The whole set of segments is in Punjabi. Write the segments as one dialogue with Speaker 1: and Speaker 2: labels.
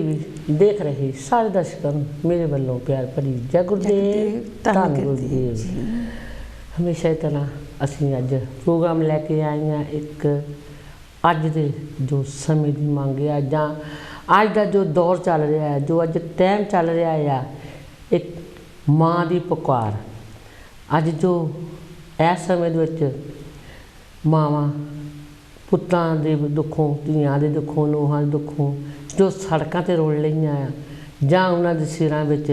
Speaker 1: ਵੀ ਦੇਖ ਰਹੇ ਸਾਰੇ ਦਰਸ਼ਕਾਂ ਨੂੰ ਮੇਰੇ ਵੱਲੋਂ ਪਿਆਰ ਭਰੀ ਜੈ ਗੁਰਦੇਵ ਧੰਨ ਗੁਰਦੇਵ। ਹਮੇਸ਼ਾ ਹੀ ਤਰ੍ਹਾਂ ਅਸੀਂ ਅੱਜ ਪ੍ਰੋਗਰਾਮ ਲੈ ਕੇ ਆਏ ਹਾਂ ਇੱਕ ਅੱਜ ਦੇ ਜੋ ਸਮੇਂ ਦੀ ਮੰਗ ਹੈ ਜਾਂ ਅੱਜ ਦਾ ਜੋ ਦੌਰ ਚੱਲ ਰਿਹਾ ਹੈ, ਜੋ ਅੱਜ ਟਾਈਮ ਚੱਲ ਰਿਹਾ ਆ, ਇੱਕ ਮਾਂ ਦੀ ਪੁਕਾਰ। ਅੱਜ ਜੋ ਇਸ ਸਮੇਂ ਦੇ ਵਿੱਚ ਮਾਵਾਂ ਪੁੱਤਾਂ ਦੇ ਦੁੱਖੋਂ, ਧੀਆਂ ਦੇ ਦੁੱਖੋਂ, ਨੂੰਹਾਂ ਦੇ ਦੁੱਖੋਂ ਜੋ ਸੜਕਾਂ 'ਤੇ ਰੁਲ ਰਹੀਆਂ ਆ ਜਾਂ ਉਹਨਾਂ ਦੇ ਸਿਰਾਂ ਵਿੱਚ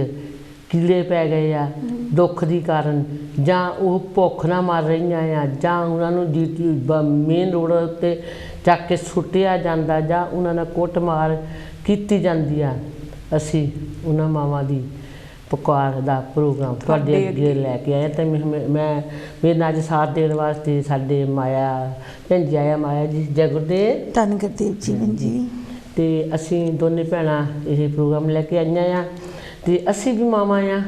Speaker 1: ਕੀੜੇ ਪੈ ਗਏ ਆ ਦੁੱਖ ਦੀ ਕਾਰਨ, ਜਾਂ ਉਹ ਭੁੱਖ ਨਾਲ ਮਰ ਰਹੀਆਂ ਆ, ਜਾਂ ਉਹਨਾਂ ਨੂੰ ਮੇਨ ਰੋਡ ਉੱਤੇ ਚੱਕ ਕੇ ਸੁੱਟਿਆ ਜਾਂਦਾ, ਜਾਂ ਉਹਨਾਂ ਨਾਲ ਕੁੱਟਮਾਰ ਕੀਤੀ ਜਾਂਦੀ ਆ। ਅਸੀਂ ਉਹਨਾਂ ਮਾਵਾਂ ਦੀ ਪੁਕਾਰ ਦਾ ਪ੍ਰੋਗਰਾਮ ਤੁਹਾਡੇ ਅੱਗੇ ਲੈ ਕੇ ਆਏ ਅਤੇ ਮੈਂ ਮੇਰੇ ਨਾਲ ਅੱਜ ਸਾਥ ਦੇਣ ਵਾਸਤੇ ਸਾਡੇ ਮਾਇਆ ਭੈਣ ਜੀ ਆਇਆ। ਮਾਇਆ ਜੀ ਜੈ ਗੁਰਦੇਵ
Speaker 2: ਧੰਨ ਗੁਰਦੇਵ ਜੀ ਜੀ।
Speaker 1: ਅਤੇ ਅਸੀਂ ਦੋਨੇ ਭੈਣਾਂ ਇਹ ਪ੍ਰੋਗਰਾਮ ਲੈ ਕੇ ਆਈਆਂ ਆ ਅਤੇ ਅਸੀਂ ਵੀ ਮਾਵਾਂ ਆ,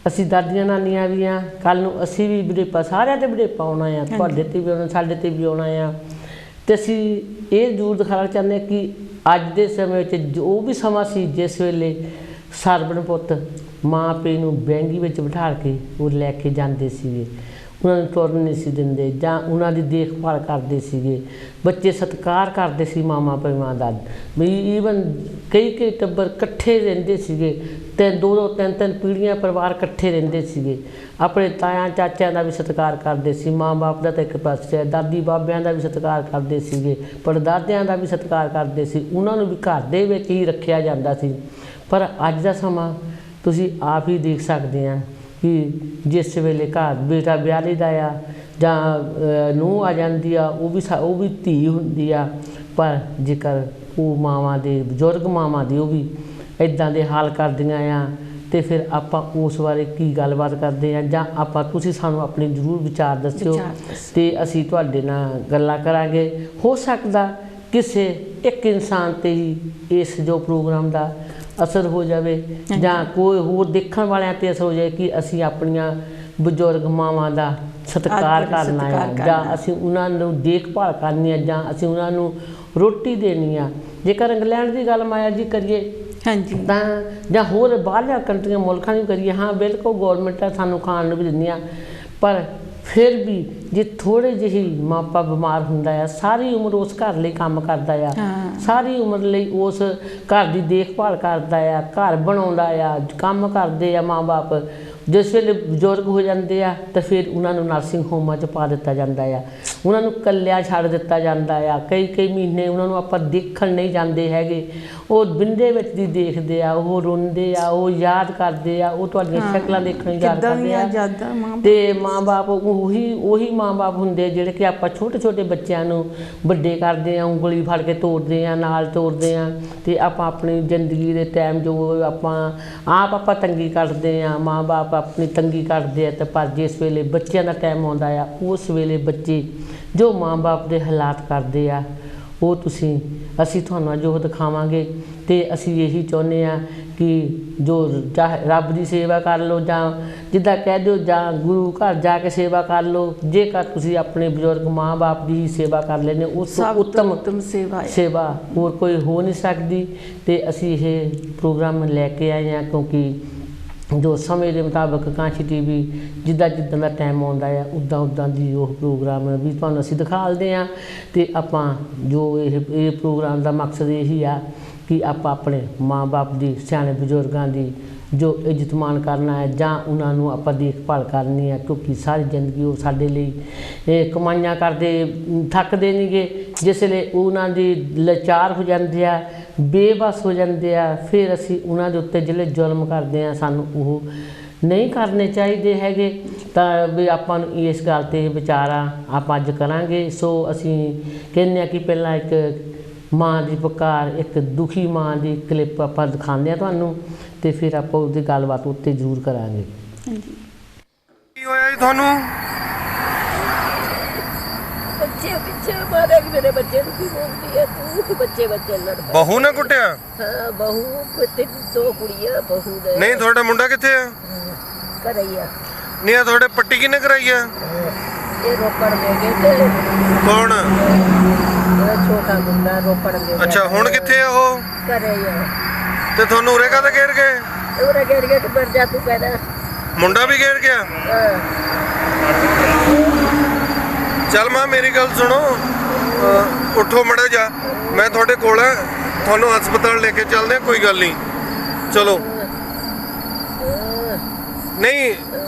Speaker 1: ਅਸੀਂ ਦਾਦੀਆਂ ਨਾਨੀਆਂ ਵੀ ਆ। ਕੱਲ੍ਹ ਨੂੰ ਅਸੀਂ ਵੀ ਬੁਢੇਪਾ, ਸਾਰਿਆਂ 'ਤੇ ਬੁਢੇਪਾ ਆਉਣਾ ਆ, ਤੁਹਾਡੇ 'ਤੇ ਵੀ ਆਉਣਾ, ਸਾਡੇ 'ਤੇ ਵੀ ਆਉਣਾ ਆ। ਅਤੇ ਅਸੀਂ ਇਹ ਜ਼ਰੂਰ ਦਿਖਾਉਣਾ ਚਾਹੁੰਦੇ ਹਾਂ ਕਿ ਅੱਜ ਦੇ ਸਮੇਂ ਵਿੱਚ ਜੋ ਵੀ ਸਮਾਂ ਸੀ ਜਿਸ ਵੇਲੇ ਸਰਬਣ ਪੁੱਤ ਮਾਂ ਪਿਓ ਨੂੰ ਬੈਂਗੀ ਵਿੱਚ ਬਿਠਾ ਕੇ ਉਹ ਲੈ ਕੇ ਜਾਂਦੇ ਸੀਗੇ, ਉਹਨਾਂ ਨੂੰ ਤੁਰਨ ਨਹੀਂ ਸੀ ਦਿੰਦੇ ਜਾਂ ਉਹਨਾਂ ਦੀ ਦੇਖਭਾਲ ਕਰਦੇ ਸੀਗੇ, ਬੱਚੇ ਸਤਿਕਾਰ ਕਰਦੇ ਸੀ ਮਾਵਾਂ ਪਿਓਾਂ ਦਾ। ਵੀ ਈਵਨ ਕਈ ਟੱਬਰ ਇਕੱਠੇ ਰਹਿੰਦੇ ਸੀਗੇ, ਦੋ ਤਿੰਨ ਪੀੜ੍ਹੀਆਂ ਪਰਿਵਾਰ ਇਕੱਠੇ ਰਹਿੰਦੇ ਸੀਗੇ। ਆਪਣੇ ਤਾਇਆਂ ਚਾਚਿਆਂ ਦਾ ਵੀ ਸਤਿਕਾਰ ਕਰਦੇ ਸੀ, ਮਾਂ ਬਾਪ ਦਾ ਤਾਂ ਇੱਕ ਪਾਸੇ, ਦਾਦੀ ਬਾਬਿਆਂ ਦਾ ਵੀ ਸਤਿਕਾਰ ਕਰਦੇ ਸੀਗੇ, ਪੜਦਾਦਿਆਂ ਦਾ ਵੀ ਸਤਿਕਾਰ ਕਰਦੇ ਸੀ। ਉਹਨਾਂ ਨੂੰ ਵੀ ਘਰ ਦੇ ਵਿੱਚ ਹੀ ਰੱਖਿਆ ਜਾਂਦਾ ਸੀ। ਪਰ ਅੱਜ ਦਾ ਸਮਾਂ ਤੁਸੀਂ ਆਪ ਹੀ ਦੇਖ ਸਕਦੇ ਆ ਕਿ ਜਿਸ ਵੇਲੇ ਘਰ ਬੇਟਾ ਵਿਆਹ ਲਈਦਾ ਆ ਜਾਂ ਨੂੰਹ ਆ ਜਾਂਦੀ ਆ, ਉਹ ਵੀ ਧੀ ਹੁੰਦੀ ਆ। ਪਰ ਜੇਕਰ ਉਹ ਮਾਵਾਂ ਦੇ, ਬਜ਼ੁਰਗ ਮਾਵਾਂ ਦੇ, ਉਹ ਵੀ ਇੱਦਾਂ ਦੇ ਹਾਲ ਕਰਦੀਆਂ ਆ ਅਤੇ ਫਿਰ ਆਪਾਂ ਉਸ ਬਾਰੇ ਕੀ ਗੱਲਬਾਤ ਕਰਦੇ ਹਾਂ, ਜਾਂ ਤੁਸੀਂ ਸਾਨੂੰ ਆਪਣੇ ਜ਼ਰੂਰ ਵਿਚਾਰ ਦੱਸਿਓ ਅਤੇ ਅਸੀਂ ਤੁਹਾਡੇ ਨਾਲ ਗੱਲਾਂ ਕਰਾਂਗੇ। ਹੋ ਸਕਦਾ ਕਿਸੇ ਇੱਕ ਇਨਸਾਨ 'ਤੇ ਹੀ ਇਸ ਜੋ ਪ੍ਰੋਗਰਾਮ ਦਾ ਅਸਰ ਹੋ ਜਾਵੇ, ਜਾਂ ਕੋਈ ਹੋਰ ਦੇਖਣ ਵਾਲਿਆਂ 'ਤੇ ਅਸਰ ਹੋ ਜਾਵੇ ਕਿ ਅਸੀਂ ਆਪਣੀਆਂ ਬਜ਼ੁਰਗ ਮਾਵਾਂ ਦਾ ਸਤਿਕਾਰ ਕਰਨਾ ਹੈ, ਜਾਂ ਅਸੀਂ ਉਹਨਾਂ ਨੂੰ ਦੇਖਭਾਲ ਕਰਨੀ ਹੈ, ਜਾਂ ਅਸੀਂ ਉਹਨਾਂ ਨੂੰ ਰੋਟੀ ਦੇਣੀ ਆ। ਜੇਕਰ ਇੰਗਲੈਂਡ ਦੀ ਗੱਲ ਮਾਇਆ ਜੀ ਕਰੀਏ ਤਾਂ, ਜਾਂ ਹੋਰ ਬਾਹਰਲੀਆਂ ਕੰਟਰੀਆਂ ਮੁਲਕਾਂ ਦੀ ਕਰੀਏ, ਹਾਂ ਬਿਲਕੁਲ ਗੌਰਮੈਂਟਾਂ ਸਾਨੂੰ ਖਾਣ ਨੂੰ ਵੀ ਦਿੰਦੀਆਂ, ਪਰ ਫਿਰ ਵੀ ਜੇ ਥੋੜ੍ਹੇ ਜਿਹੀ ਮਾਪਾ ਬਿਮਾਰ ਹੁੰਦਾ ਆ, ਸਾਰੀ ਉਮਰ ਉਸ ਘਰ ਲਈ ਕੰਮ ਕਰਦਾ ਆ, ਸਾਰੀ ਉਮਰ ਲਈ ਉਸ ਘਰ ਦੀ ਦੇਖਭਾਲ ਕਰਦਾ ਆ, ਘਰ ਬਣਾਉਂਦਾ ਆ, ਕੰਮ ਕਰਦੇ ਆ ਮਾਂ ਬਾਪ। ਜਿਸ ਵੇਲੇ ਬਜ਼ੁਰਗ ਹੋ ਜਾਂਦੇ ਆ ਤਾਂ ਫਿਰ ਉਹਨਾਂ ਨੂੰ ਨਰਸਿੰਗ ਹੋਮਾਂ 'ਚ ਪਾ ਦਿੱਤਾ ਜਾਂਦਾ ਆ, ਉਹਨਾਂ ਨੂੰ ਇਕੱਲਿਆਂ ਛੱਡ ਦਿੱਤਾ ਜਾਂਦਾ ਆ। ਕਈ ਮਹੀਨੇ ਉਹਨਾਂ ਨੂੰ ਆਪਾਂ ਦੇਖਣ ਨਹੀਂ ਜਾਂਦੇ ਹੈਗੇ, ਉਹ ਬਿੰਦੇ ਵਿੱਚ ਦੀ ਦੇਖਦੇ ਆ, ਉਹ ਰੋਂਦੇ ਆ, ਉਹ ਯਾਦ ਕਰਦੇ ਆ, ਉਹ ਤੁਹਾਡੀਆਂ ਸ਼ਕਲਾਂ ਦੇਖਣ ਨੂੰ ਯਾਦ ਕਰਦੇ ਆ। ਅਤੇ ਮਾਂ ਬਾਪ ਉਹੀ ਮਾਂ ਬਾਪ ਹੁੰਦੇ ਜਿਹੜੇ ਕਿ ਆਪਾਂ ਛੋਟੇ ਬੱਚਿਆਂ ਨੂੰ ਵੱਡੇ ਕਰਦੇ ਹਾਂ, ਉਂਗਲੀ ਫੜ ਕੇ ਤੋਰਦੇ ਹਾਂ, ਨਾਲ ਤੋਰਦੇ ਹਾਂ, ਅਤੇ ਆਪਾਂ ਆਪਣੀ ਜ਼ਿੰਦਗੀ ਦੇ ਟਾਈਮ ਜੋ ਆਪਾਂ ਤੰਗੀ ਕੱਢਦੇ ਹਾਂ, ਮਾਂ ਬਾਪ ਆਪਣੀ ਤੰਗੀ ਕੱਢਦੇ ਆ। ਅਤੇ ਪਰ ਜਿਸ ਵੇਲੇ ਬੱਚਿਆਂ ਦਾ ਟਾਈਮ ਆਉਂਦਾ ਆ, ਉਸ ਵੇਲੇ ਬੱਚੇ ਜੋ ਮਾਂ ਬਾਪ ਦੇ ਹਾਲਾਤ ਕਰਦੇ ਆ, ਉਹ ਅਸੀਂ ਤੁਹਾਨੂੰ ਅੱਜ ਉਹ ਦਿਖਾਵਾਂਗੇ। ਅਤੇ ਅਸੀਂ ਇਹੀ ਚਾਹੁੰਦੇ ਹਾਂ ਕਿ ਜੋ ਚਾਹੇ ਰੱਬ ਦੀ ਸੇਵਾ ਕਰ ਲਓ, ਜਾਂ ਜਿੱਦਾਂ ਕਹਿ ਦਿਓ, ਜਾਂ ਗੁਰੂ ਘਰ ਜਾ ਕੇ ਸੇਵਾ ਕਰ ਲਓ। ਜੇਕਰ ਤੁਸੀਂ ਆਪਣੇ ਬਜ਼ੁਰਗ ਮਾਂ ਬਾਪ ਦੀ ਸੇਵਾ ਕਰ ਲੈਂਦੇ, ਉਸ ਤੋਂ ਉੱਤਮ ਸੇਵਾ ਹੋਰ ਕੋਈ ਹੋ ਨਹੀਂ ਸਕਦੀ। ਅਤੇ ਅਸੀਂ ਇਹ ਪ੍ਰੋਗਰਾਮ ਲੈ ਕੇ ਆਏ ਹਾਂ ਕਿਉਂਕਿ ਜੋ ਸਮੇਂ ਦੇ ਮੁਤਾਬਕ ਕਾਂਸ਼ੀ TV ਜਿੱਦਾਂ ਦਾ ਟਾਈਮ ਆਉਂਦਾ ਆ, ਉੱਦਾਂ ਦੀ ਉਹ ਪ੍ਰੋਗਰਾਮ ਵੀ ਤੁਹਾਨੂੰ ਅਸੀਂ ਦਿਖਾਲਦੇ ਹਾਂ। ਅਤੇ ਆਪਾਂ ਜੋ ਇਹ ਪ੍ਰੋਗਰਾਮ ਦਾ ਮਕਸਦ ਇਹੀ ਆ ਕਿ ਆਪਾਂ ਆਪਣੇ ਮਾਂ ਬਾਪ ਦੀ, ਸਿਆਣੇ ਬਜ਼ੁਰਗਾਂ ਦੀ ਜੋ ਇੱਜ਼ਤ ਮਾਣ ਕਰਨਾ ਹੈ, ਜਾਂ ਉਹਨਾਂ ਨੂੰ ਆਪਾਂ ਦੇਖਭਾਲ ਕਰਨੀ ਹੈ, ਕਿਉਂਕਿ ਸਾਰੀ ਜ਼ਿੰਦਗੀ ਉਹ ਸਾਡੇ ਲਈ ਕਮਾਈਆਂ ਕਰਦੇ ਥੱਕਦੇ ਨਹੀਂ ਗੇ। ਜਿਸ ਵੇਲੇ ਉਹਨਾਂ ਦੀ ਲਾਚਾਰ ਹੋ ਜਾਂਦੇ ਆ, ਬੇਬਸ ਹੋ ਜਾਂਦੇ ਆ, ਫਿਰ ਅਸੀਂ ਉਹਨਾਂ ਦੇ ਉੱਤੇ ਜਿਹੜੇ ਜ਼ੁਲਮ ਕਰਦੇ ਹਾਂ, ਸਾਨੂੰ ਉਹ ਨਹੀਂ ਕਰਨੇ ਚਾਹੀਦੇ ਹੈਗੇ। ਤਾਂ ਵੀ ਆਪਾਂ ਨੂੰ ਇਸ ਗੱਲ 'ਤੇ ਵਿਚਾਰਾਂ ਆਪਾਂ ਅੱਜ ਕਰਾਂਗੇ। ਸੋ ਅਸੀਂ ਕਹਿੰਦੇ ਹਾਂ ਕਿ ਪਹਿਲਾਂ ਇੱਕ ਮਾਂ ਦੀ ਪੁਕਾਰ, ਇੱਕ ਦੁਖੀ ਮਾਂ ਦੀ ਕਲਿੱਪ ਆਪਾਂ ਦਿਖਾਉਂਦੇ ਹਾਂ ਤੁਹਾਨੂੰ, ਅਤੇ ਫਿਰ ਆਪਾਂ ਉਹਦੀ ਗੱਲਬਾਤ ਉੱਤੇ ਜ਼ਰੂਰ ਕਰਾਂਗੇ।
Speaker 3: ਕੀ ਹੋਇਆ ਜੀ ਤੁਹਾਨੂੰ?
Speaker 4: ਪਿੱਛੇ ਮਾਰੇ ਕਿ ਮੇਰੇ ਬੱਚੇ ਨੂੰ ਕੀ ਬੋਲਦੀ ਹੈ ਤੂੰ? ਬੱਚੇ ਲੜ ਪਏ।
Speaker 3: ਬਹੂ ਨੇ ਕੁੱਟਿਆ?
Speaker 4: ਹਾਂ ਬਹੂ ਤੇ ਦੋ ਕੁੜੀਆਂ, ਬਹੂ ਦੇ।
Speaker 3: ਨਹੀਂ ਤੁਹਾਡਾ ਮੁੰਡਾ ਕਿੱਥੇ ਆ?
Speaker 4: ਘਰੇ ਹੀ ਆ।
Speaker 3: ਨਹੀਂ ਤੁਹਾਡੇ ਪੱਟੀ ਕਿਹਨੇ ਕਰਾਈ ਆ?
Speaker 4: ਇਹ ਰੋਪੜ ਦੇ ਗਏ ਤੇ।
Speaker 3: ਕੌਣ?
Speaker 4: ਛੋਟਾ ਮੁੰਡਾ ਰੋਪੜ ਦੇ।
Speaker 3: ਅੱਛਾ ਹੁਣ ਕਿੱਥੇ ਆ ਉਹ?
Speaker 4: ਘਰੇ ਹੀ ਆ।
Speaker 3: ਤੇ ਤੁਹਾਨੂੰ ਉਰੇ ਕਾਹਦੇ ਘੇਰ ਗਏ?
Speaker 4: ਉਹਨੇ ਗੇੜ ਕੇ ਮਰ ਜਾ ਤੂੰ ਕਹਿੰਦਾ।
Speaker 3: ਮੁੰਡਾ ਵੀ ਘੇਰ ਗਿਆ? ਚੱਲ ਮਾਂ ਮੇਰੀ ਗੱਲ ਸੁਣੋ, ਉੱਠੋ ਮੜਾ ਜਾ, ਮੈਂ ਤੁਹਾਡੇ ਕੋਲ ਆ, ਤੁਹਾਨੂੰ ਹਸਪਤਾਲ ਲੈ ਕੇ ਚੱਲਦੇ ਆ, ਕੋਈ ਗੱਲ ਨਹੀਂ, ਚਲੋ। ਨਹੀਂ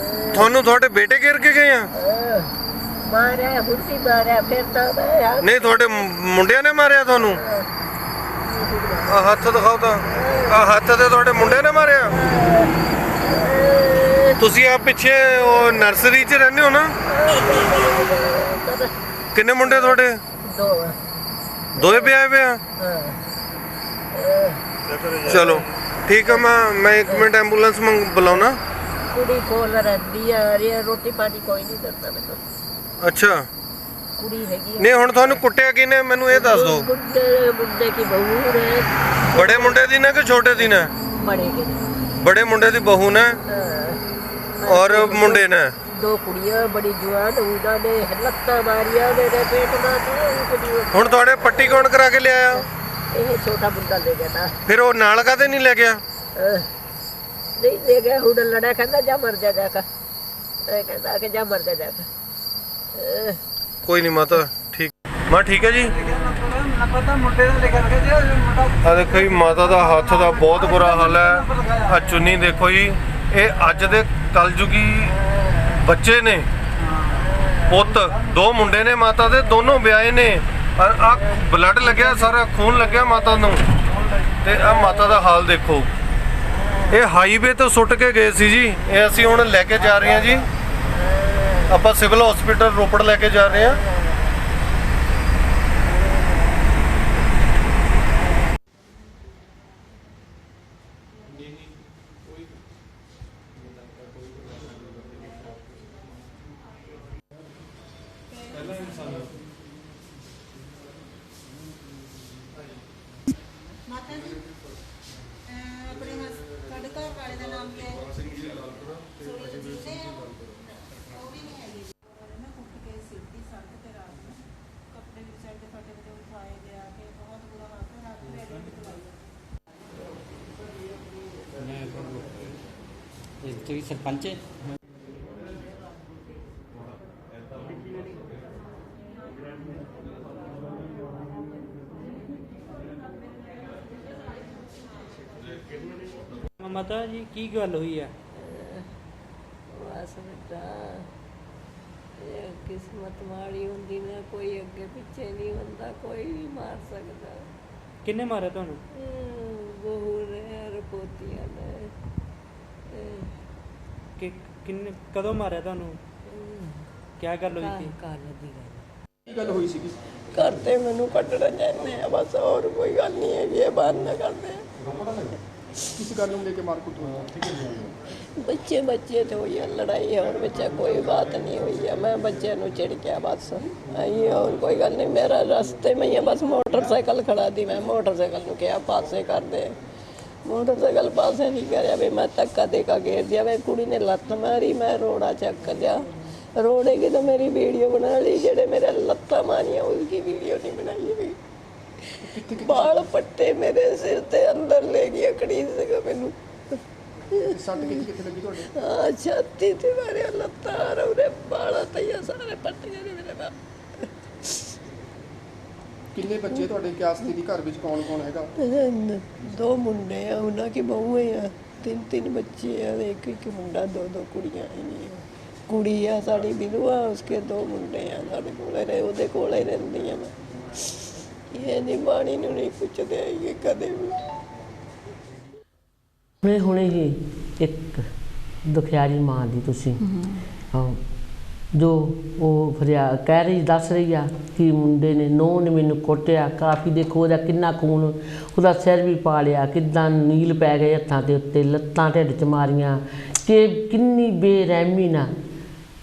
Speaker 3: ਤੁਹਾਨੂੰ ਤੁਹਾਡੇ ਬੇਟੇ ਘੇਰ ਕੇ ਗਏ ਆ?
Speaker 4: ਮਾਰਿਆ ਹੁੱਤੀ ਮਾਰਿਆ ਫਿਰ ਤਾਂ ਮੈਂ
Speaker 3: ਨਹੀਂ ਤੁਹਾਡੇ ਮੁੰਡਿਆਂ ਨੇ ਮਾਰਿਆ ਤੁਹਾਨੂੰ? ਆ ਹੱਥ ਦਿਖਾਓ ਤਾਂ, ਆ ਹੱਥ ਤੇ ਤੁਹਾਡੇ ਮੁੰਡੇ ਨੇ ਮਾਰਿਆ? ਤੁਸੀਂ ਆ ਪਿੱਛੇ ਉਹ ਨਰਸਰੀ 'ਚ ਰਹਿੰਦੇ ਹੋ ਨਾ? ਕਿੰਨੇ ਮੁੰਡੇ ਤੁਹਾਡੇ?
Speaker 4: ਦੋ
Speaker 3: ਦੋਏ ਵਿਆਹੇ ਪਏ ਆ? ਚਲੋ ਠੀਕ ਆ, ਮੈਂ 1 ਮਿੰਟ ਐਂਬੂਲੈਂਸ ਬੁਲਾਉਣਾ।
Speaker 4: ਕੁੜੀ ਕੋਲ ਰਹਿੰਦੀ ਆ, ਰੋਟੀ ਪਾਣੀ ਕੋਈ ਨਹੀਂ ਦਿੰਦਾ ਮੈਨੂੰ।
Speaker 3: ਅੱਛਾ
Speaker 4: ਕੁੜੀ ਹੈਗੀ ਆ।
Speaker 3: ਨਹੀਂ ਹੁਣ ਤੁਹਾਨੂੰ ਕੁੱਟਿਆ ਕਿਹਨੇ ਮੈਨੂੰ ਇਹ ਦੱਸ ਦਿਓ।
Speaker 4: ਮੁੰਡੇ ਕੀ ਬਹੂ ਨੇ।
Speaker 3: ਬੜੇ ਮੁੰਡੇ ਦੀ ਨੇ ਕਿ ਛੋਟੇ ਦੀ ਨੇ?
Speaker 4: ਬੜੇ ਕੇ
Speaker 3: ਬੜੇ ਮੁੰਡੇ ਦੀ ਬਹੂ ਨੇ ਔਰ ਮੁੰਡੇ ਨੇ?
Speaker 4: ਦੋ ਕੁੜੀਆਂ ਬੜੀ ਜਵਾਨ, ਉਹਨਾਂ ਨੇ ਲੱਤਾਂ ਮਾਰੀਆਂ ਮੇਰੇ ਪੇਟ ਨਾਲ।
Speaker 3: ਹੁਣ ਤੁਹਾਡੇ ਪੱਟੀ ਕੌਣ ਕਰਾ ਕੇ ਲਿਆਇਆ?
Speaker 4: ਇਹ ਛੋਟਾ ਮੁੰਡਾ ਲੈ ਗਿਆ ਤਾਂ।
Speaker 3: ਫਿਰ ਉਹ ਨਾਲ ਕਾਹਦੇ ਨਹੀਂ ਲੈ ਗਿਆ?
Speaker 4: ਨਹੀਂ ਲੈ ਗਿਆ, ਹੁਣ ਲੜਾ, ਕਹਿੰਦਾ ਜਾ ਮਰ ਜਾ ਕੇ, ਕਹਿੰਦਾ ਕਿ ਜਾ ਮਰ ਜਾ ਕੇ।
Speaker 3: ਕੋਈ ਨਹੀਂ ਮਾਤਾ, ਠੀਕ ਮਾਂ, ਠੀਕ ਹੈ ਜੀ। ਆ ਦੇਖੋ ਜੀ ਮਾਤਾ ਦਾ ਹੱਥ ਦਾ ਬਹੁਤ ਬੁਰਾ ਹਾਲ ਹੈ। ਆ ਚੁੰਨੀ ਦੇਖੋ ਜੀ, ਇਹ ਅੱਜ ਦੇ ਕਲਯੁਗੀ ਬੱਚੇ ਨੇ, ਪੁੱਤ, 2 ਮੁੰਡੇ ਨੇ ਮਾਤਾ ਦੇ, ਦੋਨੋਂ ਵਿਆਹੇ ਨੇ। ਆ ਬਲੱਡ ਲੱਗਿਆ, ਸਾਰਾ ਖੂਨ ਲੱਗਿਆ ਮਾਤਾ ਨੂੰ, ਤੇ ਆ ਮਾਤਾ ਦਾ ਹਾਲ ਦੇਖੋ। ਇਹ ਹਾਈਵੇ ਤੋਂ ਸੁੱਟ ਕੇ ਗਏ ਸੀ ਜੀ, ਇਹ ਅਸੀਂ ਹੁਣ ਲੈ ਕੇ ਜਾ ਰਹੇ ਹਾਂ ਜੀ, ਆਪਾਂ ਸਿਵਲ ਹਸਪੀਟਲ ਰੋਪੜ ਲੈ ਕੇ ਜਾ ਰਹੇ ਹਾਂ।
Speaker 2: ਮਾਤਾ ਜੀ ਆਪਣੇ ਸਾਡੇ ਘਰ ਵਾਲੇ ਦਾ ਨਾਮ ਕੀ ਹੈ? ਸੁਰਜੀਤ ਹੈ। ਉਹ ਵੀ ਨਹੀਂ ਹੈਗੀ। ਮੈਂ ਕੁੱਟ ਕੇ ਸਿੱਧੀ ਸੜਕ ਤੇ ਰਾਤ ਨੂੰ ਕੱਪੜੇ ਵਿੱਚ ਸਾਈਡ ਤੇ ਫਟੇ ਫਟੇ ਉਠਾਏ ਗਿਆ ਕਿ ਬਹੁਤ ਬੁਰਾ ਹਾਲ ਹੈ। ਰਾਤ ਨੂੰ ਐਡਮਿਟ ਕਰਵਾਇਆ।
Speaker 5: ਤੁਸੀਂ ਸਰਪੰਚ ਹੈ? ਮਾਤਾ ਜੀ ਕੀ ਗੱਲ ਹੋਈ ਹੈ?
Speaker 4: ਬਸ ਬੇਟਾ, ਇਹ ਕਿਸਮਤ ਮਾੜੀ ਹੁੰਦੀ ਨਾ, ਕੋਈ ਅੱਗੇ ਪਿੱਛੇ ਨਹੀਂ ਹੁੰਦਾ, ਕੋਈ ਨਹੀਂ ਮਾਰ ਸਕਦਾ।
Speaker 5: ਕਿੰਨੇ ਮਾਰਿਆ ਤੁਹਾਨੂੰ?
Speaker 4: ਬਹੂ ਨੇ ਔਰ ਪੋਤੀਆਂ ਨੇ।
Speaker 5: ਕਿ ਕਿੰਨੇ ਕਦੋਂ ਮਾਰਿਆ ਤੁਹਾਨੂੰ? ਕੀ ਗੱਲ ਹੋਈ ਸੀ?
Speaker 4: ਕੱਲ ਦੀ ਗੱਲ।
Speaker 6: ਕੀ ਗੱਲ ਹੋਈ ਸੀਗੀ?
Speaker 4: ਕਰਦੇ ਮੈਨੂੰ ਕੱਢਣਾ ਚਾਹੁੰਦੇ ਆ ਬਸ, ਹੋਰ ਕੋਈ ਗੱਲ ਨਹੀਂ ਹੈਗੀ, ਇਹ ਬੰਦ ਨਾ ਕਰਦੇ।
Speaker 6: ਕਿਸ ਗੱਲ ਨੂੰ ਲੈ ਕੇ ਮਾਰਕੁੱਟ ਹੋਈ?
Speaker 4: ਬੱਚੇ ਤੇ ਹੋਈ ਆ ਲੜਾਈ, और बच्चा कोई बात नहीं हुई है। मैं बच्चे ਨੂੰ ਚਿੜ ਗਿਆ ਬਸ, ਆਈ और कोई गल नहीं। मेरा रास्ते में ही बस मोटरसाइकिल खड़ा दी, मैं मोटरसाइकिल ਨੂੰ ਕਿਹਾ ਪਾਸੇ ਕਰ ਦੇ, मोटरसाइकिल पासे नहीं करिਆ ਵੀ मैं ਧੱਕਾ ਦੇ ਕੇ ਘੇਰ ਦਿਆ। ਵੇ ਕੁੜੀ ਨੇ ਲੱਤ ਮਾਰੀ, मैं रोड़ा ਚੱਕ लिया। रोड़े की तो मेरी वीडियो बना ली, जेड़े मेरे लत्ता मारिया उसकी वीडियो नहीं बनाई हुई। बाल पट्टे मेरे सिर ते अंदर ले गया कड़ीस से मैनू।
Speaker 6: ਸੱਟ ਕਿੱਥੇ ਲੱਗੀ ਤੁਹਾਡੇ?
Speaker 4: हाँ छाती ते मारे, लत्ता और बाला तैया सारे पट्टे ने मेरे बाप।
Speaker 6: ਕਿੰਨੇ ਬੱਚੇ ਤੁਹਾਡੇ? ਕਿਆਸ ਦੀ ਘਰ ਵਿੱਚ ਕੌਣ ਕੌਣ ਹੈਗਾ?
Speaker 4: 2 मुंडे हैं, उन्होंने की बहू है, 3 बच्चे हैं, एक मुंडा, 2 कुड़ियां हैं। कुड़ी है साड़ी बिलुआ, उसके 2 मुंडे हैं साढ़े कोले, ਉਹਦੇ ਕੋਲੇ ਰਹਿੰਦੀ ਆ ਮੈਂ। ਇਹ ਨਹੀਂ ਬਾਣੀ ਨੂੰ ਨਹੀਂ ਪੁੱਛਦੇ ਇਹ ਕਦੇ ਵੀ।
Speaker 1: ਹੁਣੇ ਹੀ ਇੱਕ ਦੁਖਿਆਰੀ ਮਾਂ ਦੀ ਤੁਸੀਂ ਜੋ ਉਹ ਕਹਿ ਰਹੀ, ਦੱਸ ਰਹੀ ਆ ਕਿ ਮੁੰਡੇ ਨੇ, ਨੂੰਹ ਨੇ ਮੈਨੂੰ ਕੁੱਟਿਆ ਕਾਫੀ, ਦੇਖੋ ਉਹਦਾ ਕਿੰਨਾ ਖੂਨ, ਉਹਦਾ ਸਿਰ ਵੀ ਪਾ ਲਿਆ, ਕਿੱਦਾਂ ਨੀਲ ਪੈ ਗਏ ਹੱਥਾਂ ਦੇ ਉੱਤੇ, ਲੱਤਾਂ ਢਿੱਡ 'ਚ ਮਾਰੀਆਂ, ਕਿ ਕਿੰਨੀ ਬੇਰਹਿਮੀ ਨਾਲ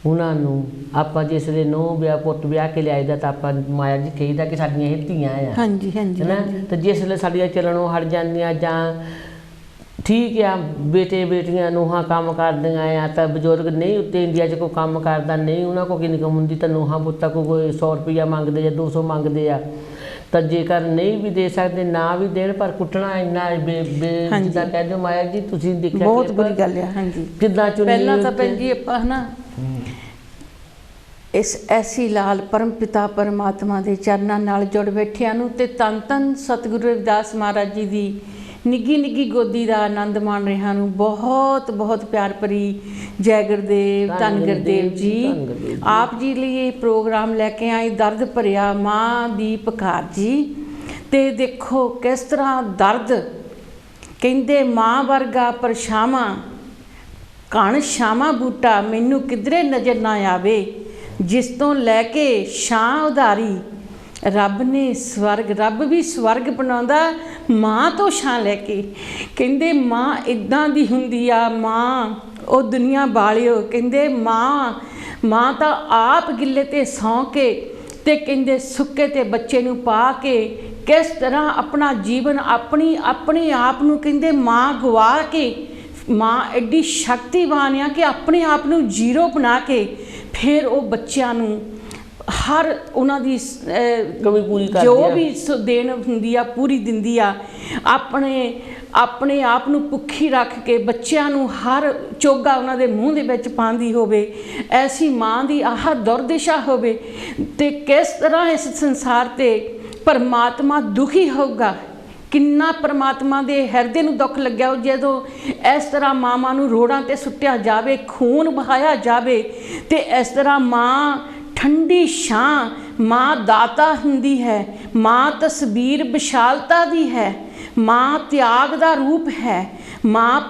Speaker 1: ਉਹਨਾਂ ਨੂੰ। ਆਪਾਂ ਜਿਸ ਵੇਲੇ ਨੂੰਹ ਵਿਆਹ ਪੁੱਤ ਵਿਆਹ ਕੇ ਲਿਆਈਦਾ ਤਾਂ ਆਪਾਂ ਮਾਇਆ ਜੀ ਕਹੀਦਾ ਕਿ ਸਾਡੀਆਂ ਇਹ ਧੀਆਂ ਆ,
Speaker 2: ਹਾਂਜੀ ਹਾਂਜੀ
Speaker 1: ਹੈ ਨਾ। ਤੇ ਜਿਸ ਵੇਲੇ ਸਾਡੀਆਂ ਚੱਲਣੋਂ ਹਟ ਜਾਂਦੀਆਂ, ਜਾਂ ਠੀਕ ਆ ਬੇਟੇ ਬੇਟੀਆਂ ਨੂੰਹਾਂ ਕੰਮ ਕਰਦੀਆਂ ਆ, ਤਾਂ ਬਜ਼ੁਰਗ ਨਹੀਂ ਉੱਤੇ ਇੰਡੀਆ 'ਚ ਕੋਈ ਕੰਮ ਕਰਦਾ ਨਹੀਂ, ਉਹਨਾਂ ਕੋਲ ਕਿੰਨੀ ਇਨਕਮ ਹੁੰਦੀ, ਤਾਂ ਨੂੰਹਾਂ ਪੁੱਤਾਂ ਕੋਈ 100 ਰੁਪਈਆ ਮੰਗਦੇ ਜਾਂ 200 ਮੰਗਦੇ ਆ, ਤਾਂ ਜੇਕਰ ਨਹੀਂ ਵੀ ਦੇ ਸਕਦੇ ਨਾ ਵੀ ਦੇਣ, ਪਰ ਕੁੱਟਣਾ ਇੰਨਾ ਜਿੱਦਾਂ ਕਹਿ ਦਿਓ ਮਾਇਆ ਜੀ, ਤੁਸੀਂ ਦੇਖਿਆ
Speaker 7: ਬਹੁਤ
Speaker 1: clip,
Speaker 7: ਬੁਰੀ ਗੱਲ ਆ। ਹਾਂਜੀ,
Speaker 1: ਕਿੱਦਾਂ ਚੁਣੀ
Speaker 7: ਪਹਿਲਾਂ ਤਾਂ
Speaker 1: ਉੱਤੇ।
Speaker 7: ਭੈਣ ਜੀ ਆਪਾਂ ਹਨਾ ਇਸ ਐਸੀ ਲਾਲ ਪਰਮ ਪਿਤਾ ਪਰਮਾਤਮਾ ਦੇ ਚਰਨਾਂ ਨਾਲ ਜੁੜ ਬੈਠਿਆਂ ਨੂੰ ਤੇ ਧੰਨ ਧੰਨ ਸਤਿਗੁਰੂ ਰਵਿਦਾਸ ਮਹਾਰਾਜ ਜੀ ਦੀ ਨਿੱਗੀ ਨਿੱਗੀ ਗੋਦੀ ਦਾ ਆਨੰਦ ਮਾਣ ਰਿਹਾ ਨੂੰ ਬਹੁਤ ਬਹੁਤ ਪਿਆਰ ਭਰੀ ਜੈ ਗੁਰਦੇਵ, ਧੰਨ ਗੁਰਦੇਵ ਜੀ। ਆਪ ਜੀ ਲਈ ਇਹ ਪ੍ਰੋਗਰਾਮ ਲੈ ਕੇ ਆਏ ਦਰਦ ਭਰਿਆ ਮਾਂ ਦੀ ਪੁਕਾਰ ਜੀ। ਤੇ ਦੇਖੋ ਕਿਸ ਤਰ੍ਹਾਂ ਦਰਦ, ਕਹਿੰਦੇ ਮਾਂ ਵਰਗਾ ਪਰਛਾਵਾਂ ਘਣ ਛਾਵਾਂ ਬੂਟਾ ਮੈਨੂੰ ਕਿਧਰੇ ਨਜ਼ਰ ਨਾ ਆਵੇ, ਜਿਸ ਤੋਂ ਲੈ ਕੇ ਛਾਂ ਉਧਾਰੀ ਰੱਬ ਨੇ ਸਵਰਗ, ਰੱਬ ਵੀ ਸਵਰਗ ਬਣਾਉਂਦਾ ਮਾਂ ਤੋਂ ਛਾਂ ਲੈ ਕੇ। ਕਹਿੰਦੇ ਮਾਂ ਇਦਾਂ ਦੀ ਹੁੰਦੀ ਆ ਮਾਂ, ਉਹ ਦੁਨੀਆ ਵਾਲਿਓ, ਕਹਿੰਦੇ ਮਾਂ ਤਾਂ ਆਪ ਗਿੱਲੇ ਤੇ ਸੌਂ ਕੇ ਤੇ ਕਹਿੰਦੇ ਸੁੱਕੇ ਤੇ ਬੱਚੇ ਨੂੰ ਪਾ ਕੇ ਕਿਸ ਤਰ੍ਹਾਂ ਆਪਣਾ ਜੀਵਨ ਆਪਣੇ ਆਪ ਨੂੰ ਕਹਿੰਦੇ ਮਾਂ ਗਵਾ ਕੇ, ਮਾਂ ਐਡੀ ਸ਼ਕਤੀਵਾਨ ਆ ਕਿ ਆਪਣੇ ਆਪ ਨੂੰ ਜ਼ੀਰੋ ਬਣਾ ਕੇ ਫਿਰ ਉਹ ਬੱਚਿਆਂ ਨੂੰ ਹਰ ਉਹਨਾਂ ਦੀ
Speaker 1: ਕਮੀ ਪੂਰੀ ਕਰਦੀ
Speaker 7: ਜੋ
Speaker 1: ਆ।
Speaker 7: ਵੀ ਦੇਣ ਹੁੰਦੀ ਆ ਪੂਰੀ ਦਿੰਦੀ ਆ। ਆਪਣੇ ਆਪ ਨੂੰ ਭੁੱਖੀ ਰੱਖ ਕੇ ਬੱਚਿਆਂ ਨੂੰ ਹਰ ਚੋਗਾ ਉਹਨਾਂ ਦੇ ਮੂੰਹ ਦੇ ਵਿੱਚ ਪਾਉਂਦੀ ਹੋਵੇ, ਐਸੀ ਮਾਂ ਦੀ ਆਹ ਦੁਰਦਸ਼ਾ ਹੋਵੇ ਤੇ ਕਿਸ ਤਰ੍ਹਾਂ ਇਸ ਸੰਸਾਰ ਤੇ ਪਰਮਾਤਮਾ ਦੁਖੀ ਹੋਊਗਾ। ਕਿੰਨਾ ਪਰਮਾਤਮਾ ਦੇ ਹਿਰਦੇ ਨੂੰ ਦੁੱਖ ਲੱਗਿਆ ਜਦੋਂ ਇਸ ਤਰ੍ਹਾਂ ਮਾਵਾਂ ਨੂੰ ਰੋੜਾਂ ਤੇ ਸੁੱਟਿਆ ਜਾਵੇ, ਖੂਨ ਬਹਾਇਆ ਜਾਵੇ। ਤੇ ਇਸ ਤਰ੍ਹਾਂ ਮਾਂ ਠੰਡੀ ਛਾਂ, ਮਾਂ ਦਾਤਾ ਹੁੰਦੀ ਹੈ, ਮਾਂ ਤਸਵੀਰ ਵਿਸ਼ਾਲਤਾ ਦੀ ਹੈ, ਮਾਂ ਤਿਆਗ ਦਾ ਰੂਪ ਹੈ, ਮਾਂ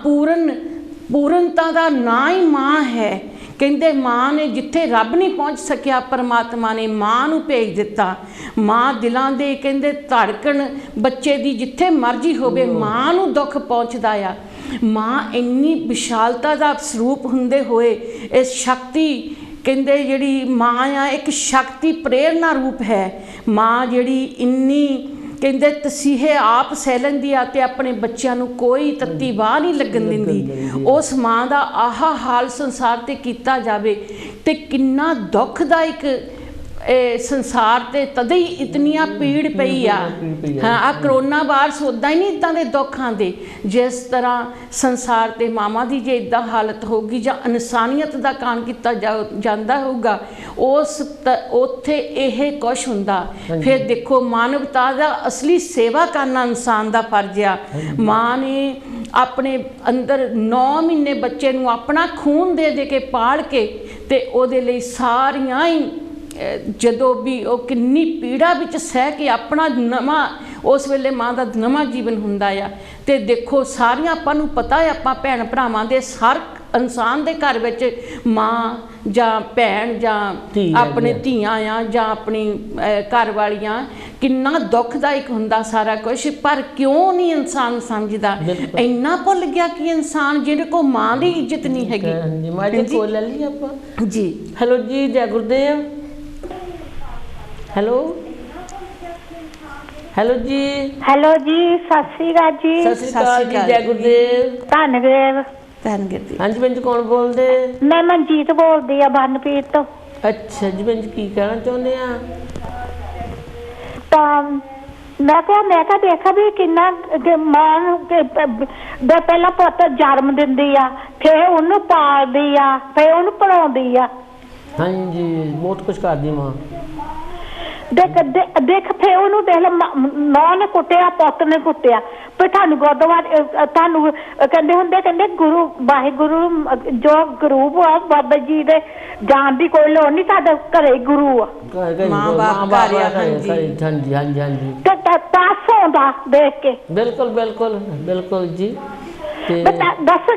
Speaker 7: ਪੂਰਨਤਾ ਦਾ ਨਾਂ ਹੀ ਮਾਂ ਹੈ। ਕਹਿੰਦੇ ਮਾਂ ਨੇ ਜਿੱਥੇ ਰੱਬ ਨਹੀਂ ਪਹੁੰਚ ਸਕਿਆ, ਪਰਮਾਤਮਾ ਨੇ ਮਾਂ ਨੂੰ ਭੇਜ ਦਿੱਤਾ। ਮਾਂ ਦਿਲਾਂ ਦੇ ਕਹਿੰਦੇ ਧੜਕਣ ਬੱਚੇ ਦੀ ਜਿੱਥੇ ਮਰਜ਼ੀ ਹੋਵੇ, ਮਾਂ ਨੂੰ ਦੁੱਖ ਪਹੁੰਚਦਾ ਆ। ਮਾਂ ਇੰਨੀ ਵਿਸ਼ਾਲਤਾ ਦਾ ਸਰੂਪ ਹੁੰਦੇ ਹੋਏ ਇਸ ਸ਼ਕਤੀ, ਕਹਿੰਦੇ ਜਿਹੜੀ ਮਾਂ ਆ ਇੱਕ ਸ਼ਕਤੀ ਪ੍ਰੇਰਨਾ ਰੂਪ ਹੈ। ਮਾਂ ਜਿਹੜੀ ਇੰਨੀ ਕਹਿੰਦੇ ਤਸੀਹੇ ਆਪ ਸਹਿ ਲੈਂਦੀ ਆ ਤੇ ਆਪਣੇ ਬੱਚਿਆਂ ਨੂੰ ਕੋਈ ਤੱਤੀ ਵਾਹ ਨਹੀਂ ਲੱਗਣ ਦਿੰਦੀ। ਉਸ ਮਾਂ ਦਾ ਆਹ ਹਾਲ ਸੰਸਾਰ ਤੇ ਕੀਤਾ ਜਾਵੇ ਤੇ ਕਿੰਨਾ ਦੁਖਦਾਇਕ ਇਹ ਸੰਸਾਰ ਤੇ ਤਦੇ ਹੀ ਇਤਨੀਆਂ ਪੀੜ ਪਈ ਆ। ਹਾਂ, ਆ ਕਰੋਨਾ ਵਾਇਰਸ ਉੱਦਾਂ ਹੀ ਨਹੀਂ ਇੱਦਾਂ ਦੇ ਦੁੱਖ ਆਉਂਦੇ ਜਿਸ ਤਰ੍ਹਾਂ ਸੰਸਾਰ ਤੇ ਮਾਵਾਂ ਦੀ ਜੇ ਇੱਦਾਂ ਹਾਲਤ ਹੋਊਗੀ ਜਾਂ ਇਨਸਾਨੀਅਤ ਦਾ ਕਾਣ ਕੀਤਾ ਜਾਂਦਾ ਹੋਊਗਾ, ਉੱਥੇ ਇਹ ਕੁਛ ਹੁੰਦਾ। ਫਿਰ ਦੇਖੋ ਮਾਨਵਤਾ ਦਾ ਅਸਲੀ ਸੇਵਾ ਕਰਨਾ ਇਨਸਾਨ ਦਾ ਫਰਜ਼ ਆ। ਮਾਂ ਨੇ ਆਪਣੇ ਅੰਦਰ 9 ਮਹੀਨੇ ਬੱਚੇ ਨੂੰ ਆਪਣਾ ਖੂਨ ਦੇ ਕੇ ਪਾਲ ਕੇ ਤੇ ਉਹਦੇ ਲਈ ਸਾਰੀਆਂ ਹੀ ਜਦੋਂ ਵੀ ਉਹ ਕਿੰਨੀ ਪੀੜਾ ਵਿੱਚ ਸਹਿ ਕੇ ਆਪਣਾ ਨਵਾਂ, ਉਸ ਵੇਲੇ ਮਾਂ ਦਾ ਨਵਾਂ ਜੀਵਨ ਹੁੰਦਾ ਆ। ਤੇ ਦੇਖੋ ਸਾਰੀਆਂ ਆਪਾਂ ਨੂੰ ਪਤਾ ਹੈ, ਆਪਾਂ ਭੈਣ ਭਰਾਵਾਂ ਦੇ ਹਰ ਇਨਸਾਨ ਦੇ ਘਰ ਵਿੱਚ ਮਾਂ ਜਾਂ ਭੈਣ ਜਾਂ ਆਪਣੇ ਧੀਆਂ ਆ ਜਾਂ ਆਪਣੀ ਘਰ ਵਾਲੀਆਂ, ਕਿੰਨਾ ਦੁਖਦਾਇਕ ਹੁੰਦਾ ਸਾਰਾ ਕੁਝ। ਪਰ ਕਿਉਂ ਨਹੀਂ ਇਨਸਾਨ ਸਮਝਦਾ? ਇੰਨਾ ਭੁੱਲ ਗਿਆ ਕਿ ਇਨਸਾਨ ਜਿਹਦੇ ਕੋਲ ਮਾਂ ਦੀ ਇੱਜ਼ਤ ਨਹੀਂ ਹੈਗੀ।
Speaker 1: ਹਾਂਜੀ, ਮਾਂ ਜੀ ਕੋਲ ਲੈ ਲਈ ਆਪਾਂ
Speaker 7: ਜੀ।
Speaker 1: ਹੈਲੋ ਜੀ, ਜੈ ਗੁਰਦੇਵ। ਹੈਲੋ ਜੀ।
Speaker 8: ਹੈਲੋ ਜੀ, ਸਤਿ ਸ੍ਰੀ ਅਕਾਲ ਜੀ।
Speaker 1: ਸਤਿ ਸ਼੍ਰੀ ਅਕਾਲ ਜੀ, ਜੈ ਗੁਰਦੇਵ।
Speaker 8: ਧੰਨ ਗੁਰਦੇਵ।
Speaker 1: ਹਾਂਜੀ ਭੈਣ ਜੀ, ਕੌਣ ਬੋਲਦੇ?
Speaker 8: ਮੈਂ ਮਨਜੀਤ ਬੋਲਦੀ ਆ ਬਨਪੀਰ ਤੋਂ।
Speaker 1: ਅੱਛਾ ਜੀ ਭੈਣ ਜੀ, ਕੀ ਕਹਿਣਾ ਚਾਹੁੰਦੇ ਆ?
Speaker 8: ਤਾਂ ਮੈਂ ਕਿਹਾ ਦੇਖਾ ਵੀ ਕਿੰਨਾ ਮਾਂ ਨੂੰ ਪਹਿਲਾਂ ਪੁੱਤ ਜਨਮ ਦਿੰਦੀ ਆ, ਫਿਰ ਉਹਨੂੰ ਪਾਲਦੀ ਆ, ਫਿਰ ਉਹਨੂੰ ਪੜਾਉਂਦੀ ਆ।
Speaker 1: ਹਾਂਜੀ, ਬਹੁਤ ਕੁਝ ਕਰਦੀ ਮਾਂ।
Speaker 8: ਦੇਖ ਫਿਰ ਉਹਨੂੰ ਦੇਖ ਲ, ਮਾਂ ਨੇ ਕੁੱਟਿਆ, ਪੁੱਤ ਨੇ ਕੁੱਟਿਆ, ਫਿਰ ਤੁਹਾਨੂੰ ਗੁਰਦੁਆਰੇ ਤੁਹਾਨੂੰ ਕਹਿੰਦੇ ਹੁੰਦੇ, ਕਹਿੰਦੇ ਗੁਰੂ ਵਾਹਿਗੁਰੂ ਜੋ ਗੁਰੂ ਆ ਬਾਬਾ ਜੀ ਦੇ ਜਾਣ ਦੀ ਕੋਈ ਲੋੜ ਨਹੀਂ, ਤੁਹਾਡੇ ਘਰੇ ਗੁਰੂ ਆ।
Speaker 7: ਮਾਂ ਬਾਪ ਘਰ ਆ।
Speaker 1: ਹਾਂਜੀ ਹਾਂਜੀ ਹਾਂਜੀ।
Speaker 8: ਤੇ ਤਾਸ ਹੁੰਦਾ ਦੇਖ ਕੇ।
Speaker 1: ਬਿਲਕੁਲ ਬਿਲਕੁਲ ਬਿਲਕੁਲ ਜੀ।
Speaker 8: ਦੱਸ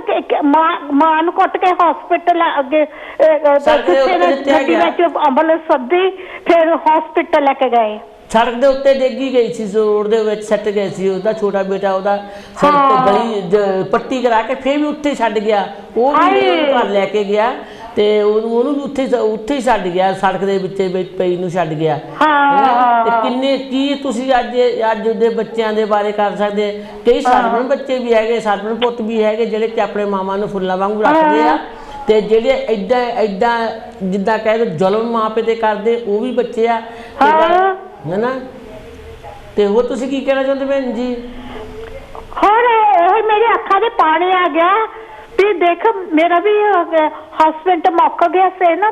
Speaker 8: ਮਾਂ ਨੂੰ ਕੁੱਟ ਕੇ ਹਸਪੀਟਲ ਅੱਗੇ ਗੱਡੀ ਵਿੱਚ ਐਂਬੂਲੈਂਸ ਸੱਦੀ, ਫਿਰ ਹਸਪੀਟਲ ਲੈ ਕੇ ਗਏ।
Speaker 1: ਸੜਕ ਦੇ ਉੱਤੇ ਡਿੱਗੀ ਗਈ ਸੀ, ਰੋਡ ਦੇ ਵਿੱਚ ਸੱਟ ਗਏ ਸੀ। ਉਹਦਾ ਛੋਟਾ ਬੇਟਾ ਉਹਦਾ ਸੜਕ ਤੇ ਗਲੀ ਪੱਟੀ ਕਰਾ ਕੇ ਫਿਰ ਵੀ ਉੱਥੇ ਛੱਡ ਗਿਆ। ਉਹ ਵੀ ਘਰ ਲੈ ਕੇ ਗਿਆ ਤੇ ਉਹਨੂੰ ਵੀ ਉੱਥੇ ਹੀ ਛੱਡ ਗਿਆ, ਸੜਕ ਦੇ ਵਿੱਚ ਪਈ ਨੂੰ ਛੱਡ ਗਿਆ। ਤੇ ਕਿੰਨੇ ਕੀ ਤੁਸੀਂ ਅੱਜ ਦੇ ਬੱਚਿਆਂ ਦੇ ਬਾਰੇ ਕਰ ਸਕਦੇ? ਕਈ ਸਾਧਨ ਬੱਚੇ ਵੀ ਹੈਗੇ, ਸਾਧਨ ਪੁੱਤ ਵੀ ਹੈਗੇ ਜਿਹੜੇ ਕਿ ਆਪਣੇ ਮਾਵਾਂ ਨੂੰ ਫੁੱਲਾਂ ਵਾਂਗੂ ਰੱਖਦੇ ਆ, ਤੇ ਜਿਹੜੇ ਐਦਾਂ ਜਿੱਦਾਂ ਕਹਿ ਦੋ ਜ਼ੁਲਮ ਮਾਂ ਪਿਓ ਤੇ ਕਰਦੇ, ਉਹ ਵੀ ਬੱਚੇ ਆ, ਹੈ ਨਾ। ਤੇ ਹੋਰ ਤੁਸੀਂ ਕੀ ਕਹਿਣਾ ਚਾਹੁੰਦੇ ਭੈਣ ਜੀ?
Speaker 8: ਹੋਰ ਇਹ ਮੇਰੇ ਅੱਖਾਂ ਦੇ ਪਾਣੀ ਆ ਗਿਆ ਵੀ ਦੇਖ ਮੇਰਾ ਵੀ ਹਸਬੈਂਡ ਮੁੱਕ ਗਿਆ ਸੀ ਨਾ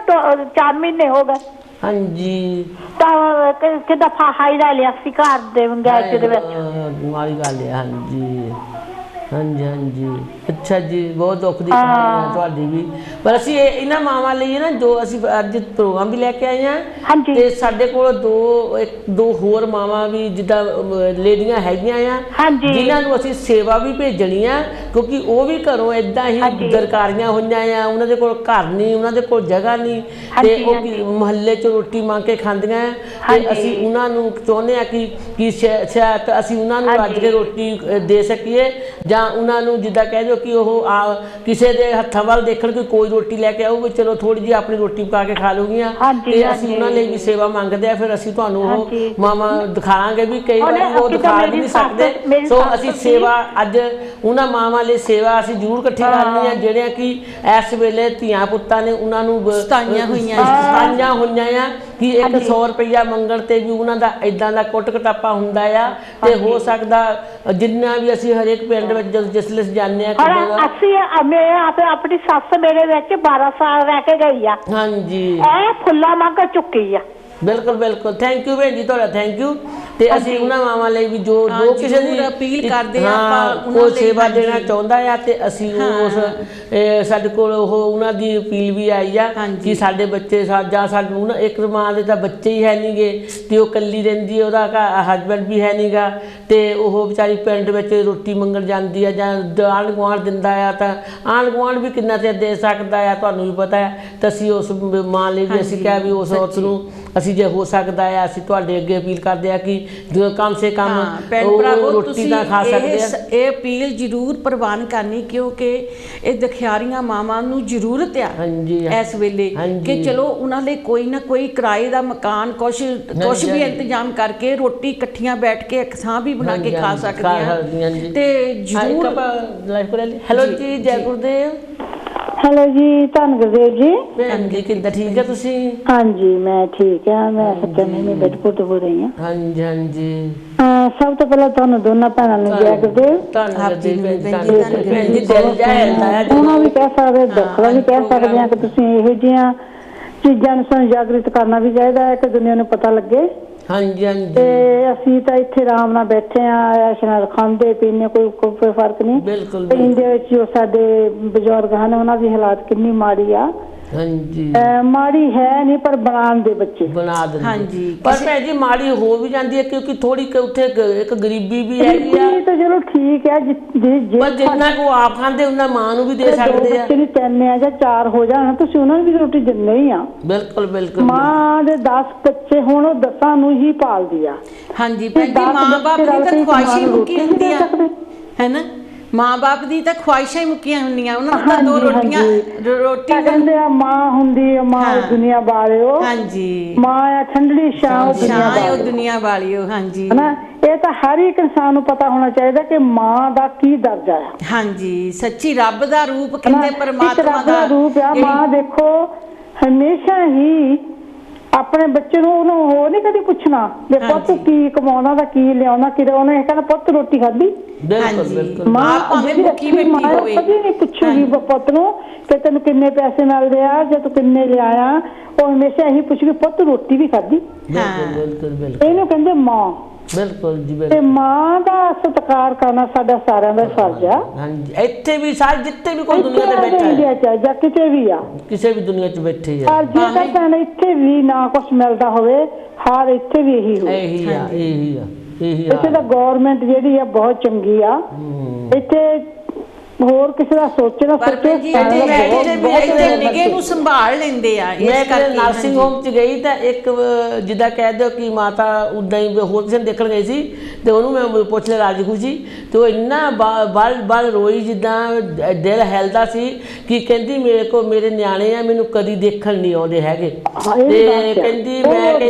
Speaker 8: 4 ਮਹੀਨੇ ਹੋ ਗਏ
Speaker 1: ਹਾਂਜੀ
Speaker 8: ਤਾਂ ਕਿ ਦਫਾ ਹਾਈ ਦਾ ਲਿਆ ਸੀ ਘਰ ਦੇ ਗੈਸ ਦੇ ਵਿੱਚ
Speaker 1: ਮਾੜੀ ਗੱਲ ਹੈ। ਹਾਂਜੀ ਹਾਂਜੀ ਹਾਂਜੀ ਅੱਛਾ ਜੀ, ਬਹੁਤ ਦੁੱਖ ਦੀ ਕਹਾਣੀ ਹੈ ਤੁਹਾਡੀ ਵੀ। ਪਰ ਅਸੀਂ ਇਹਨਾਂ ਮਾਵਾਂ ਲਈ ਨਾ ਜੋ ਅਸੀਂ ਅੱਜ ਪ੍ਰੋਗਰਾਮ ਵੀ ਲੈ ਕੇ ਆਏ ਹਾਂ ਤੇ ਸਾਡੇ ਕੋਲ ਦੋ ਹੋਰ ਮਾਵਾਂ ਵੀ ਜਿੱਦਾਂ ਲੇਡੀਆਂ ਹੈਗੀਆਂ ਆ ਜਿਨ੍ਹਾਂ ਨੂੰ ਅਸੀਂ ਸੇਵਾ ਵੀ ਭੇਜਣੀ ਆ, ਕਿਉਂਕਿ ਉਹ ਵੀ ਘਰੋਂ ਇਦਾਂ ਹੀ ਦਰਕਾਰੀਆਂ ਹੋਈਆਂ ਆ, ਉਹਨਾਂ ਦੇ ਕੋਲ ਘਰ ਨਹੀਂ, ਉਹਨਾਂ ਦੇ ਕੋਲ ਜਗ੍ਹਾ ਨਹੀਂ ਤੇ ਉਹ ਮੁਹੱਲੇ 'ਚ ਰੋਟੀ ਮੰਗ ਕੇ ਖਾਂਦੀਆਂ ਤੇ ਅਸੀਂ ਉਹਨਾਂ ਨੂੰ ਚਾਹੁੰਦੇ ਆ ਕਿ ਸ਼ਾਇਦ ਅਸੀਂ ਉਹਨਾਂ ਨੂੰ ਅੱਜ ਕੇ ਰੋਟੀ ਦੇ ਸਕੀਏ ਜਾਂ ਉਹਨਾਂ ਨੂੰ ਜਿੱਦਾਂ ਕਹਿ ਦਿਓ ਕਿ ਉਹ ਕਿਸੇ ਦੇ ਹੱਥਾਂ ਵੱਲ ਦੇਖਣ ਕਿ ਕੋਈ ਰੋਟੀ ਲੈ ਕੇ ਆਊਗੀ, ਚਲੋ ਥੋੜੀ ਜਿਹੀ ਆਪਣੀ ਰੋਟੀ ਪਕਾ ਕੇ ਖਾ ਲੂਗੀਆਂ ਤੇ ਅਸੀਂ ਉਹਨਾਂ ਲਈ ਵੀ ਸੇਵਾ ਮੰਗਦੇ ਆ। ਫਿਰ ਅਸੀਂ ਤੁਹਾਨੂੰ ਉਹ ਮਾਮਾ ਦਿਖਾਵਾਂਗੇ ਵੀ ਕਈ ਵਾਰੀ ਉਹ ਦਿਖਾ ਵੀ ਨਹੀਂ ਸਕਦੇ, ਸੋ ਅਸੀਂ ਸੇਵਾ ਅੱਜ ਉਹਨਾਂ ਮਾਵਾਂ ਲਈ ਸੇਵਾ ਅਸੀਂ ਜ਼ਰੂਰ ਇਕੱਠੀ ਕਰਨੀ ਆ ਜਿਹੜੀਆਂ ਕਿ ਇਸ ਵੇਲੇ ਧੀਆਂ ਪੁੱਤਾਂ ਨੇ ਉਹਨਾਂ ਨੂੰ ਸਤਾਈਆਂ ਹੋਈਆਂ ਆ ਕਿ 100 ਰੁਪਇਆ ਮੰਗਣ ਤੇ ਵੀ ਉਹਨਾਂ ਦਾ ਇਦਾਂ ਦਾ ਕੁੱਟ ਕਟਾਪਾ ਹੁੰਦਾ ਆ। ਤੇ ਹੋ ਸਕਦਾ ਜਿੰਨਾ ਵੀ ਅਸੀਂ ਹਰੇਕ ਪਿੰਡ ਵਿੱਚ ਜਿਸਲੇ ਜਾਂਦੇ ਆ
Speaker 8: ਅਸੀਂ ਆਪਣੀ ਸੱਸ ਮੇਰੇ ਵਿੱਚ 12 ਸਾਲ ਰਹਿ ਕੇ ਗਈ ਆ।
Speaker 1: ਹਾਂਜੀ
Speaker 8: ਇਹ ਫੁੱਲਾ ਮੰਗ ਚੁੱਕੀ ਆ।
Speaker 1: ਬਿਲਕੁਲ ਬਿਲਕੁਲ, ਥੈਂਕ ਯੂ ਭੈਣ ਜੀ, ਤੁਹਾਡਾ ਥੈਂਕ ਯੂ। ਤੇ ਅਸੀਂ ਉਹਨਾਂ ਮਾਵਾਂ ਲਈ ਵੀ ਜੋ ਕਿਸੇ ਦੀ
Speaker 7: ਅਪੀਲ ਕਰਦੇ
Speaker 1: ਆ ਆਪਾਂ ਕੋਈ ਸੇਵਾ ਦੇਣਾ ਚਾਹੁੰਦਾ ਆ ਤੇ ਅਸੀਂ ਉਸ ਸਾਡੇ ਕੋਲ ਉਹਨਾਂ ਦੀ ਅਪੀਲ ਵੀ ਆਈ ਆ ਕਿ ਸਾਡੇ ਬੱਚੇ ਜਾਂ ਸਾਨੂੰ ਇੱਕ ਮਾਂ ਦੇ ਤਾਂ ਬੱਚੇ ਹੀ ਹੈ ਨਹੀਂਗੇ ਤੇ ਉਹ ਇਕੱਲੀ ਰਹਿੰਦੀ, ਉਹਦਾ ਹਸਬੈਂਡ ਵੀ ਹੈ ਨਹੀਂਗਾ ਤੇ ਉਹ ਵਿਚਾਰੀ ਪਿੰਡ ਵਿੱਚ ਰੋਟੀ ਮੰਗਣ ਜਾਂਦੀ ਆ ਜਾਂ ਆਂਢ ਗੁਆਂਢ ਦਿੰਦਾ ਆ ਤਾਂ ਆਂਢ ਗੁਆਂਢ ਵੀ ਕਿੰਨਾ ਚਿਰ ਦੇ ਸਕਦਾ ਆ, ਤੁਹਾਨੂੰ ਵੀ ਪਤਾ ਹੈ। ਤਾਂ ਅਸੀਂ ਉਸ ਮਾਂ ਲਈ ਵੀ ਅਸੀਂ ਕਿਹਾ ਵੀ ਉਸ ਔਰਤ ਨੂੰ ਅਸੀਂ ਜੇ ਹੋ ਸਕਦਾ ਆ ਅਸੀਂ ਤੁਹਾਡੇ ਅੱਗੇ ਅਪੀਲ ਕਰਦੇ ਆ ਕਿ ਕਮ ਸੇ ਕਮ ਰੋਟੀ ਤਾਂ ਖਾ ਸਕਦੇ ਆ।
Speaker 7: ਇਹ ਅਪੀਲ ਜ਼ਰੂਰ ਪ੍ਰਵਾਨ ਕਰਨੀ ਕਿਉਂਕਿ ਇਹ ਦੁਖਿਆਰੀਆਂ ਮਾਵਾਂ ਨੂੰ ਜ਼ਰੂਰਤ ਆ ਇਸ ਵੇਲੇ ਕਿ ਚਲੋ ਉਹਨਾਂ ਲਈ ਕੋਈ ਨਾ ਕੋਈ ਕਿਰਾਏ ਦਾ ਮਕਾਨ ਕੁਛ ਵੀ ਇੰਤਜ਼ਾਮ ਕਰਕੇ ਰੋਟੀ ਇਕੱਠੀਆਂ ਬੈਠ ਕੇ ਇੱਕ ਥਾਂ ਵੀ ਬਣਾ ਕੇ ਖਾ ਸਕਦੀਆਂ ਤੇ ਜ਼ਰੂਰ।
Speaker 1: ਹੈਲੋ ਜੀ, ਜੈ ਗੁਰਦੇਵ।
Speaker 8: ਹੈਲੋ ਜੀ, ਧੰਨ ਗੁਰਦੇਵ ਜੀ।
Speaker 1: ਭੈਣ ਜੀ ਕਿੱਦਾਂ, ਠੀਕ ਹੈ ਤੁਸੀਂ?
Speaker 8: ਹਾਂਜੀ ਮੈਂ ਠੀਕ ਆ, ਮੈਂ ਸੱਚਾ ਮੈਂ ਬੈਠਪੁਰ ਤੋਂ ਬੋਲ ਰਹੀ ਹਾਂ।
Speaker 1: ਹਾਂਜੀ ਹਾਂਜੀ,
Speaker 8: ਸਭ ਤੋਂ ਪਹਿਲਾਂ ਤੁਹਾਨੂੰ ਦੋਨਾਂ ਭੈਣਾਂ ਨੂੰ ਜੈ ਗੁਰਦੇਵ।
Speaker 1: ਧੰਨਵਾਦ ਜੀ ਭੈਣ ਜੀ, ਦਿਲ ਜਾਇਦਾ ਹੈ।
Speaker 8: ਉਹਨਾਂ ਵੀ ਕਹਿ ਸਕਦੇ, ਦੁੱਖ ਦਾ ਵੀ ਕਹਿ ਸਕਦੇ ਆ ਕਿ ਤੁਸੀਂ ਇਹੋ ਜਿਹੀਆਂ ਚੀਜ਼ਾਂ ਨੂੰ ਸਾਨੂੰ ਜਾਗਰਿਤ ਕਰਨਾ ਵੀ ਚਾਹੀਦਾ ਹੈ ਕਿ ਦੁਨੀਆ ਨੂੰ ਪਤਾ ਲੱਗੇ।
Speaker 1: ਹਾਂਜੀ ਹਾਂਜੀ,
Speaker 8: ਤੇ ਅਸੀਂ ਤਾਂ ਇੱਥੇ ਆਰਾਮ ਨਾਲ ਬੈਠੇ ਆ, ਐਸ਼ ਨਾਲ ਖਾਂਦੇ ਪੀਂਦੇ, ਕੋਈ ਫਰਕ ਨਹੀਂ।
Speaker 1: ਬਿਲਕੁਲ
Speaker 8: ਇੰਡੀਆ ਵਿੱਚ ਜੋ ਸਾਡੇ ਬਜ਼ੁਰਗ ਹਨ ਉਹਨਾਂ ਦੀ ਹਾਲਾਤ ਕਿੰਨੀ ਮਾੜੀ ਆ।
Speaker 1: ਹਾਂਜੀ
Speaker 8: ਮਾੜੀ ਹੈ ਨਹੀਂ ਪਰ ਬਣਾਉਣ ਦੇ ਬੱਚੇ
Speaker 1: ਬਣਾ ਦਿੰਦੇ। ਹਾਂਜੀ ਪਰ ਭੈਣ ਜੀ ਮਾੜੀ ਹੋ ਵੀ ਜਾਂਦੀ ਹੈ ਕਿਉਂਕਿ ਥੋੜੀ ਉੱਥੇ ਇੱਕ ਗਰੀਬੀ ਵੀ ਹੈਗੀ ਆ।
Speaker 8: ਤਾਂ ਚਲੋ ਠੀਕ ਹੈ,
Speaker 1: ਪਰ ਜਿੰਨਾ ਕੋ ਆਪ ਖਾਂਦੇ ਉਹਨਾਂ ਮਾਂ ਨੂੰ ਵੀ ਦੇ ਸਕਦੇ ਆ।
Speaker 8: ਬੱਚੇ ਨੂੰ 3 ਜਾਂ 4 ਹੋ ਜਾਣ ਤੁਸੀਂ ਉਹਨਾਂ ਨੂੰ ਵੀ ਰੋਟੀ ਦਿੰਦੇ ਹੀ ਆ।
Speaker 1: ਬਿਲਕੁਲ ਬਿਲਕੁਲ,
Speaker 8: ਮਾਂ ਦੇ 10 ਬੱਚੇ ਹੁਣ ਉਹ 10 ਨੂੰ ਹੀ ਪਾਲਦੀ ਆ।
Speaker 7: ਹਾਂਜੀ ਭੈਣ ਜੀ, ਮਾਂ ਬਾਪ ਦੀ ਤਾਂ ਖੁਆਇਸ਼ ਹੀ ਮੁੱਕੀ ਹੁੰਦੀ ਆ ਹੈ ਨਾ, ਮਾਂ ਬਾਪ ਦੀ ਤਾਂ ਖੁਆਇਸ਼ਾਂ ਹੀ ਮੁੱਕੀਆਂ ਹੁੰਦੀਆਂ, ਉਹਨਾਂ ਨੂੰ ਤਾਂ 2 ਰੋਟੀਆਂ ਰੋਟੀ
Speaker 8: ਕਹਿੰਦੇ ਆ ਮਾਂ ਹੁੰਦੀ ਆ, ਮਾਂ ਦੁਨੀਆ ਵਾਲਿਓ।
Speaker 7: ਹਾਂਜੀ,
Speaker 8: ਮਾਂ ਆ ਠੰਡੜੀ ਛਾਂ
Speaker 7: ਉਹ ਦੁਨੀਆ ਵਾਲਿਓ। ਹਾਂਜੀ
Speaker 8: ਹਨਾ, ਇਹ ਤਾਂ ਹਰ ਇੱਕ ਇਨਸਾਨ ਨੂੰ ਪਤਾ ਹੋਣਾ ਚਾਹੀਦਾ ਕਿ ਮਾਂ ਦਾ ਕੀ ਦਰਜਾ ਆ।
Speaker 7: ਹਾਂਜੀ, ਸੱਚੀ ਰੱਬ ਦਾ ਰੂਪ ਕਹਿੰਦੇ, ਪਰਮਾਤਮਾ
Speaker 8: ਦਾ ਰੂਪ ਆ। ਮਾਂ ਦੇਖੋ ਹਮੇਸ਼ਾ ਹੀ ਆਪਣੇ ਬੱਚੇ ਨੂੰ ਉਹਨੂੰ ਹੋਰ ਨਹੀਂ ਕਦੇ ਪੁੱਛਣਾ ਵੀ ਪੁੱਤ ਕੀ ਕਮਾਉਣਾ ਦਾ ਕੀ ਲਿਆਉਣਾ ਕਿ ਉਹਨੇ ਕਹਿੰਦਾ ਪੁੱਤ ਰੋਟੀ ਖਾਧੀ। ਮਾਂ ਭਾਵੇਂ ਭੁੱਖੀ ਬੈਠੀ ਹੋਵੇ ਕਦੇ ਨਹੀਂ ਪੁੱਛੂਗੀ ਪੁੱਤ ਨੂੰ ਕਿ ਤੈਨੂੰ ਕਿੰਨੇ ਪੈਸੇ ਮਿਲਦੇ ਆ ਜਾਂ ਤੂੰ ਕਿੰਨੇ ਲਿਆਇਆ। ਉਹ ਹਮੇਸ਼ਾ ਇਹੀ ਪੁੱਛੂਗੀ ਪੁੱਤ ਰੋਟੀ ਵੀ ਖਾਧੀ। ਇਹਨੂੰ ਕਹਿੰਦੇ ਮਾਂ।
Speaker 1: ਬਿਲਕੁਲ ਜੀ,
Speaker 8: ਤੇ ਮਾਂ ਦਾ ਸਤਿਕਾਰ ਕਰਨਾ ਸਾਡਾ ਸਾਰਿਆਂ ਦਾ ਫਰਜ਼ ਆ।
Speaker 1: ਹਾਂਜੀ, ਇੱਥੇ ਵੀ ਸਾਰੇ ਜਿੱਥੇ ਵੀ ਕੋਈ ਦੁਨੀਆ ਤੇ ਬੈਠਾ ਹੈ,
Speaker 8: ਇੰਡੀਆ ਚ ਜਾਂ ਕਿਤੇ ਵੀ ਆ,
Speaker 1: ਕਿਸੇ ਵੀ ਦੁਨੀਆ ਚ ਬੈਠੇ ਆ,
Speaker 8: ਪਰ ਜੇਕਰ ਸਾਨੂੰ ਇੱਥੇ ਵੀ ਨਾ ਕੁਝ ਮਿਲਦਾ ਹੋਵੇ, ਹਾਰ ਇੱਥੇ ਵੀ ਇਹੀ ਹੋਵੇ। ਇੱਥੇ ਤਾਂ ਗਵਰਨਮੈਂਟ ਜਿਹੜੀ ਆ ਬਹੁਤ ਚੰਗੀ ਆ। ਇੱਥੇ ਹੋਰ ਕਿਸੇ ਦਾ ਸੋਚਣਾ
Speaker 7: ਨਿਗੇ ਨੂੰ ਸੰਭਾਲ ਲੈਂਦੇ ਆ।
Speaker 1: ਮੈਂ ਕਦੇ ਨਰਸਿੰਗ ਹੋਮ ਚ ਗਈ ਤਾਂ ਇੱਕ ਜਿੱਦਾਂ ਕਹਿ ਦਿਓ ਕਿ ਮਾਤਾ ਉਦਾਂ ਹੀ ਹੋਰ ਕਿਸੇ ਨੂੰ ਦੇਖਣ ਗਈ ਸੀ ਤੇ ਉਹਨੂੰ ਮੈਂ ਪੁੱਛ ਲਿਆ ਰਾਜੀ ਖੁਸ਼ੀ ਤੇ ਉਹ ਇੰਨਾ ਬਲ ਰੋਈ ਜਿੱਦਾਂ ਦਿਲ ਹਿਲਦਾ ਸੀ ਕਿ ਕਹਿੰਦੀ ਮੇਰੇ ਨਿਆਣੇ ਆ ਮੈਨੂੰ ਕਦੀ ਦੇਖਣ ਨਹੀਂ ਆਉਂਦੇ ਹੈਗੇ। ਤੇ ਕਹਿੰਦੀ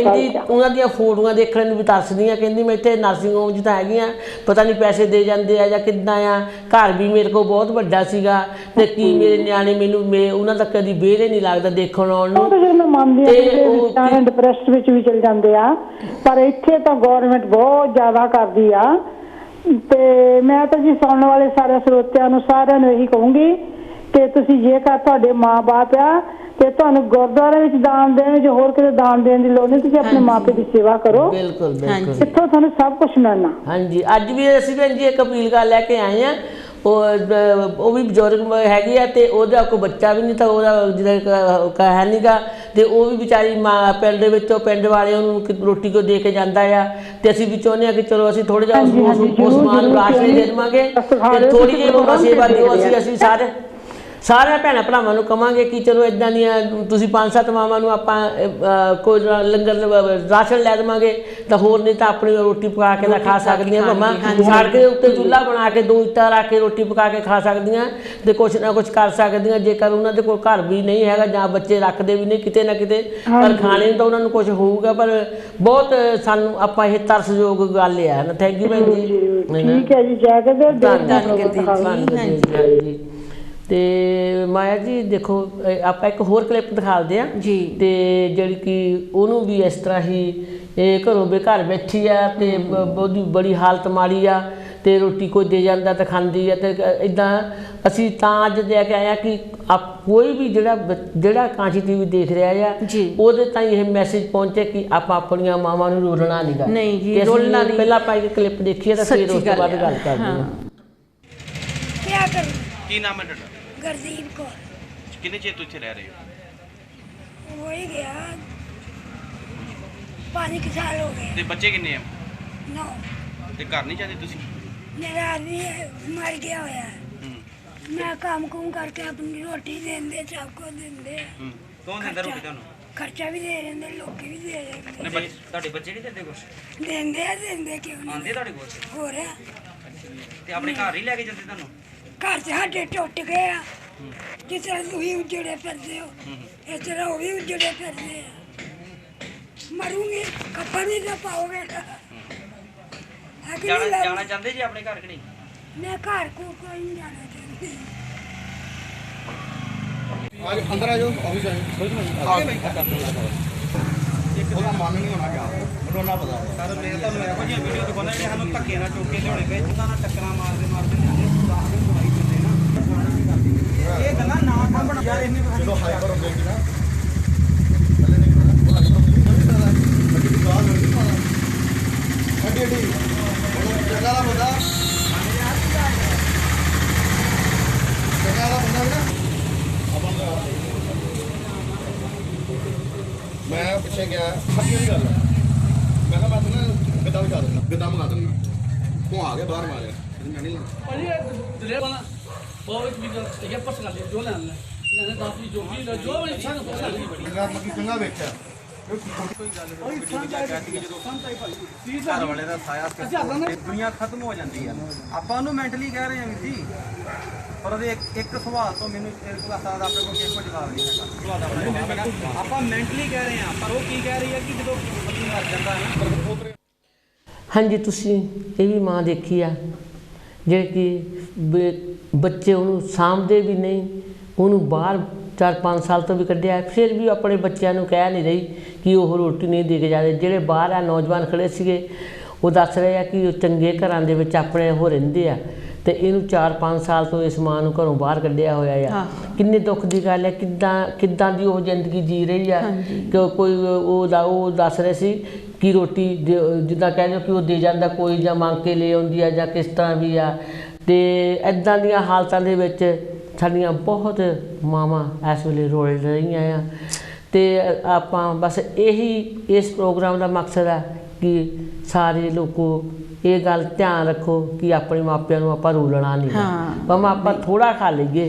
Speaker 1: ਉਹਨਾਂ ਦੀਆਂ ਫੋਟੋਆਂ ਦੇਖਣ ਨੂੰ ਵੀ ਤਰਸਦੀਆਂ। ਕਹਿੰਦੀ ਮੈਂ ਇੱਥੇ ਨਰਸਿੰਗ ਹੋਮ 'ਚ ਤਾਂ ਹੈਗੀਆਂ, ਪਤਾ ਨਹੀਂ ਪੈਸੇ ਦੇ ਜਾਂਦੇ ਆ ਜਾਂ ਕਿੱਦਾਂ ਆ, ਘਰ ਵੀ ਮੇਰੇ ਕੋਲ ਬਹੁਤ ਵੱਡਾ ਸੀਗਾ ਤੇ ਕੀ ਮੇਰੇ ਨਿਆਣੇ ਮੈਨੂੰ ਉਹਨਾਂ ਦਾ ਕਦੀ ਵਿਹਲੇ ਨਹੀਂ ਲੱਗਦਾ ਦੇਖਣ ਆਉਣ ਨੂੰ।
Speaker 8: ਉਹ ਤਾਂ ਮੈਂ ਮੰਨਦੀ ਹਾਂ ਉਹ ਨਿਆਣੇ ਡਿਪਰੈਸ਼ਨ ਵਿੱਚ ਵੀ ਚਲ ਜਾਂਦੇ ਆ, ਪਰ ਇੱਥੇ ਤਾਂ ਗੌਰਮੈਂਟ ਬਹੁਤ ਜ਼ਿਆਦਾ ਕਰਦੀ ਆ। ਤੇ ਮੈਂ ਤਾਂ ਜੀ ਸੁਣਨ ਵਾਲੇ ਸਾਰੇ ਸਰੋਤਿਆਂ ਨੂੰ ਸਾਰਿਆਂ ਨੂੰ ਇਹੀ ਕਹੂੰਗੀ ਕਿ ਤੁਸੀਂ ਜੇਕਰ ਤੁਹਾਡੇ ਮਾਂ-ਬਾਪ ਆ ਤੇ ਤੁਹਾਨੂੰ ਗੁਰਦੁਆਰੇ ਵਿੱਚ ਦਾਨ ਦੇਣ, ਜੋ ਹੋਰ ਕਿਤੇ ਦਾਨ ਦੇਣ ਦੀ ਲੋੜ ਨਹੀਂ, ਤੁਸੀਂ ਆਪਣੇ ਮਾਪੇ ਦੀ ਸੇਵਾ ਕਰੋ।
Speaker 1: ਬਿਲਕੁਲ ਬਿਲਕੁਲ,
Speaker 8: ਇੱਥੋਂ ਤੁਹਾਨੂੰ ਸਭ ਕੁਝ ਮਿਲਣਾ।
Speaker 1: ਹਾਂਜੀ, ਅੱਜ ਵੀ ਅਸੀਂ ਭੈਣ ਜੀ ਇੱਕ ਅਪੀਲ ਕਰ ਲੈ ਕੇ ਆਏ ਆ। ਉਹ ਵੀ ਬਜ਼ੁਰਗ ਹੈਗੀ ਆ ਤੇ ਉਹਦਾ ਕੋਈ ਬੱਚਾ ਵੀ ਨਹੀਂ ਤਾਂ ਉਹਦਾ ਜਿਹੜਾ ਹੈ ਨਹੀਂਗਾ, ਤੇ ਉਹ ਵੀ ਵਿਚਾਰੀ ਮਾਂ ਪਿੰਡ ਦੇ ਵਿੱਚੋਂ ਪਿੰਡ ਵਾਲੇ ਉਹਨੂੰ ਰੋਟੀ ਕੋ ਦੇ ਕੇ ਜਾਂਦਾ ਆ। ਤੇ ਅਸੀਂ ਵੀ ਚਾਹੁੰਦੇ ਹਾਂ ਕਿ ਚਲੋ ਅਸੀਂ ਥੋੜਾ ਜਿਹਾ ਉਸ ਮਾਂ ਨੂੰ ਰਾਸ਼ਨ ਦੇ ਦੇਵਾਂਗੇ ਤੇ ਥੋੜੀ ਜਿਹੀ ਸੇਵਾ ਦਿਓ। ਅਸੀਂ ਸਾਰਿਆਂ ਭੈਣਾਂ ਭਰਾਵਾਂ ਨੂੰ ਕਵਾਂਗੇ ਕਿ ਚਲੋ ਇਦਾਂ ਦੀਆਂ ਤੁਸੀਂ 5-7 ਮਾਵਾਂ ਨੂੰ ਆਪਾਂ ਕੋਈ ਲੰਗਰ ਰਾਸ਼ਨ ਲੈ ਦੇਵਾਂਗੇ ਤਾਂ ਹੋਰ ਨਹੀਂ ਤਾਂ ਆਪਣੀ ਰੋਟੀ ਪਕਾ ਕੇ ਤਾਂ ਖਾ ਸਕਦੀਆਂ। ਭਾਵੇਂ ਸੜਕ ਦੇ ਉੱਤੇ ਚੁੱਲ੍ਹਾ ਬਣਾ ਕੇ 2 ਇੱਟਾਂ ਰੱਖ ਕੇ ਰੋਟੀ ਪਕਾ ਕੇ ਖਾ ਸਕਦੀਆਂ ਤੇ ਕੁਛ ਨਾ ਕੁਛ ਕਰ ਸਕਦੀਆਂ। ਜੇਕਰ ਉਹਨਾਂ ਦੇ ਕੋਲ ਘਰ ਵੀ ਨਹੀਂ ਹੈਗਾ ਜਾਂ ਬੱਚੇ ਰੱਖਦੇ ਵੀ ਨਹੀਂ ਕਿਤੇ ਨਾ ਕਿਤੇ, ਪਰ ਖਾਣੇ ਨੂੰ ਤਾਂ ਉਹਨਾਂ ਨੂੰ ਕੁਛ ਹੋਊਗਾ। ਪਰ ਬਹੁਤ ਸਾਨੂੰ ਆਪਾਂ ਇਹ ਤਰਸਯੋਗ ਗੱਲ ਆ ਨਾ। ਥੈਂਕ ਯੂ ਭੈਣ ਜੀ।
Speaker 8: ਠੀਕ ਹੈ ਜੀ, ਜੈ
Speaker 1: ਜੀ। ਤੇ ਮਾਇਆ ਜੀ ਦੇਖੋ ਆਪਾਂ ਇੱਕ ਹੋਰ ਕਲਿੱਪ ਦਿਖਾਉਂਦੇ ਆ
Speaker 7: ਜੀ।
Speaker 1: ਤੇ ਜਿਹੜੀ ਕਿ ਉਹਨੂੰ ਵੀ ਇਸ ਤਰ੍ਹਾਂ ਹੀ ਇਹ ਘਰੋਂ ਬੇਘਰ ਬੈਠੀ ਆ ਤੇ ਉਹਦੀ ਬੜੀ ਹਾਲਤ ਮਾੜੀ ਆ ਤੇ ਰੋਟੀ ਕੋਈ ਦੇ ਜਾਂਦਾ ਤਾਂ ਖਾਂਦੀ ਆ। ਤੇ ਇੱਦਾਂ ਅਸੀਂ ਤਾਂ ਅੱਜ ਲੈ ਕੇ ਆਏ ਆ ਕਿ ਕੋਈ ਵੀ ਜਿਹੜਾ ਕਾਂਚੀ TV ਦੇਖ ਰਿਹਾ ਆ ਉਹਦੇ ਤਾਈਂ ਇਹ ਮੈਸੇਜ ਪਹੁੰਚੇ ਕਿ ਆਪਾਂ ਆਪਣੀਆਂ ਮਾਵਾਂ ਨੂੰ ਰੋਲਣਾ ਨਹੀਂਗਾ।
Speaker 7: ਨਹੀਂ ਜੀ, ਰੋਲਣਾ ਨਹੀਂ।
Speaker 1: ਪਹਿਲਾਂ ਆਪਾਂ ਇੱਕ ਕਲਿੱਪ ਦੇਖੀਏ ਤਾਂ ਫਿਰ ਉਸ ਤੋਂ ਬਾਅਦ ਗੱਲ ਕਰਦੇ ਹਾਂ।
Speaker 9: ਕੀ ਨਾਮ ਹੈ ਤੁਹਾਡਾ?
Speaker 10: ਗੁਰਦੀਪ ਕੌਰ।
Speaker 9: ਕਿੰਨੇ ਚਿਰ ਤੋਂ ਇੱਥੇ ਰਹਿ ਰਹੇ ਹੋ?
Speaker 10: ਹੋ ਹੀ ਗਿਆ 5 ਸਾਲ ਹੋ ਗਏ।
Speaker 9: ਤੇ ਬੱਚੇ ਕਿੰਨੇ ਆ?
Speaker 10: 9।
Speaker 9: ਤੇ ਘਰ ਨਹੀਂ ਜਾਂਦੇ ਤੁਸੀਂ?
Speaker 10: ਮੇਰਾ ਆਦਮੀ ਮਰ ਗਿਆ ਹੋਇਆ। ਮੈਂ ਕੰਮ ਕਰਕੇ ਆਪਣੀ ਰੋਟੀ ਦਿੰਦੇ, ਸਭ ਕੁਝ ਦਿੰਦੇ।
Speaker 9: ਕੌਣ ਦਿੰਦਾ ਰੋਟੀ ਤੁਹਾਨੂੰ?
Speaker 10: ਖਰਚਾ ਵੀ ਦੇ ਦਿੰਦੇ, ਲੋਕੀ ਵੀ ਦੇ ਦਿੰਦੇ।
Speaker 9: ਤੁਹਾਡੇ ਬੱਚੇ ਨਹੀਂ ਦਿੰਦੇ ਕੁਛ?
Speaker 10: ਦਿੰਦੇ ਕਿਉਂ ਨਹੀਂ ਆਉਂਦੇ
Speaker 9: ਤੁਹਾਡੇ ਕੋਲ?
Speaker 10: ਹੋਰ
Speaker 9: ਤੇ ਆਪਣੇ ਘਰ ਹੀ ਲੈ ਕੇ ਜਾਂਦੇ ਤੁਹਾਨੂੰ?
Speaker 10: ਘਰ ਸਾਡੇ ਟੁੱਟ ਗਏ ਆ। ਜਿਸ ਤਰ੍ਹਾਂ ਤੁਸੀਂ ਉਜੜੇ ਫਿਰਦੇ ਹੋ ਇਸ ਤਰ੍ਹਾਂ ਉਹ ਵੀ ਉਜੜੇ ਫਿਰਦੇ ਆ। ਮਰੂੰਗੀ ਕੱਪੜ ਵੀ ਤਾਂ ਪਾਓਗੇ।
Speaker 9: ਜਾਣਾ ਚਾਹੁੰਦੇ ਜੀ ਆਪਣੇ ਘਰ ਕਿ ਨਹੀਂ?
Speaker 10: ਮੈਂ ਘਰ ਕੋਈ ਨਹੀਂ ਜਾਣਾ ਚਾਹੁੰਦੀ।
Speaker 6: आज अंदर आ जाओ, ऑफिस आ जाओ। ਉਹਦਾ ਮਨ ਨਹੀਂ ਹੋਣਾ ਕਿਆ ਉਹਨੂੰ ਪਤਾ
Speaker 9: ਸਰ ਮੈਂ ਤੁਹਾਨੂੰ ਇਹੋ ਜਿਹੀਆਂ ਵੀਡੀਓ ਦਿਖਾਉਣਾ ਜਿਹੜੇ ਸਾਨੂੰ ਧੱਕੇ ਨਾਲ ਚੁੱਕ ਕੇ ਲਿਆਉਣੇ ਪਏ, ਜਿੱਦਾਂ ਨਾਲ ਟੱਕਰਾਂ ਮਾਰਦੇ ਦਵਾਈ ਦਿੰਦੇ ਨਾ। ਇਹ ਗੱਲਾਂ ਨਾ ਸਾਂਭਣ ਯਾਰ। ਇੰਨੀ
Speaker 6: ਚਲੋ ਹਾਈਪਰ ਹੋ ਜਾਏਗੀ ਨਾ ਥੱਲੇ ਨਹੀਂ ਕਰਨਾ ਅੱਡੀ ਦੀ ਗਾਲ ਨਹੀਂ ਪਾਣਾ। ਅੱਡੀ ਜਗ੍ਹਾ ਦਾ ਬੰਦਾ ਨਾ ਮੈਂ ਪਿੱਛੇ ਗਿਆ ਸੱਚੀ ਦੀ ਗੱਲ ਹੈ। ਮੈਂ ਕਿਹਾ ਮੈਂ ਨਾ ਗੱਦਾ ਵੀ ਕਰ ਦਿੰਦਾ, ਗੱਦਾ ਮੰਗਾ ਦਿੰਦਾ। ਤੂੰ ਆ ਗਿਆ ਬਾਹਰ ਮਾਰਿਆ ਮੈਂ ਨਹੀਂ ਲੈਣਾ।
Speaker 11: ਦਲੇ ਵਾਲਾ ਬਹੁਤ ਵੀ ਇਹ ਪਰਸ ਕਰ ਲਿਆ ਜੋ ਲੈਣਾ ਲੈਣਾ ਦੱਸ ਵੀ ਜੋ ਵੀ ਜੋ ਵੀ ਇਨਸਾਨ ਪਰਸ ਕਰ ਲਈ
Speaker 6: ਚੰਗਾ ਵੇਖਿਆ
Speaker 9: ਕੋਈ ਗੱਲ ਨਹੀਂ ਜਦੋਂ ਘਰ ਵਾਲੇ ਦਾ ਸਾਇਆ ਤੇ ਦੁਨੀਆ ਖਤਮ ਹੋ ਜਾਂਦੀ ਆ। ਆਪਾਂ ਉਹਨੂੰ ਮੈਂਟਲੀ ਕਹਿ ਰਹੇ ਹਾਂ ਵੀਰ ਜੀ, ਪਰ ਉਹਦੇ ਇੱਕ ਸਵਾਲ ਤੋਂ ਮੈਨੂੰ ਇਸ ਕਲਾਸਾਂ ਦਾ ਆਪਣੇ ਕੋਲ ਕੋਈ ਜਵਾਬ ਨਹੀਂ ਹੈਗਾ। ਆਪਾਂ ਮੈਂਟਲੀ ਕਹਿ ਰਹੇ ਹਾਂ, ਪਰ ਉਹ ਕੀ ਕਹਿ ਰਹੀ ਹੈ ਕਿ ਜਦੋਂ ਪਤੀ ਮਰ ਜਾਂਦਾ ਹੈ।
Speaker 1: ਹਾਂਜੀ, ਤੁਸੀਂ ਇਹ ਵੀ ਮਾਂ ਦੇਖੀ ਆ ਜਿਹੜੇ ਕਿ ਬੱਚੇ ਉਹਨੂੰ ਸਾਂਭਦੇ ਵੀ ਨਹੀਂ, ਉਹਨੂੰ ਬਾਹਰ 4-5 ਸਾਲ ਤੋਂ ਵੀ ਕੱਢਿਆ, ਫਿਰ ਵੀ ਆਪਣੇ ਬੱਚਿਆਂ ਨੂੰ ਕਹਿ ਨਹੀਂ ਰਹੀ ਕਿ ਉਹ ਰੋਟੀ ਨਹੀਂ ਦੇ ਕੇ ਜਾਂਦੇ। ਜਿਹੜੇ ਬਾਹਰ ਆ ਨੌਜਵਾਨ ਖੜੇ ਸੀਗੇ ਉਹ ਦੱਸ ਰਹੇ ਆ ਕਿ ਉਹ ਚੰਗੇ ਘਰਾਂ ਦੇ ਵਿੱਚ ਆਪਣੇ ਉਹ ਰਹਿੰਦੇ ਆ ਤੇ ਇਹਨੂੰ 4-5 ਸਾਲ ਤੋਂ ਇਸ ਮਾਂ ਨੂੰ ਘਰੋਂ ਬਾਹਰ ਕੱਢਿਆ ਹੋਇਆ ਆ। ਕਿੰਨੇ ਦੁੱਖ ਦੀ ਗੱਲ ਹੈ। ਕਿੱਦਾਂ ਦੀ ਉਹ ਜ਼ਿੰਦਗੀ ਜੀ ਰਹੀ ਆ ਕਿ ਕੋਈ ਉਹ ਦੱਸ ਰਹੇ ਸੀ ਕਿ ਰੋਟੀ ਜਿੱਦਾਂ ਕਹਿੰਦੇ ਕਿ ਉਹ ਦੇ ਜਾਂਦਾ ਕੋਈ, ਜਾਂ ਮੰਗ ਕੇ ਲੈ ਆਉਂਦੀ ਆ, ਜਾਂ ਕਿਸ ਤਰ੍ਹਾਂ ਵੀ ਆ। ਤੇ ਇੱਦਾਂ ਦੀਆਂ ਹਾਲਤਾਂ ਦੇ ਵਿੱਚ ਸਾਡੀਆਂ ਬਹੁਤ ਮਾਵਾਂ ਇਸ ਵੇਲੇ ਰੋਲ ਰਹੀਆਂ ਆ। ਤੇ ਆਪਾਂ ਬਸ ਇਹੀ ਇਸ ਪ੍ਰੋਗਰਾਮ ਦਾ ਮਕਸਦ ਆ ਕਿ ਸਾਰੇ ਲੋਕੋ ਇਹ ਗੱਲ ਧਿਆਨ ਰੱਖੋ ਕਿ ਆਪਣੇ ਮਾਪਿਆਂ ਨੂੰ ਆਪਾਂ ਰੋਲਣਾ ਨਹੀਂ। ਭਾਵੇਂ ਆਪਾਂ ਥੋੜਾ ਖਾ ਲਈਏ,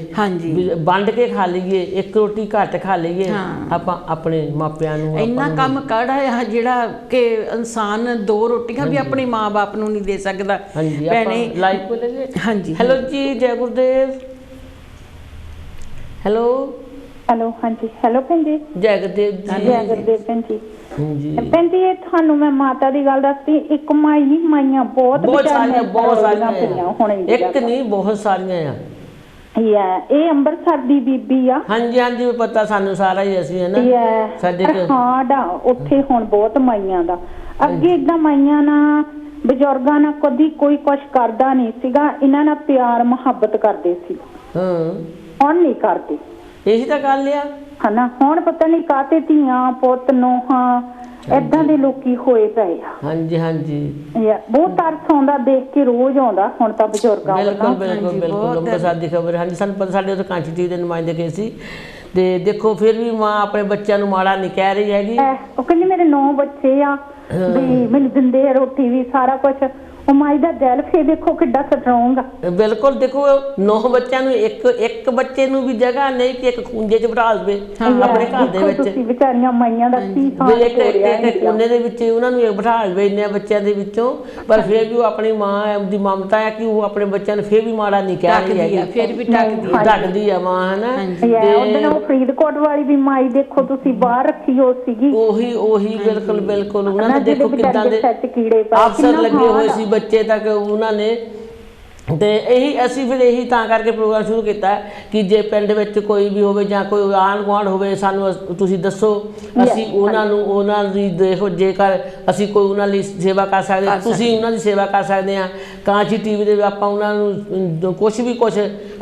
Speaker 1: ਵੰਡ ਕੇ ਖਾ ਲਈਏ, ਇੱਕ ਰੋਟੀ ਘੱਟ ਖਾ ਲਈਏ, ਆਪਾਂ ਆਪਣੇ ਮਾਪਿਆਂ ਨੂੰ
Speaker 7: ਇੰਨਾ ਕੰਮ ਕਾੜਾ ਆ ਜਿਹੜਾ ਕਿ ਇਨਸਾਨ 2 ਰੋਟੀਆਂ ਵੀ ਆਪਣੇ ਮਾਂ-ਬਾਪ ਨੂੰ ਨਹੀਂ ਦੇ ਸਕਦਾ।
Speaker 1: ਭੈਣੇ ਲਾਈਵ ਕੋ ਲੈ ਜੇ। ਹਾਂਜੀ, ਹੈਲੋ ਜੀ, ਜੈ ਗੁਰਦੇਵ। ਹੈਲੋ
Speaker 8: ਹਾਂਜੀ, ਹੈਲੋ ਭੈਣ ਜੀ।
Speaker 1: ਜੈ ਗੁਰਦੇਵ ਜੀ।
Speaker 8: ਜੈ ਗੁਰਦੇਵ ਭੈਣ ਜੀ। ਭੈਣ ਜੀ ਇਹ ਤੁਹਾਨੂੰ ਮੈਂ ਮਾਤਾ ਦੀ ਗੱਲ ਦੱਸਦੀ, ਇੱਕ ਮਾਈ ਨਹੀਂ ਮਾਈਆਂ ਬਹੁਤ ਸਾਰੀਆਂ
Speaker 1: ਇੱਕ ਨਹੀਂ ਬਹੁਤ ਸਾਰੀਆਂ ਆ।
Speaker 8: ਇਹ ਅੰਮ੍ਰਿਤਸਰ ਦੀ ਬੀਬੀ ਆ।
Speaker 1: ਹਾਂਜੀ ਹਾਂਜੀ ਪਤਾ ਸਾਨੂੰ ਸਾਰਾ ਹੀ, ਅਸੀਂ ਹੈ ਨਾ ਸਾਡੇ
Speaker 8: ਹਾਂ ਉੱਥੇ ਹੁਣ ਬਹੁਤ ਮਾਈਆਂ ਦਾ, ਅੱਗੇ ਏਦਾਂ ਮਾਈਆਂ ਨਾਲ ਬਜ਼ੁਰਗਾਂ ਨਾਲ ਕਦੀ ਕੋਈ ਕੁਛ ਕਰਦਾ ਨਹੀਂ ਸੀਗਾ, ਇਹਨਾਂ ਨਾਲ ਪਿਆਰ ਮੁਹੱਬਤ ਕਰਦੇ ਸੀ। ਹੁਣ ਨਹੀਂ ਕਰਦੇ,
Speaker 1: ਇਹੀ ਤਾਂ ਗੱਲ ਆ
Speaker 8: ਹਨਾ। ਹੁਣ ਪਤਾ ਨਹੀਂ ਕਾਹਤੇ ਧੀਆਂ ਪੁੱਤ ਨੂੰਹਾਂ ਏਦਾਂ ਦੇ ਲੋਕੀ ਹੋਏ ਪਏ ਆ।
Speaker 1: ਹਾਂਜੀ ਹਾਂਜੀ
Speaker 8: ਬਹੁਤ ਤਰਸ ਆਉਂਦਾ ਦੇਖ ਕੇ, ਰੋਜ਼ ਆਉਂਦਾ ਹੁਣ ਤਾਂ ਬਜ਼ੁਰਗਾਂ ਵੱਲੋਂ।
Speaker 1: ਬਿਲਕੁਲ ਬਿਲਕੁਲ ਬਿਲਕੁਲ ਅੰਮ੍ਰਿਤਸਰ ਦੀ ਖਬਰ। ਹਾਂਜੀ ਸਾਨੂੰ ਪਤਾ, ਸਾਡੇ ਉੱਥੇ ਕਾਂਚੀ ਟੀ ਦੇ ਨੁਮਾਇੰਦੇ ਗਏ ਸੀ, ਤੇ ਦੇਖੋ ਫਿਰ ਵੀ ਮਾਂ ਆਪਣੇ ਬੱਚਿਆਂ ਨੂੰ ਮਾੜਾ ਨਹੀਂ ਕਹਿ ਰਹੀ ਹੈਗੀ।
Speaker 8: ਉਹ ਕਹਿੰਦੀ ਮੇਰੇ 9 ਬੱਚੇ ਆ, ਵੀ ਮੈਨੂੰ ਦਿੰਦੇ ਆ ਰੋਟੀ ਵੀ ਸਾਰਾ ਕੁਛ। ਉਹ ਮਾਈ ਦਾ ਦਿਲ ਫੇ ਦੇਖੋ ਕਿੱਡਾ ਸਟਰੋਂਗ ਆ।
Speaker 1: ਬਿਲਕੁਲ ਦੇਖੋ 9 ਬੱਚਿਆਂ ਨੂੰ ਇੱਕ ਬੱਚੇ ਨੂੰ ਵੀ ਜਗ੍ਹਾ ਨਹੀਂ ਕਿ ਇੱਕ ਖੂੰਜੇ 'ਚ ਬਿਠਾ ਦੇਵੇ ਆਪਣੇ ਘਰ ਦੇ ਵਿੱਚ।
Speaker 8: ਤੁਸੀਂ ਵਿਚਾਰੀਆਂ ਮਾਈਆਂ ਦਾ ਕੀ ਹਾਲ ਹੋ ਰਿਹਾ ਹੈ,
Speaker 1: ਇੱਕ ਕੋਨੇ ਦੇ ਵਿੱਚ ਉਹਨਾਂ ਨੂੰ ਬਿਠਾ ਦੇਵੇ ਇੰਨੇ ਬੱਚਿਆਂ ਦੇ ਵਿੱਚੋਂ, ਪਰ ਫਿਰ ਵੀ ਉਹ ਆਪਣੀ ਮਾਂ ਦੀ ਮਮਤਾ ਹੈ ਕਿ ਉਹ ਆਪਣੇ ਬੱਚਿਆਂ ਨੂੰ ਫਿਰ ਵੀ ਮਾੜਾ ਨਹੀਂ ਕਹਿ ਰਹੀ ਹੈਗੀ,
Speaker 7: ਫਿਰ ਵੀ
Speaker 1: ਢੱਕਦੀ ਆ ਮਾਂ, ਹਨਾ।
Speaker 8: ਉਹਦੇ ਨਾਲ ਫਰੀਦਕੋਟ ਵਾਲੀ ਵੀ ਮਾਈ ਦੇਖੋ ਤੁਸੀਂ ਬਾਹਰ ਰੱਖੀ ਹੋ ਸੀਗੀ,
Speaker 1: ਉਹੀ ਬਿਲਕੁਲ ਬਿਲਕੁਲ। ਉਹਨਾਂ ਨੇ ਦੇਖੋ ਕਿੱਦਾਂ ਦੇ ਅਫਸਰ ਲੱਗੇ ਹੋਏ ਸੀ ਬੱਚੇ ਤੱਕ ਉਹਨਾਂ ਨੇ। ਤੇ ਇਹੀ ਅਸੀਂ ਫਿਰ ਇਹੀ ਤਾਂ ਕਰਕੇ ਪ੍ਰੋਗਰਾਮ ਸ਼ੁਰੂ ਕੀਤਾ ਕਿ ਜੇ ਪਿੰਡ ਵਿੱਚ ਕੋਈ ਵੀ ਹੋਵੇ ਜਾਂ ਕੋਈ ਆਂਢ ਗੁਆਂਢ ਹੋਵੇ, ਸਾਨੂੰ ਤੁਸੀਂ ਦੱਸੋ, ਅਸੀਂ ਉਹਨਾਂ ਦੀ ਦੇਖੋ, ਜੇਕਰ ਅਸੀਂ ਕੋਈ ਉਹਨਾਂ ਲਈ ਸੇਵਾ ਕਰ ਸਕਦੇ, ਤੁਸੀਂ ਉਹਨਾਂ ਦੀ ਸੇਵਾ ਕਰ ਸਕਦੇ ਆ। ਕਾਂਚੀ ਟੀਵੀ ਦੇ ਆਪਾਂ ਉਹਨਾਂ ਨੂੰ ਕੁਛ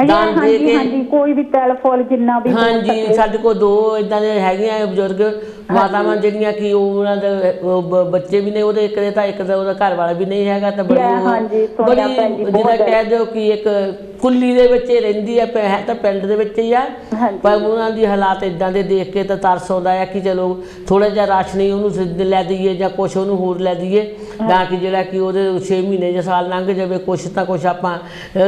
Speaker 1: ਦਾਨ ਦੇ ਕੇ,
Speaker 8: ਕੋਈ ਵੀ ਤੈਲ ਫੁੱਲ ਜਿੰਨਾ ਵੀ।
Speaker 1: ਹਾਂਜੀ ਸਾਡੇ ਕੋਲ 2 ਇੱਦਾਂ ਦੇ ਹੈਗੀਆਂ ਬਜ਼ੁਰਗ ਮਾਤਾਵਾਂ ਜਿਹੜੀਆਂ ਕਿ ਉਹਨਾਂ ਦੇ ਬੱਚੇ ਵੀ ਨੇ, ਉਹਦੇ ਇੱਕ ਦਾ ਉਹਦਾ ਘਰ ਵਾਲਾ ਵੀ ਨਹੀਂ ਹੈਗਾ, ਤਾਂ ਬੜੀ ਜਿਹਦਾ ਕਹਿ ਦਿਓ ਕਿ ਇੱਕ ਕੁੱਲੀ ਦੇ ਵਿੱਚ ਰਹਿੰਦੀ ਹੈ ਤਾਂ ਪਿੰਡ ਦੇ ਵਿੱਚ ਹੀ ਆ, ਪਰ ਉਹਨਾਂ ਦੀ ਹਾਲਾਤ ਇਦਾਂ ਦੇ ਦੇਖ ਕੇ ਤਾਂ ਤਰਸ ਆਉਂਦਾ ਆ ਕਿ ਚਲੋ ਥੋੜਾ ਜਿਹਾ ਰਾਸ਼ਨ ਹੀ ਉਹਨੂੰ ਲੈ ਦਈਏ ਜਾਂ ਕੁਛ ਉਹਨੂੰ ਹੋਰ ਲੈ ਦਈਏ, ਤਾਂ ਕਿ ਜਿਹੜਾ ਕਿ ਉਹਦੇ 6 ਮਹੀਨੇ ਜਾਂ ਸਾਲ ਲੰਘ ਜਾਵੇ, ਕੁਛ ਤਾਂ ਕੁਛ ਆਪਾਂ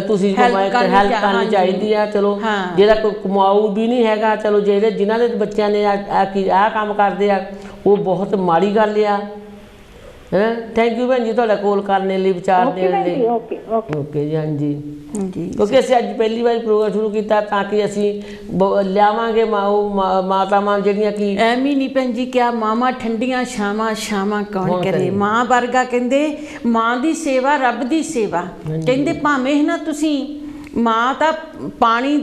Speaker 1: ਤੁਸੀਂ ਹੈਲਪ ਕਰਨੀ ਚਾਹੀਦੀ ਆ। ਚਲੋ ਜਿਹੜਾ ਕੋਈ ਕਮਾਊ ਵੀ ਨਹੀਂ ਹੈਗਾ, ਚਲੋ ਜਿਹੜੇ ਜਿਨ੍ਹਾਂ ਦੇ ਬੱਚਿਆਂ ਨੇ ਆਹ ਕੰਮ ਕਰਦੇ ਆ, ਉਹ ਬਹੁਤ ਮਾੜੀ ਗੱਲ ਆ। ਥੈਂਕ ਯੂ ਭੈਣ ਜੀ ਤੁਹਾਡਾ ਕੋਲ ਕਰਨ ਲਈ, ਵਿਚਾਰ ਦੇਣ ਲਈ। ਓਕੇ ਜੀ। ਹਾਂਜੀ ਕਿਉਂਕਿ ਅਸੀਂ ਅੱਜ ਪਹਿਲੀ ਵਾਰ ਪ੍ਰੋਗਰਾਮ ਸ਼ੁਰੂ ਕੀਤਾ ਤਾਂ ਕਿ ਅਸੀਂ ਲਿਆਵਾਂਗੇ ਮਾਤਾਵਾਂ ਜਿਹੜੀਆਂ ਕਿ
Speaker 7: ਐਵੇਂ ਨਹੀਂ ਭੈਣ ਜੀ ਕਿਹਾ, ਮਾਵਾਂ ਠੰਡੀਆਂ ਛਾਵਾਂ ਕੌਣ ਕਰੇ। ਮਾਂ ਵਰਗਾ ਕਹਿੰਦੇ ਮਾਂ ਦੀ ਸੇਵਾ ਰੱਬ ਦੀ ਸੇਵਾ। ਕਹਿੰਦੇ ਭਾਵੇਂ ਨਾ ਤੁਸੀਂ ਮਾਂ ਤਾਂ ਪਾਣੀ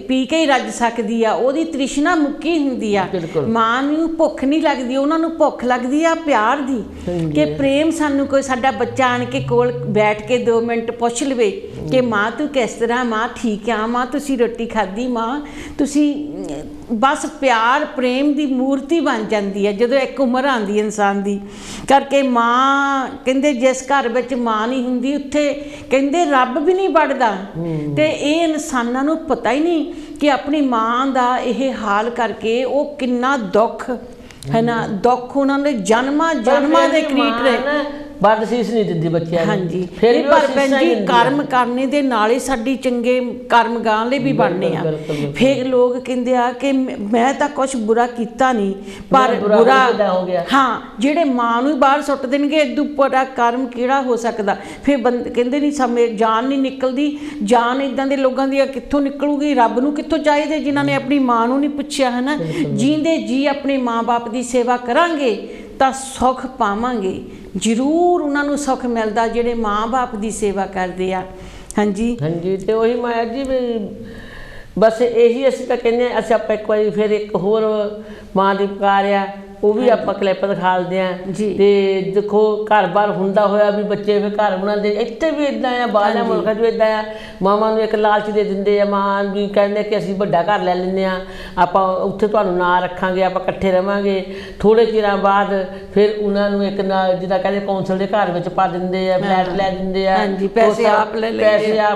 Speaker 7: ਪੀ ਕੇ ਹੀ ਰੱਜ ਸਕਦੀ ਆ, ਉਹਦੀ ਤ੍ਰਿਸ਼ਨਾ ਮੁੱਕੀ ਹੁੰਦੀ ਆ। ਮਾਂ ਨੂੰ ਭੁੱਖ ਨਹੀਂ ਲੱਗਦੀ, ਉਹਨਾਂ ਨੂੰ ਭੁੱਖ ਲੱਗਦੀ ਆ ਪਿਆਰ ਦੀ, ਕਿ ਪ੍ਰੇਮ। ਸਾਨੂੰ ਕੋਈ ਸਾਡਾ ਬੱਚਾ ਆਣ ਕੇ ਕੋਲ ਬੈਠ ਕੇ 2 ਮਿੰਟ ਪੁੱਛ ਲਵੇ ਕਿ ਮਾਂ ਤੂੰ ਕਿਸ ਤਰ੍ਹਾਂ, ਮਾਂ ਠੀਕ ਆ, ਮਾਂ ਤੁਸੀਂ ਰੋਟੀ ਖਾਧੀ, ਮਾਂ ਤੁਸੀਂ, ਬਸ ਪਿਆਰ ਪ੍ਰੇਮ ਦੀ ਮੂਰਤੀ ਬਣ ਜਾਂਦੀ ਹੈ ਜਦੋਂ ਇੱਕ ਉਮਰ ਆਉਂਦੀ ਇਨਸਾਨ ਦੀ ਕਰਕੇ। ਮਾਂ ਕਹਿੰਦੇ ਜਿਸ ਘਰ ਵਿੱਚ ਮਾਂ ਨਹੀਂ ਹੁੰਦੀ ਉੱਥੇ ਕਹਿੰਦੇ ਰੱਬ ਵੀ ਨਹੀਂ ਵੜਦਾ। ਤੇ ਇਹ ਇਨਸਾਨਾਂ ਨੂੰ ਪਤਾ ਹੀ ਨਹੀਂ ਕਿ ਆਪਣੀ ਮਾਂ ਦਾ ਇਹ ਹਾਲ ਕਰਕੇ ਉਹ ਕਿੰਨਾ ਦੁੱਖ ਹੈ ਨਾ, ਦੁੱਖ ਉਹਨਾਂ ਦੇ ਜਨਮਾਂ ਦੇ ਕਰੀਟ ਰਹੇ।
Speaker 1: ਬਦਸੀਸ ਨਹੀਂ ਦਿੰਦੀ ਬੱਚਿਆਂ ਨੂੰ।
Speaker 7: ਹਾਂਜੀ ਫਿਰ ਪਰ ਭੈਣ ਜੀ ਕਰਮ ਕਰਨੇ ਦੇ ਨਾਲ ਹੀ ਸਾਡੀ ਚੰਗੇ ਕਰਮ ਗਾਂ ਲਈ ਵੀ ਬਣਨੇ ਆ। ਫਿਰ ਲੋਕ ਕਹਿੰਦੇ ਆ ਕਿ ਮੈਂ ਤਾਂ ਕੁਛ ਬੁਰਾ ਕੀਤਾ ਨਹੀਂ, ਪਰ ਬੁਰਾ ਜਿਹੜੇ ਮਾਂ ਨੂੰ ਬਾਹਰ ਸੁੱਟ ਦੇਣਗੇ, ਇਦੋਂ ਬੜਾ ਕਰਮ ਕਿਹੜਾ ਹੋ ਸਕਦਾ। ਫਿਰ ਕਹਿੰਦੇ ਨਹੀਂ ਸਮੇਂ ਜਾਨ ਨਹੀਂ ਨਿਕਲਦੀ, ਜਾਨ ਇੱਦਾਂ ਦੇ ਲੋਕਾਂ ਦੀ ਕਿੱਥੋਂ ਨਿਕਲੂਗੀ। ਰੱਬ ਨੂੰ ਕਿੱਥੋਂ ਚਾਹੀਦੇ ਜਿਨ੍ਹਾਂ ਨੇ ਆਪਣੀ ਮਾਂ ਨੂੰ ਨਹੀਂ ਪੁੱਛਿਆ, ਹੈ ਨਾ। ਜੀਂਦੇ ਜੀ ਆਪਣੇ ਮਾਂ ਬਾਪ ਦੀ ਸੇਵਾ ਕਰਾਂਗੇ ਤਾਂ ਸੁੱਖ ਪਾਵਾਂਗੇ, ਜ਼ਰੂਰ ਉਹਨਾਂ ਨੂੰ ਸੁੱਖ ਮਿਲਦਾ ਜਿਹੜੇ ਮਾਂ ਬਾਪ ਦੀ ਸੇਵਾ ਕਰਦੇ ਆ। ਹਾਂਜੀ
Speaker 1: ਤੇ ਉਹੀ ਮਾਇਆ ਜੀ ਬਸ ਇਹੀ ਅਸੀਂ ਤਾਂ ਕਹਿੰਦੇ ਹਾਂ। ਅਸੀਂ ਆਪਾਂ ਇੱਕ ਵਾਰੀ ਫਿਰ ਇੱਕ ਹੋਰ ਮਾਂ ਦੀ ਪੁਕਾਰ ਆ, ਉਹ ਵੀ ਆਪਾਂ ਕਲਿੱਪ ਦਿਖਾ ਦਿੰਦੇ ਹਾਂ। ਤੇ ਦੇਖੋ ਘਰ-ਬਾਰ ਹੁੰਦਾ ਹੋਇਆ ਵੀ ਬੱਚੇ ਫਿਰ ਘਰ ਬਣਾਉਂਦੇ, ਇੱਥੇ ਵੀ ਇੱਦਾਂ ਆ, ਬਾਹਰਲੇ ਮੁਲਕਾਂ 'ਚ ਵੀ ਇੱਦਾਂ ਆ। ਮਾਵਾਂ ਨੂੰ ਇੱਕ ਲਾਲਚ ਦੇ ਦਿੰਦੇ ਆ, ਮਾਂ ਵੀ ਕਹਿੰਦੇ ਕਿ ਅਸੀਂ ਵੱਡਾ ਘਰ ਲੈ ਲੈਂਦੇ ਹਾਂ, ਆਪਾਂ ਉੱਥੇ ਤੁਹਾਨੂੰ ਨਾਂ ਰੱਖਾਂਗੇ, ਆਪਾਂ ਇਕੱਠੇ ਰਵਾਂਗੇ। ਥੋੜ੍ਹੇ ਚਿਰਾਂ ਬਾਅਦ ਫਿਰ ਉਹਨਾਂ ਨੂੰ ਇੱਕ ਨਾਲ ਜਿੱਦਾਂ ਕਹਿੰਦੇ ਕੌਂਸਲ ਦੇ ਘਰ ਵਿੱਚ ਪਾ ਦਿੰਦੇ ਆ, ਫਲੈਟ ਲੈ ਦਿੰਦੇ ਆ, ਪੈਸੇ ਆਪ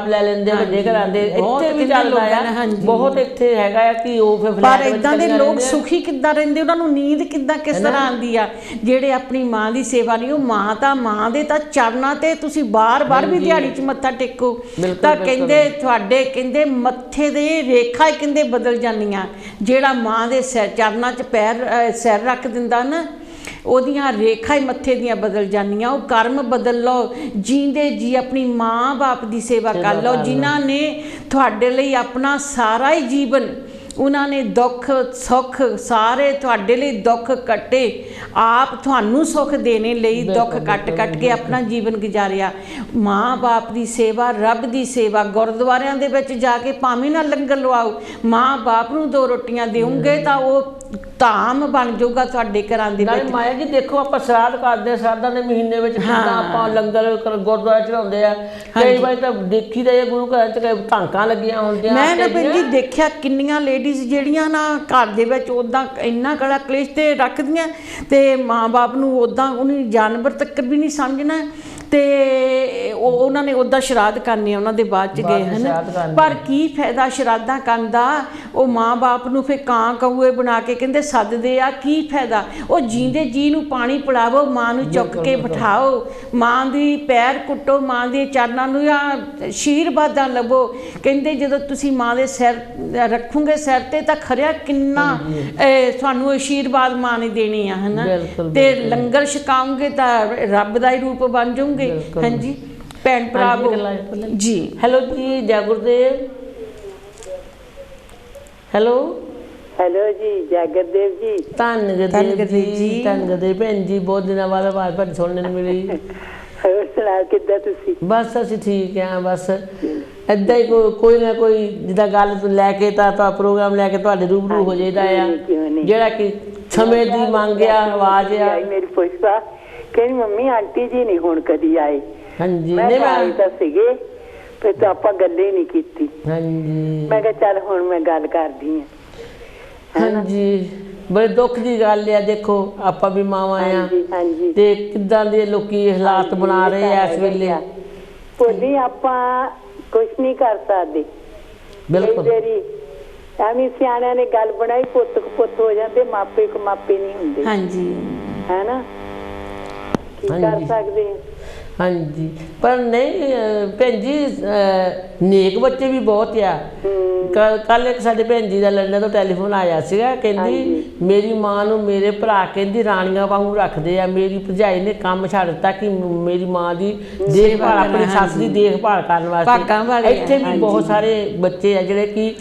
Speaker 1: ਲੈ ਲੈਂਦੇ ਵੱਡੇ ਘਰਾਂ ਦੇ। ਇੱਥੇ ਵੀ ਚੱਲਦਾ ਆ, ਬਹੁਤ ਇੱਥੇ ਹੈਗਾ ਆ ਕਿ ਉਹ ਫਿਰ
Speaker 7: ਪਰ ਇੱਦਾਂ ਦੇ ਲੋਕ ਸੁਖੀ ਕਿੱਦਾਂ ਰਹਿੰਦੇ, ਉਹਨਾਂ ਨੂੰ ਨੀਂਦ ਕਿੱਦਾਂ ਕਿਸ ਤਰ੍ਹਾਂ ਆਉਂਦੀ ਆ ਜਿਹੜੇ ਆਪਣੀ ਮਾਂ ਦੀ ਸੇਵਾ ਨਹੀਂ। ਉਹ ਮਾਂ ਦੇ ਤਾਂ ਚਰਨਾਂ ਤੇ ਤੁਸੀਂ ਬਾਰ-ਬਾਰ ਵੀ ਦਿਹਾੜੀ 'ਚ ਮੱਥਾ ਟੇਕੋ ਤਾਂ ਕਹਿੰਦੇ ਤੁਹਾਡੇ ਕਹਿੰਦੇ ਮੱਥੇ ਦੇ ਰੇਖਾ ਕਹਿੰਦੇ ਬਦਲ ਜਾਂਦੀਆਂ। ਜਿਹੜਾ ਮਾਂ ਦੇ ਚਰਨਾਂ 'ਚ ਸਿਰ ਰੱਖ ਦਿੰਦਾ ਨਾ, ਉਹਦੀਆਂ ਰੇਖਾ ਹੀ ਮੱਥੇ ਦੀਆਂ ਬਦਲ ਜਾਂਦੀਆਂ। ਉਹ ਕਰਮ ਬਦਲ ਲਓ, ਜੀਂਦੇ ਜੀ ਆਪਣੀ ਮਾਂ ਬਾਪ ਦੀ ਸੇਵਾ ਕਰ ਲਓ, ਜਿਨ੍ਹਾਂ ਨੇ ਤੁਹਾਡੇ ਲਈ ਆਪਣਾ ਸਾਰਾ ਹੀ ਜੀਵਨ ਉਹਨਾਂ ਨੇ ਦੁੱਖ ਸੁੱਖ ਸਾਰੇ ਤੁਹਾਡੇ ਲਈ ਦੁੱਖ ਕੱਟੇ, ਆਪ ਤੁਹਾਨੂੰ ਸੁੱਖ ਦੇਣੇ ਲਈ ਦੁੱਖ ਕੱਟ ਕੇ ਆਪਣਾ ਜੀਵਨ ਗੁਜ਼ਾਰਿਆ। ਮਾਂ ਬਾਪ ਦੀ ਸੇਵਾ, ਰੱਬ ਦੀ ਸੇਵਾ, ਗੁਰਦੁਆਰਿਆਂ ਦੇ ਵਿੱਚ ਜਾ ਕੇ ਭਾਵੇਂ ਨਾ ਲੰਗਰ ਲਵਾਓ, ਮਾਂ ਬਾਪ ਨੂੰ 2 ਰੋਟੀਆਂ ਦੇਉਂਗੇ ਤਾਂ ਉਹ ਧਾਮ ਬਣ ਜਾਊਗਾ ਤੁਹਾਡੇ ਘਰਾਂ ਦੇ
Speaker 1: ਨਾਲੇ
Speaker 7: ਵਿੱਚ।
Speaker 1: ਮਾਇਆ ਜੀ ਦੇਖੋ ਆਪਾਂ ਸ਼ਰਾਧ ਕਰਦੇ, ਸ਼ਰਾਧਾਂ ਦੇ ਮਹੀਨੇ ਵਿੱਚ ਕਿੰਨਾ ਆਪਾਂ ਲੰਗਰ ਗੁਰਦੁਆਰੇ ਚੜਾਉਂਦੇ ਆ। ਕਈ ਵਾਰ ਤਾਂ ਦੇਖੀ ਦਾ ਇਹ ਗੁਰੂ ਘਰਾਂ 'ਚ ਧਾਂਕਾਂ ਲੱਗੀਆਂ ਹੁੰਦੀਆਂ।
Speaker 7: ਮੈਂ ਨਾ ਭੈਣ ਜੀ ਦੇਖਿਆ ਕਿੰਨੀਆਂ ਲੇਡੀਜ਼ ਜਿਹੜੀਆਂ ਨਾ ਘਰ ਦੇ ਵਿੱਚ ਉੱਦਾਂ ਇੰਨਾ ਕਲਾ ਕਲੇਸ਼ ਤੇ ਰੱਖਦੀਆਂ ਤੇ ਮਾਂ ਬਾਪ ਨੂੰ ਉੱਦਾਂ ਉਹਨੂੰ ਜਾਨਵਰ ਤੱਕ ਵੀ ਨਹੀਂ ਸਮਝਣਾ ਤੇ ਉਹਨਾਂ ਨੇ ਉੱਦਾਂ ਸ਼ਰਾਧ ਕਰਨੇ, ਉਹਨਾਂ ਦੇ ਬਾਅਦ 'ਚ ਗਏ ਹਨ। ਪਰ ਕੀ ਫਾਇਦਾ ਸ਼ਰਾਧਾਂ ਕਰਨ ਦਾ? ਉਹ ਮਾਂ ਬਾਪ ਨੂੰ ਫਿਰ ਕਾਂ ਕਊਏ ਬਣਾ ਕੇ ਕਹਿੰਦੇ ਸੱਦਦੇ ਆ, ਕੀ ਫਾਇਦਾ? ਉਹ ਜੀਂਦੇ ਜੀ ਨੂੰ ਪਾਣੀ ਪਿਲਾਵੋ, ਮਾਂ ਨੂੰ ਚੁੱਕ ਕੇ ਬਿਠਾਓ, ਮਾਂ ਦੀ ਪੈਰ ਕੁੱਟੋ, ਮਾਂ ਦੇ ਚਰਨਾਂ ਨੂੰ ਜਾਂ ਆਸ਼ੀਰਵਾਦਾਂ ਲਵੋ। ਕਹਿੰਦੇ ਜਦੋਂ ਤੁਸੀਂ ਮਾਂ ਦੇ ਸਿਰ ਰੱਖੋਗੇ ਸਿਰ ਤੇ ਤਾਂ ਖਰਿਆ ਕਿੰਨਾ ਤੁਹਾਨੂੰ ਆਸ਼ੀਰਵਾਦ ਮਾਂ ਨੇ ਦੇਣੇ ਆ, ਹੈ ਨਾ। ਤੇ ਲੰਗਰ ਛਕਾਉਂਗੇ ਤਾਂ ਰੱਬ ਦਾ ਹੀ ਰੂਪ ਬਣ ਜਾਓਗੇ। ਹਾਂਜੀ ਭੈਣ ਭਰਾ ਜੀ।
Speaker 1: ਹੈਲੋ ਜੀ, ਜੈ ਗੁਰਦੇਵ। ਹੈਲੋ
Speaker 12: ਜੀ, ਜੈ ਗੁਰਦੇਵ ਜੀ।
Speaker 1: ਧੰਨ ਗੁਰਦੇਵ ਜੀ, ਧੰਨ ਗੁਰਦੇਵ ਭੈਣ ਜੀ, ਬਹੁਤ ਦਿਨਾਂ ਬਾਅਦ ਆਵਾਜ਼ ਤੁਹਾਡੀ ਸੁਣਨ ਨੂੰ ਮਿਲੀ।
Speaker 12: ਹੋਰ ਸੁਣਾ, ਕਿੱਦਾਂ ਤੁਸੀਂ?
Speaker 1: ਬਸ ਅਸੀਂ ਠੀਕ ਆ, ਬਸ ਏਦਾਂ ਹੀ ਕੋਈ ਨਾ ਕੋਈ ਜਿੱਦਾਂ ਗੱਲ ਲੈ ਕੇ ਤਾਂ ਪ੍ਰੋਗਰਾਮ ਲੈ ਕੇ ਤੁਹਾਡੇ ਰੂਬਰੂ ਹੋ ਜਾਈਦਾ ਆ, ਜਿਹੜਾ ਕਿ ਸਮੇਂ ਦੀ ਮੰਗ ਆ, ਆਵਾਜ਼ ਆ।
Speaker 12: ਮੇਰੀ ਪੁੱਛਦਾ ਕਹਿੰਦੀ ਮੰਮੀ ਆਂਟੀ ਜੀ ਨਹੀਂ ਹੁਣ ਕਦੀ ਆਏ।
Speaker 1: ਹਾਂਜੀ,
Speaker 12: ਮੈਂ ਆਈ ਤਾਂ ਸੀਗੇ ਫਿਰ ਤਾਂ ਆਪਾਂ ਗੱਲੇ ਨਹੀਂ ਕੀਤੀ।
Speaker 1: ਹਾਂਜੀ,
Speaker 12: ਮੈਂ ਕਿਹਾ ਚੱਲ ਹੁਣ ਮੈਂ ਗੱਲ ਕਰਦੀ ਆ।
Speaker 1: ਹਾਂਜੀ, ਬੜੇ ਦੁੱਖ ਦੀ ਗੱਲ ਆ। ਦੇਖੋ ਆਪਾਂ ਵੀ ਮਾਵਾਂ ਆ ਤੇ ਕਿੱਦਾਂ ਦੇ ਲੋਕੀ ਹਾਲਾਤ ਬਣਾ ਰਹੇ ਆ ਇਸ ਵੇਲੇ।
Speaker 12: ਭੋਲੀ ਆਪਾਂ ਕੁਝ ਨਹੀਂ ਕਰ ਸਕਦੇ।
Speaker 1: ਬਿਲਕੁਲ
Speaker 12: ਐਵੇਂ ਸਿਆਣਿਆਂ ਨੇ ਗੱਲ ਬਣਾਈ, ਪੁੱਤ ਹੋ ਜਾਂਦੇ, ਮਾਪੇ ਕੋ ਮਾਪੇ ਨਹੀਂ ਹੁੰਦੇ।
Speaker 7: ਹਾਂਜੀ,
Speaker 12: ਹੈ ਨਾ, ਕੀ ਕਰ ਸਕਦੇ।
Speaker 1: ਹਾਂਜੀ, ਪਰ ਨਹੀਂ ਭੈਣ ਜੀ, ਨੇਕ ਬੱਚੇ ਵੀ ਬਹੁਤ ਆ। ਕੱਲ ਇੱਕ ਸਾਡੇ ਭੈਣ ਜੀ ਦਾ ਲੰਡਨ ਤੋਂ ਟੈਲੀਫੋਨ ਆਇਆ ਸੀਗਾ, ਕਹਿੰਦੀ ਮੇਰੀ ਮਾਂ ਨੂੰ ਮੇਰੇ ਭਰਾ ਕਹਿੰਦੀ ਰਾਣੀਆਂ ਵਾਂਗੂ ਰੱਖਦੇ ਆ। ਮੇਰੀ ਭਰਜਾਈ ਨੇ ਕੰਮ ਛੱਡ ਦਿੱਤਾ ਕਿ ਮੇਰੀ ਮਾਂ ਦੀ ਦੇਖਭਾਲ, ਆਪਣੀ ਸੱਸ ਦੀ ਦੇਖਭਾਲ ਕਰਨ ਵਾਸਤੇ। ਇੱਥੇ ਵੀ ਬਹੁਤ ਸਾਰੇ ਬੱਚੇ ਆ ਜਿਹੜੇ ਕਿ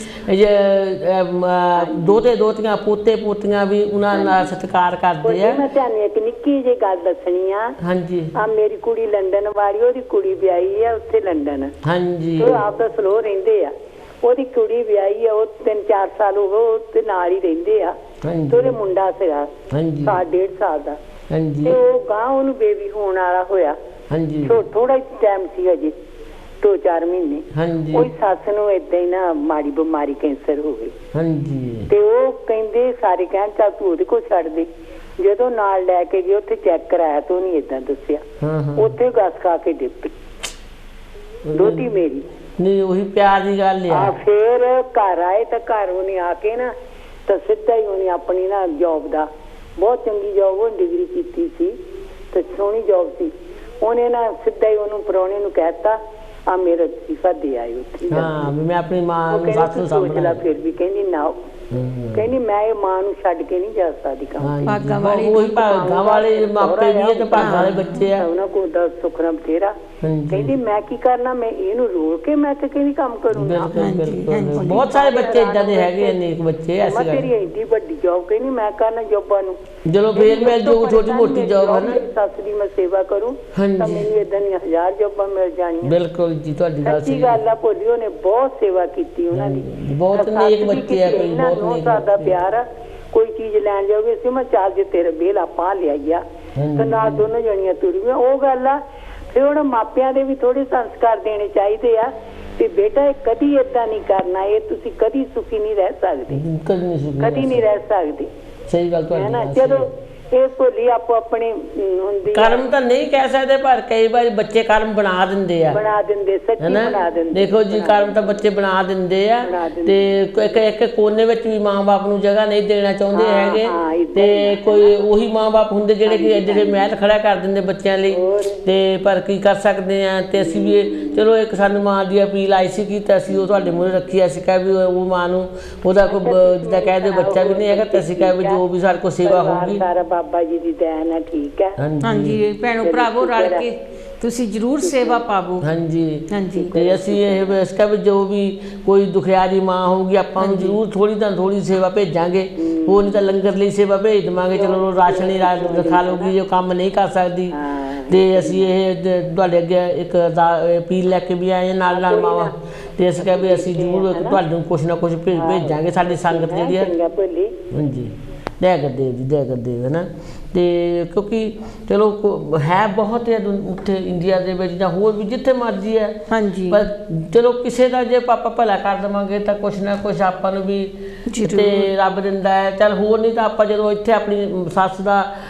Speaker 1: ਦੋਤੀਆਂ ਪੋਤੇ ਪੋਤੀਆਂ ਵੀ ਉਹਨਾਂ ਦਾ ਸਤਿਕਾਰ ਕਰਦੇ ਆ।
Speaker 12: ਮੈਂ ਤੁਹਾਨੂੰ ਇੱਕ ਨਿੱਕੀ ਜਿਹੀ ਗੱਲ ਦੱਸਣੀ ਆ।
Speaker 1: ਹਾਂਜੀ,
Speaker 12: ਆ ਮੇਰੀ ਕੁੜੀ ਲੰਡਨ ਵਾਲੀ, ਉਹਦੀ ਕੁੜੀ ਵਿਆਹੀ ਆ ਉੱਥੇ ਲੰਡਨ।
Speaker 1: ਹਾਂਜੀ,
Speaker 12: ਉਹ ਆਪ ਦਾ ਸਲੋ ਰਹਿੰਦੇ ਆ। ਉਹਦੀ ਕੁੜੀ ਵਿਆਹੀ ਆ, ਉਹ 3-4 ਸਾਲ ਉਹ ਤੇ ਨਾਲ ਹੀ ਰਹਿੰਦੇ ਆ। ਤੇ ਉਹਦੇ ਮੁੰਡਾ ਸੀਗਾ 1.5 ਸਾਲ ਦਾ। ਤੇ ਉਹ ਗਾਂ ਉਹਨੂੰ ਬੇਬੀ ਹੋਣ ਵਾਲਾ ਹੋਇਆ। ਥੋੜਾ ਟਾਈਮ ਸੀ ਹਜੇ, 2-4 ਮਹੀਨੇ। ਉਹਦੀ ਸੱਸ ਨੂੰ ਏਦਾਂ ਹੀ ਨਾ ਮਾੜੀ ਬਿਮਾਰੀ ਕੈਂਸਰ ਹੋ ਗਈ। ਤੇ ਉਹ ਕਹਿੰਦੇ ਸਾਰੇ ਕਹਿਣ ਚੱਲ ਤੂੰ ਉਹਦੇ ਕੋਲ ਛੱਡ ਦੇ। ਜਦੋਂ ਨਾਲ ਲੈ ਕੇ ਗਏ ਉੱਥੇ ਚੈੱਕ ਕਰਾਇਆ ਤਾਂ ਉਹਨੇ ਏਦਾਂ ਦੱਸਿਆ, ਉੱਥੇ ਗਸ ਖਾ ਕੇ ਡਿੱਗ ਪਈ ਦੋਤੀ ਮੇਰੀ।
Speaker 1: ਨਹੀਂ, ਉਹੀ ਪਿਆਰ ਦੀ ਗੱਲ ਆ।
Speaker 12: ਫਿਰ ਘਰ ਆਏ ਤਾਂ ਘਰ ਉਹਨੇ ਆ ਕੇ ਨਾ ਤਾਂ ਸਿੱਧਾ ਹੀ ਉਹਨੇ ਆਪਣੀ ਨਾ ਜੌਬ ਦਾ, ਬਹੁਤ ਚੰਗੀ ਜੌਬ, ਉਹ ਡਿਗਰੀ ਕੀਤੀ ਸੀ ਤੇ ਸੋਹਣੀ ਜੌਬ ਸੀ। ਉਹਨੇ ਨਾ ਸਿੱਧਾ ਹੀ ਉਹਨੂੰ ਪ੍ਰਾਹੁਣੇ ਨੂੰ ਕਹਿਤਾ ਆ ਮੇਰਾ ਅਸਤੀਫਾ ਦੇ ਆਇਓ ਉੱਥੇ।
Speaker 1: ਹਾਂ, ਮੈਂ ਆਪਣੀ ਮਾਂ ਨੂੰ ਸੱਸ ਨੂੰ
Speaker 12: ਸਾਂਭਣਾ। ਫਿਰ ਵੀ ਕਹਿੰਦੀ ਨਾ, ਕਹਿੰਦੀ ਮੈਂ ਇਹ ਮਾਂ ਨੂੰ ਛੱਡ ਕੇ ਨਹੀਂ ਜਾ ਸਕਦੀ ਕੰਮ।
Speaker 1: ਭਾਗਾਂ ਵਾਲੇ ਮਾਪੇ ਵੀ ਤੇ ਭਾਗਾਂ ਵਾਲੇ ਬੱਚੇ ਆ,
Speaker 12: ਉਹਨਾਂ ਕੋਲ ਦਾ ਸੁਖਨਾ ਬਥੇਰਾ। ਕਹਿੰਦੀ ਮੈਂ ਕੀ ਕਰਨਾ, ਮੈਂ ਇਹਨੂੰ ਰੋਲ ਕੇ ਮੈਂ ਤੇ ਕਿਹੜੀ ਕੰਮ ਕਰੂੰਗੀ।
Speaker 1: ਬਹੁਤ ਸਾਰੇ ਬੱਚੇ ਇਦਾਂ ਦੇ ਹੈਗੇ, ਅਨੇਕ ਬੱਚੇ ਐਸੇ।
Speaker 12: ਤੇਰੀ ਐਡੀ ਵੱਡੀ ਜੌਬ, ਕਹਿੰਦੀ ਮੈਂ ਕਰਨਾ ਜੌਬਾਂ ਨੂੰ।
Speaker 1: ਚਲੋ ਫੇਰ ਮਿਲ ਜੋ ਛੋਟੀ ਮੋਟੀ ਜੌਬ ਹੈ ਨਾ,
Speaker 12: ਸੱਸ ਦੀ ਮੈਂ ਸੇਵਾ ਕਰੂੰ ਤਾਂ ਮੈਨੂੰ ਏਦਾਂ ਦੀਆਂ 1000 ਜੌਬਾਂ ਮਿਲ ਜਾਣੀਆਂ।
Speaker 1: ਬਿਲਕੁਲ ਜੀ, ਤੁਹਾਡੀ ਗੱਲ
Speaker 12: ਸਹੀ ਗੱਲ ਆ। ਭੋਲੀ ਨੇ ਬਹੁਤ ਸੇਵਾ ਕੀਤੀ ਉਹਨਾਂ ਦੀ।
Speaker 1: ਬਹੁਤ ਨੇਕ ਬੱਚੇ ਆ, ਕੋਈ ਬਹੁਤ ਨੇਕ
Speaker 12: ਸਾਡਾ ਪਿਆਰ ਆ। ਕੋਈ ਚੀਜ਼ ਲੈਣ ਜਾਓਗੇ ਸੀ ਮੈਂ ਚੱਲ ਜੇ ਤੇਰੇ ਬੇਲ ਆਪਾਂ ਲਿਆਈਆ ਤੇ ਨਾਲ ਦੋਨੋਂ ਜਣੀਆਂ ਤੁਰੀਆਂ। ਉਹ ਗੱਲ ਆ। ਫਿਰ ਹੁਣ ਮਾਪਿਆਂ ਦੇ ਵੀ ਥੋੜੇ ਸੰਸਕਾਰ ਦੇਣੇ ਚਾਹੀਦੇ ਆ ਤੇ ਬੇਟਾ ਇਹ ਕਦੀ ਏਦਾਂ ਨਹੀਂ ਕਰਨਾ, ਇਹ ਤੁਸੀਂ ਕਦੀ ਸੁਖੀ ਨਹੀਂ ਰਹਿ ਸਕਦੇ, ਕਦੀ ਨਹੀਂ ਰਹਿ ਸਕਦੇ।
Speaker 1: ਸਹੀ ਗੱਲ ਤੁਹਾਡੀ
Speaker 12: ਹੈ ਨਾ। ਜਦੋਂ ਇਹ ਭੋਲੀ ਆਪੋ ਆਪਣੇ ਹੁੰਦੀ
Speaker 1: ਕਰਮ ਤਾਂ ਨਹੀਂ ਕਹਿ ਸਕਦੇ, ਪਰ ਕਈ ਵਾਰ ਬੱਚੇ ਕਰਮ ਬਣਾ ਦਿੰਦੇ ਆ,
Speaker 12: ਸੱਚੀ ਬਣਾ ਦਿੰਦੇ।
Speaker 1: ਦੇਖੋ ਜੀ, ਕਰਮ ਤਾਂ ਬੱਚੇ ਬਣਾ ਦਿੰਦੇ ਆ ਤੇ ਇੱਕ ਕੋਨੇ ਵਿੱਚ ਵੀ ਮਾਂ-ਬਾਪ ਨੂੰ ਜਗ੍ਹਾ ਨਹੀਂ ਦੇਣਾ ਚਾਹੁੰਦੇ ਹੈਗੇ। ਤੇ ਕੋਈ ਉਹੀ ਮਾਂ-ਬਾਪ ਹੁੰਦੇ ਜਿਹੜੇ ਕਿ ਜਿਹੜੇ ਮਹਿਲ ਖੜਾ ਕਰ ਦਿੰਦੇ ਬੱਚਿਆਂ ਲਈ। ਤੇ ਪਰ ਕੀ ਕਰ ਸਕਦੇ ਆ। ਤੇ ਅਸੀਂ ਵੀ ਚਲੋ ਇੱਕ ਸਾਨੂੰ ਮਾਂ ਦੀ ਅਪੀਲ ਆਈ ਸੀ ਕਿ ਤਾਂ ਅਸੀਂ ਉਹ ਤੁਹਾਡੇ ਮੂਹਰੇ ਰੱਖੀ। ਅਸੀਂ ਕਹਿ ਵੀ ਉਹ ਮਾਂ ਨੂੰ ਉਹਦਾ ਕੋਈ ਜਿੱਦਾਂ ਕਹਿ ਦਿਓ ਬੱਚਾ ਵੀ ਨਹੀਂ ਹੈਗਾ, ਤੇ ਅਸੀਂ ਕਹਿ ਵੀ ਜੋ ਵੀ ਸਾਡੇ ਕੋਲ ਸੇਵਾ ਹੋਊਗੀ
Speaker 12: ਬਾਬਾ ਜੀ ਦੀ ਦਇਆ ਨਾਲ ਠੀਕ ਹੈ।
Speaker 7: ਹਾਂਜੀ ਭੈਣੋ ਭਰਾਵੋ, ਰਲ ਕੇ ਤੁਸੀਂ ਜ਼ਰੂਰ ਸੇਵਾ ਪਾਵੋ।
Speaker 1: ਹਾਂਜੀ
Speaker 7: ਹਾਂਜੀ।
Speaker 1: ਤੇ ਅਸੀਂ ਇਹ ਇਸਕਾ ਵੀ ਜੋ ਵੀ ਕੋਈ ਦੁਖਿਆਰੀ ਮਾਂ ਹੋਊਗੀ ਆਪਾਂ ਨੂੰ ਜ਼ਰੂਰ ਥੋੜੀ ਤਾਂ ਥੋੜੀ ਸੇਵਾ ਭੇਜਾਂਗੇ, ਉਹ ਨਹੀਂ ਤਾਂ ਲੰਗਰ ਲਈ ਸੇਵਾ ਭੇਜ ਦੇਵਾਂਗੇ, ਚਲੋ ਰਾਸ਼ਨ ਹੀ ਖਾ ਲਊਗੀ ਜੋ ਕੰਮ ਨਹੀਂ ਕਰ ਸਕਦੀ। ਤੇ ਅਸੀਂ ਇਹ ਤੁਹਾਡੇ ਅੱਗੇ ਇੱਕ ਅਪੀਲ ਲੈ ਕੇ ਵੀ ਆਏ ਹਾਂ ਨਾਲ ਨਾਲ ਮਾਵਾਂ, ਤੇ ਅਸੀਂ ਕਿਹਾ ਵੀ ਅਸੀਂ ਜ਼ਰੂਰ ਤੁਹਾਨੂੰ ਕੁਛ ਨਾ ਕੁਛ ਭੇਜਾਂਗੇ, ਸਾਡੀ ਸੰਗਤ ਜਿਹੜੀ ਹੈ। ਹਾਂਜੀ, ਦਇਆ ਗੁਰਦੇਵ ਜੀ, ਦਇਆ ਗੁਰਦੇਵ, ਹੈ ਨਾ। ਤੇ ਕਿਉਂਕਿ ਚਲੋ ਹੈ ਬਹੁਤ ਹੈ ਉੱਥੇ ਇੰਡੀਆ ਦੇ ਵਿੱਚ ਜਾਂ ਹੋਰ ਵੀ ਜਿੱਥੇ ਮਰਜ਼ੀ ਹੈ।
Speaker 7: ਹਾਂਜੀ।
Speaker 1: ਪਰ ਚਲੋ ਕਿਸੇ ਦਾ ਜੇ ਆਪਾਂ ਭਲਾ ਕਰ ਦੇਵਾਂਗੇ ਤਾਂ ਕੁਛ ਨਾ ਕੁਛ ਆਪਾਂ ਨੂੰ ਵੀ ਤੇ ਰੱਬ ਦਿੰਦਾ ਹੈ। ਚੱਲ ਹੋਰ ਨਹੀਂ ਤਾਂ ਆਪਾਂ ਜਦੋਂ ਇੱਥੇ ਆਪਣੀ ਸੱਸ ਦਾ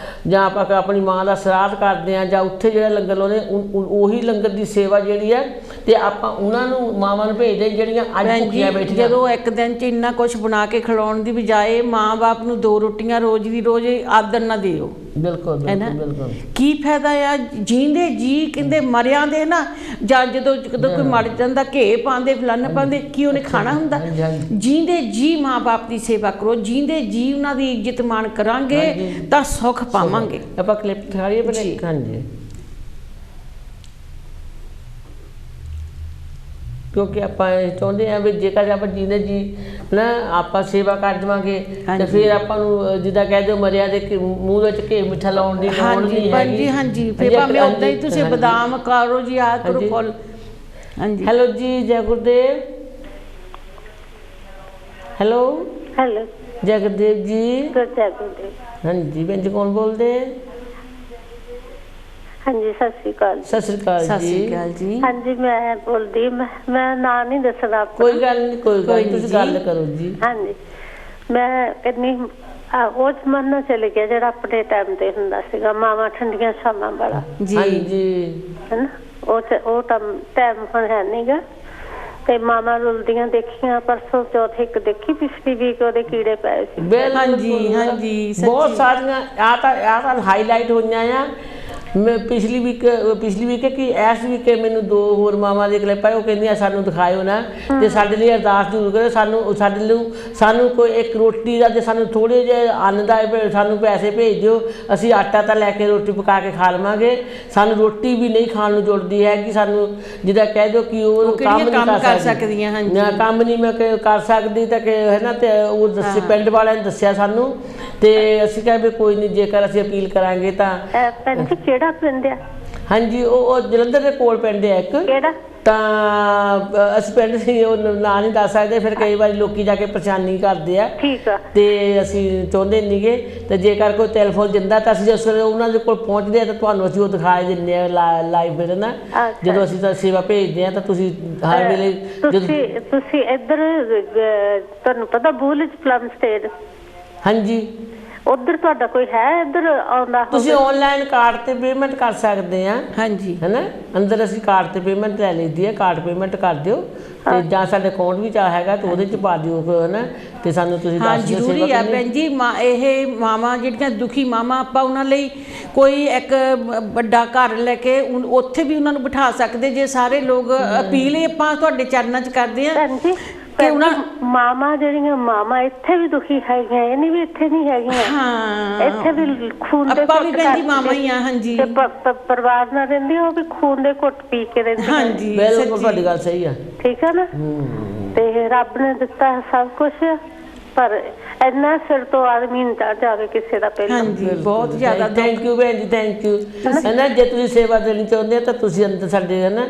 Speaker 1: ਜਾਂ ਆਪਾਂ ਆਪਣੀ ਮਾਂ ਦਾ ਸਰਾਧ ਕਰਦੇ ਹਾਂ ਜਾਂ ਉੱਥੇ ਜਿਹੜਾ ਲੰਗਰ ਲਾਉਂਦੇ ਉਹੀ ਲੰਗਰ ਦੀ ਸੇਵਾ ਜਿਹੜੀ ਹੈ ਤੇ ਆਪਾਂ ਉਹਨਾਂ ਨੂੰ ਮਾਵਾਂ ਨੂੰ ਭੇਜਦੇ ਜਿਹੜੀਆਂ ਅੱਜ ਭੁੱਖੀਆਂ ਬੈਠੀਆਂ।
Speaker 7: ਜਦੋਂ ਇੱਕ ਦਿਨ 'ਚ ਇੰਨਾ ਕੁਛ ਬਣਾ ਕੇ ਖਿਲਾਉਣ ਦੀ ਬਜਾਏ ਮਾਂ ਬਾਪ ਨੂੰ 2 ਰੋਟੀਆਂ ਰੋਜ਼ ਦੀ ਰੋਜ਼ ਆਦਰ ਨਾ ਦਿਓ।
Speaker 1: ਬਿਲਕੁਲ ਬਿਲਕੁਲ।
Speaker 7: ਕੀ ਫਾਇਦਾ ਆ ਜੀਂਦੇ ਜੀ, ਕਹਿੰਦੇ ਮਰਿਆਂ ਦੇ ਨਾ, ਜਾਂ ਜਦੋਂ ਕੋਈ ਮਰ ਜਾਂਦਾ ਘੇ ਪਾਉਂਦੇ ਫਲਨ ਪਾਉਂਦੇ, ਕੀ ਉਹਨੇ ਖਾਣਾ ਹੁੰਦਾ? ਜੀਂਦੇ ਜੀ ਮਾਂ ਬਾਪ ਦੀ ਸੇਵਾ ਕਰੋ, ਜੀਂਦੇ ਜੀ ਉਹਨਾਂ ਦੀ ਇੱਜ਼ਤ ਮਾਣ ਕਰਾਂਗੇ ਤਾਂ ਸੁੱਖ ਪਾਵਾਂਗੇ।
Speaker 1: ਆਪਾਂ ਕਲਿੱਪ ਦਿਖਾਈਏ ਬਣੇ। ਹਾਂਜੀ, ਕਿਉਂਕਿ ਆਪਾਂ ਚਾਹੁੰਦੇ ਹਾਂ ਵੀ ਜੇਕਰ ਆਪਾਂ ਜੀਂਦੇ ਜੀ ਨਾ ਆਪਾਂ ਸੇਵਾ ਕਰ ਦੇਵਾਂਗੇ ਤੇ ਫਿਰ ਆਪਾਂ ਨੂੰ ਜਿੱਦਾਂ ਕਹਿ ਦਿਓ ਮਰਿਆ ਦੇ ਮੂੰਹ ਵਿੱਚ ਘੇ ਮਿੱਠਾ ਲਾਉਣ ਦੀ ਲੋੜ ਨਹੀਂ ਹੈਗੀ।
Speaker 7: ਹਾਂਜੀ ਹਾਂਜੀ, ਫਿਰ ਭਾਵੇਂ ਉੱਦਾਂ ਹੀ ਤੁਸੀਂ ਬਦਾਮ ਕਰੋ ਜੀ, ਆ ਕਰੋ ਫੁੱਲ। ਹਾਂਜੀ।
Speaker 1: ਹੈਲੋ ਜੀ, ਜੈ ਗੁਰਦੇਵ। ਹੈਲੋ
Speaker 13: ਹੈਲੋ,
Speaker 1: ਜੈ ਗੁਰਦੇਵ ਜੀ।
Speaker 13: ਜੈ ਗੁਰਦੇਵ।
Speaker 1: ਹਾਂਜੀ ਭੈਣ ਜੀ, ਕੌਣ ਬੋਲਦੇ?
Speaker 13: ਹਾਂਜੀ, ਸਤਿ ਸ਼੍ਰੀ ਅਕਾਲ।
Speaker 1: ਸਤਿ ਸ਼੍ਰੀ ਅਕਾਲ ਜੀ।
Speaker 7: ਸਤਿ ਸ਼੍ਰੀ ਅਕਾਲ ਜੀ।
Speaker 13: ਹਾਂਜੀ, ਮੈਂ ਬੋਲਦੀ, ਮੈਂ ਨਾਂ ਨਹੀਂ ਦੱਸਣਾ ਆਪਣਾ।
Speaker 1: ਕੋਈ ਗੱਲ ਨਹੀਂ, ਕੋਈ ਗੱਲ ਨਹੀਂ, ਤੁਸੀਂ ਗੱਲ ਕਰੋ ਜੀ।
Speaker 13: ਹਾਂਜੀ, ਮੈਂ ਕਹਿੰਦੀ ਉਹ ਜ਼ਮਾਨਾ ਚਲੇ ਗਿਆ ਜਿਹੜਾ ਆਪਣੇ ਟਾਈਮ ਤੇ ਹੁੰਦਾ ਸੀਗਾ, ਮਾਵਾਂ ਠੰਡੀਆਂ ਛਾਵਾਂ ਵਾਲਾ।
Speaker 1: ਜੀ
Speaker 13: ਹੈਨਾ, ਉਹ ਟਾਈਮ ਹੁਣ ਹੈ ਨਹੀਂਗਾ। ਤੇ ਮਾਵਾਂ ਰੁਲਦੀਆਂ ਦੇਖੀਆਂ, ਪਰਸੋਂ ਚੌਥੇ ਇੱਕ ਦੇਖੀ, ਪਿਛਲੀ ਵੀਕ ਉਹਦੇ ਕੀੜੇ ਪਏ ਸੀ।
Speaker 7: ਹਾਂਜੀ ਹਾਂਜੀ,
Speaker 1: ਬਹੁਤ ਸਾਰੀਆਂ ਆ ਤਾਂ ਹਾਈਲਾਈਟ ਹੋਈਆਂ ਆ। ਮੈਂ ਪਿਛਲੀ ਵੀਕ ਕਿ ਇਸ ਵੀਕ ਮੈਨੂੰ 2 ਹੋਰ ਮਾਵਾਂ ਦੇ ਕਲਿੱਪ ਆਏ, ਉਹ ਕਹਿੰਦੀਆਂ ਸਾਨੂੰ ਦਿਖਾਇਓ ਨਾ ਤੇ ਸਾਡੇ ਲਈ ਅਰਦਾਸ ਜ਼ਰੂਰ ਕਰੋ, ਸਾਨੂੰ ਕੋਈ ਇੱਕ ਰੋਟੀ ਦਾ, ਜੇ ਸਾਨੂੰ ਥੋੜੇ ਜਿਹੇ ਅੰਨ ਦਾ ਸਾਨੂੰ ਪੈਸੇ ਭੇਜ ਦਿਓ, ਅਸੀਂ ਆਟਾ ਤਾਂ ਲੈ ਕੇ ਰੋਟੀ ਪਕਾ ਕੇ ਖਾ ਲਵਾਂਗੇ। ਸਾਨੂੰ ਰੋਟੀ ਵੀ ਨਹੀਂ ਖਾਣ ਨੂੰ ਜੁੜਦੀ ਹੈ ਕਿ ਸਾਨੂੰ ਜਿੱਦਾਂ ਕਹਿ ਦਿਓ ਕਿ ਉਹ ਕੰਮ ਨਹੀਂ ਕਰ ਸਕਦੀਆਂ। ਕੰਮ ਨਹੀਂ ਮੈਂ ਕਰ ਸਕਦੀ ਤਾਂ ਕਿ ਹੈ ਨਾ, ਤੇ ਉਹ ਦੱਸੇ ਪਿੰਡ ਵਾਲਿਆਂ ਨੇ ਦੱਸਿਆ ਸਾਨੂੰ, ਤੇ ਅਸੀਂ ਕਿਹਾ ਵੀ ਕੋਈ ਨਹੀਂ, ਜੇਕਰ ਅਸੀਂ ਅਪੀਲ ਕਰਾਂਗੇ ਤਾਂ।
Speaker 13: ਕਿਹੜਾ ਪਿੰਡ ਆ?
Speaker 1: ਹਾਂਜੀ, ਉਹ ਜਲੰਧਰ ਦੇ ਕੋਲ ਪਿੰਡ ਹੈ ਇੱਕ।
Speaker 13: ਕਿਹੜਾ?
Speaker 1: ਤਾਂ ਅਸੀਂ ਪਿੰਡ ਸੀ ਉਹ ਨਾਂ ਨਹੀਂ ਦੱਸ ਸਕਦੇ, ਫਿਰ ਕਈ ਵਾਰੀ ਲੋਕੀ ਜਾ ਕੇ ਪਰੇਸ਼ਾਨੀ ਕਰਦੇ ਆ।
Speaker 13: ਠੀਕ ਆ।
Speaker 1: ਤੇ ਅਸੀਂ ਚਾਹੁੰਦੇ ਨਹੀਂਗੇ, ਤੇ ਜੇਕਰ ਕੋਈ ਟੈਲੀਫੋਨ ਦਿੰਦਾ ਤਾਂ ਅਸੀਂ ਉਸ ਵੇਲੇ ਉਹਨਾਂ ਦੇ ਕੋਲ ਪਹੁੰਚਦੇ ਆ ਤਾਂ ਤੁਹਾਨੂੰ ਅਸੀਂ ਉਹ ਦਿਖਾ ਦਿੰਦੇ ਆ ਲਾਈਵ ਫਿਰ ਨਾ। ਜਦੋਂ ਅਸੀਂ ਤਾਂ ਸੇਵਾ ਭੇਜਦੇ ਆ ਤਾਂ ਤੁਸੀਂ ਹਰ ਵੇਲੇ
Speaker 13: ਤੁਸੀਂ ਇੱਧਰ ਤੁਹਾਨੂੰ ਪਤਾ ਬੂਲ ਪਲਮ ਸਟੇਟ?
Speaker 1: ਹਾਂਜੀ,
Speaker 13: ਉਧਰ ਤੁਹਾਡਾ ਕੋਈ ਹੈ ਇੱਧਰ ਆਉਂਦਾ?
Speaker 1: ਤੁਸੀਂ ਆਨਲਾਈਨ ਕਾਰਡ ਤੇ ਪੇਮੈਂਟ ਕਰ ਸਕਦੇ ਆ।
Speaker 7: ਹਾਂਜੀ,
Speaker 1: ਹੈ ਨਾ, ਅੰਦਰ ਅਸੀਂ ਕਾਰਡ ਤੇ ਪੇਮੈਂਟ ਲੈ ਲਈਦੀ ਹੈ, ਕਾਰਡ ਪੇਮੈਂਟ ਕਰ ਦਿਓ ਤੇ ਜਾਂ ਸਾਡੇ ਅਕਾਊਂਟ ਵਿੱਚ ਹੈਗਾ ਤਾਂ ਉਹਦੇ ਚ ਪਾ ਦਿਓ ਹੈ ਨਾ, ਤੇ ਸਾਨੂੰ ਤੁਸੀਂ ਦੱਸ ਦਿਓ।
Speaker 7: ਜ਼ਰੂਰੀ ਆ ਭੈਣ ਜੀ। ਇਹ ਮਾਵਾਂ ਜਿਹੜੀਆਂ ਦੁਖੀ ਮਾਵਾਂ, ਆਪਾਂ ਉਹਨਾਂ ਲਈ ਕੋਈ ਇੱਕ ਵੱਡਾ ਘਰ ਲੈ ਕੇ ਉੱਥੇ ਵੀ ਉਹਨਾਂ ਨੂੰ ਬਿਠਾ ਸਕਦੇ ਜੇ ਸਾਰੇ ਲੋਕ। ਅਪੀਲ ਆਪਾਂ ਤੁਹਾਡੇ ਚਰਨਾਂ 'ਚ ਕਰਦੇ ਆ ਕਿ ਉਹਨਾਂ
Speaker 13: ਮਾਵਾਂ ਜਿਹੜੀਆਂ ਮਾਵਾਂ ਇੱਥੇ ਵੀ ਦੁਖੀ ਹੈਗੀਆਂ, ਇਹ ਨਹੀਂ ਵੀ ਇੱਥੇ ਨਹੀਂ ਹੈਗੀਆਂ।
Speaker 7: ਹਾਂ,
Speaker 13: ਇੱਥੇ ਵੀ ਖੂਨ ਦੇ
Speaker 7: ਆਪਾਂ ਵੀ ਭੈਣ ਜੀ ਮਾਵਾਂ ਹੀ ਆ। ਹਾਂਜੀ,
Speaker 13: ਪਰਿਵਾਰ ਨਾਲ ਰਹਿੰਦੀ, ਉਹ ਵੀ ਖੂਨ ਦੇ ਘੁੱਟ ਪੀ ਕੇ ਰਹਿੰਦੀ।
Speaker 7: ਹਾਂਜੀ,
Speaker 1: ਬਿਲਕੁਲ ਤੁਹਾਡੀ ਗੱਲ ਸਹੀ ਆ।
Speaker 13: ਠੀਕ ਆ ਨਾ। ਤੇ ਰੱਬ ਨੇ ਦਿੱਤਾ ਸਭ ਕੁਝ, ਪਰ ਇੰਨਾ ਸਿਰ ਤੋਂ ਆਦਮੀ ਨਹੀਂ ਚੜ੍ਹ ਜਾਵੇ ਕਿਸੇ ਦਾ ਪਹਿਲਾਂ।
Speaker 7: ਹਾਂਜੀ, ਬਹੁਤ ਜ਼ਿਆਦਾ।
Speaker 1: ਥੈਂਕ ਯੂ ਭੈਣ ਜੀ, ਥੈਂਕ ਯੂ। ਹੈ ਨਾ, ਜੇ ਤੁਸੀਂ ਸੇਵਾ ਦੇਣੀ ਚਾਹੁੰਦੇ ਆ ਤਾਂ ਤੁਸੀਂ ਅੰਦਰ ਸਾਡੇ ਹੈ ਨਾ